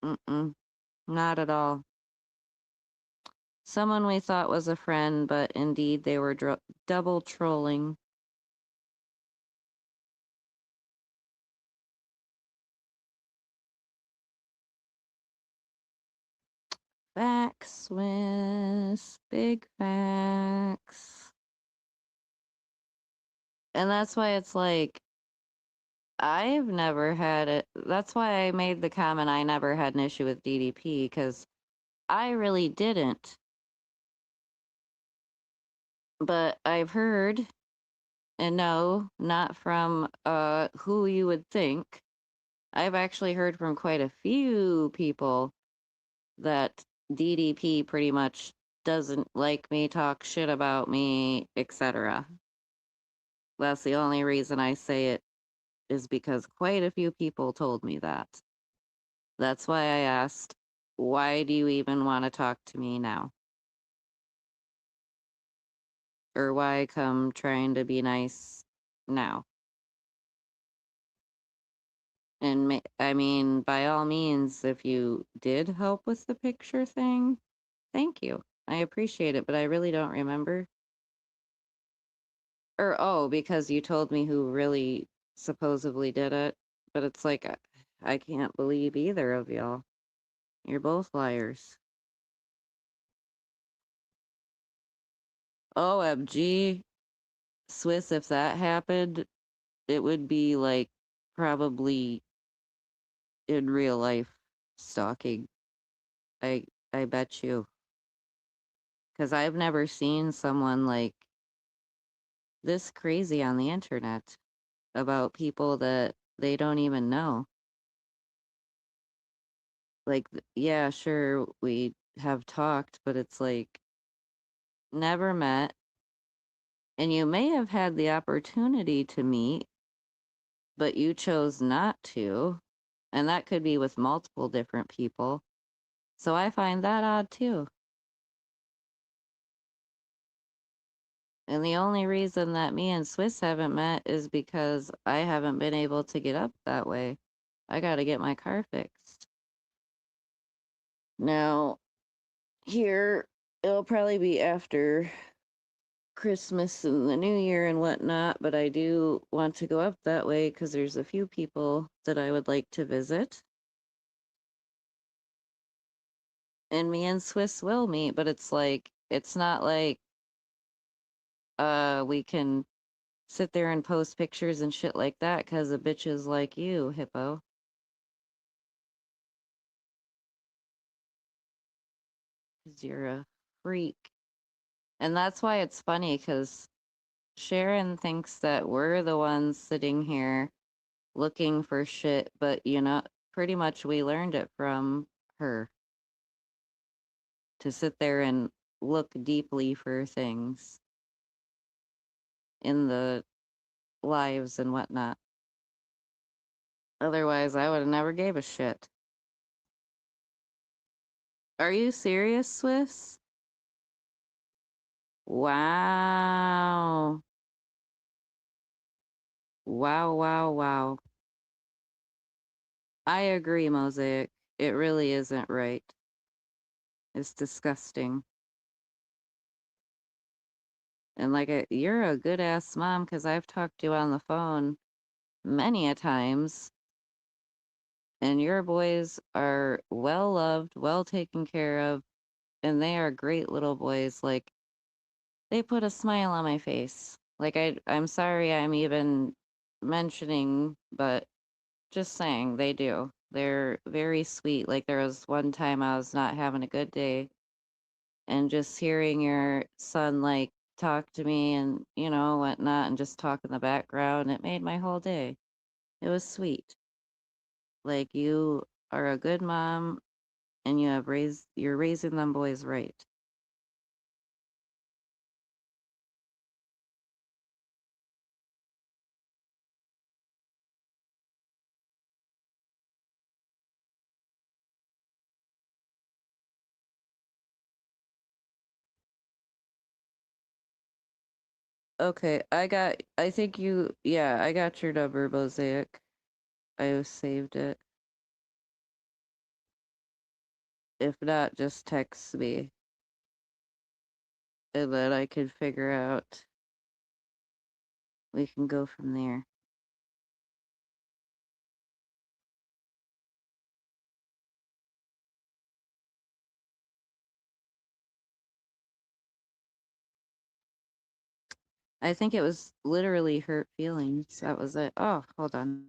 Mm-mm. Not at all. Someone we thought was a friend, but indeed they were double trolling. Facts, Swiss. Big facts. And that's why it's like, I've never had it. That's why I made the comment I never had an issue with DDP, because I really didn't. But I've heard, and no, not from who you would think. I've actually heard from quite a few people that DDP pretty much doesn't like me, talk shit about me, etc. That's the only reason I say it is because quite a few people told me that. That's why I asked, why do you even want to talk to me now? Or why come trying to be nice now? And I mean, by all means, if you did help with the picture thing, thank you. I appreciate it, but I really don't remember. Or, oh, because you told me who really supposedly did it. But it's like, I can't believe either of y'all. You're both liars. OMG, Swiss, if that happened, it would be like probably in real life stalking. I I bet you. Because I've never seen someone like this crazy on the internet about people that they don't even know. Like, yeah, sure, we have talked, but it's like never met. And you may have had the opportunity to meet, but you chose not to. And that could be with multiple different people. So I find that odd too. And the only reason that me and Swiss haven't met is because I haven't been able to get up that way. I got to get my car fixed. Now, here, it'll probably be after Christmas and the New Year and whatnot, but I do want to go up that way because there's a few people that I would like to visit. And me and Swiss will meet, but it's like, it's not like we can sit there and post pictures and shit like that because of bitches like you, Hippo. Because you're a freak. And that's why it's funny because Sharon thinks that we're the ones sitting here looking for shit, but pretty much we learned it from her to sit there and look deeply for things in the lives and whatnot. Otherwise, I would have never gave a shit. Are you serious, Swiss? Wow. Wow, wow, wow. I agree, Mosaic. It really isn't right. It's disgusting. And like, you're a good ass mom because I've talked to you on the phone many a times, and your boys are well loved, well taken care of, and they are great little boys. Like, they put a smile on my face. Like, I'm sorry I'm even mentioning, but just saying, they do. They're very sweet. Like, there was one time I was not having a good day, and just hearing your son, like, talk to me and, whatnot, and just talk in the background, it made my whole day. It was sweet. Like, you are a good mom, and you're raising them boys right. Okay, I think yeah, I got your number, Mosaic. I saved it. If not, just text me, and then I can figure out, we can go from there. I think it was literally hurt feelings. That was it. Oh, hold on.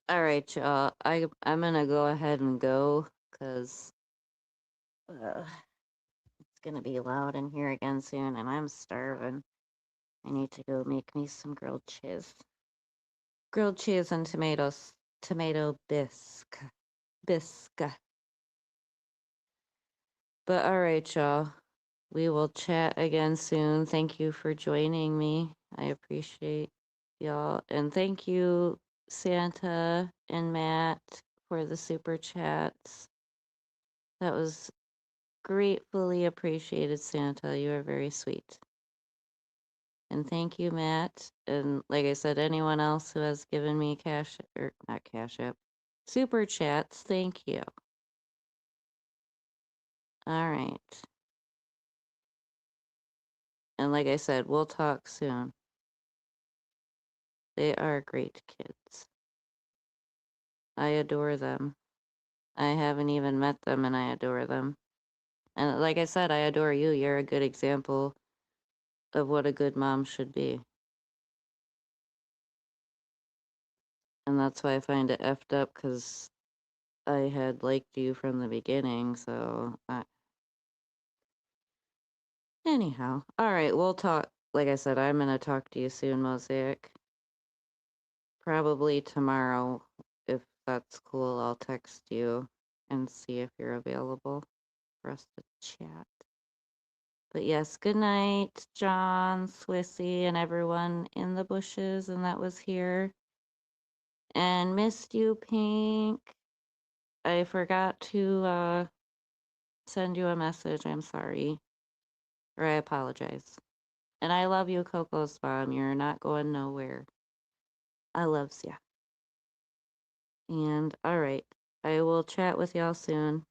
All right, y'all. I'm gonna go ahead and go because it's gonna be loud in here again soon, and I'm starving. I need to go make me some grilled cheese and tomato bisque. But all right, y'all. We will chat again soon. Thank you for joining me. I appreciate y'all, and thank you, Santa and Matt, for the super chats. That was gratefully appreciated, Santa. You are very sweet. And thank you, Matt. And like I said, anyone else who has given me cash, or not cash app, super chats, thank you. All right. And like I said, we'll talk soon. They are great kids. I adore them. I haven't even met them and I adore them. And like I said, I adore you. You're a good example of what a good mom should be. And that's why I find it effed up because I had liked you from the beginning. So, anyhow, all right, we'll talk. Like I said, I'm going to talk to you soon, Mosaic. Probably tomorrow. If that's cool, I'll text you and see if you're available for us to chat. But yes, good night, John, Swissy, and everyone in the bushes and that was here. And missed you, Pink. I forgot to send you a message. I'm sorry. Or I apologize. And I love you, Coco's mom. You're not going nowhere. I loves ya. And all right, I will chat with y'all soon.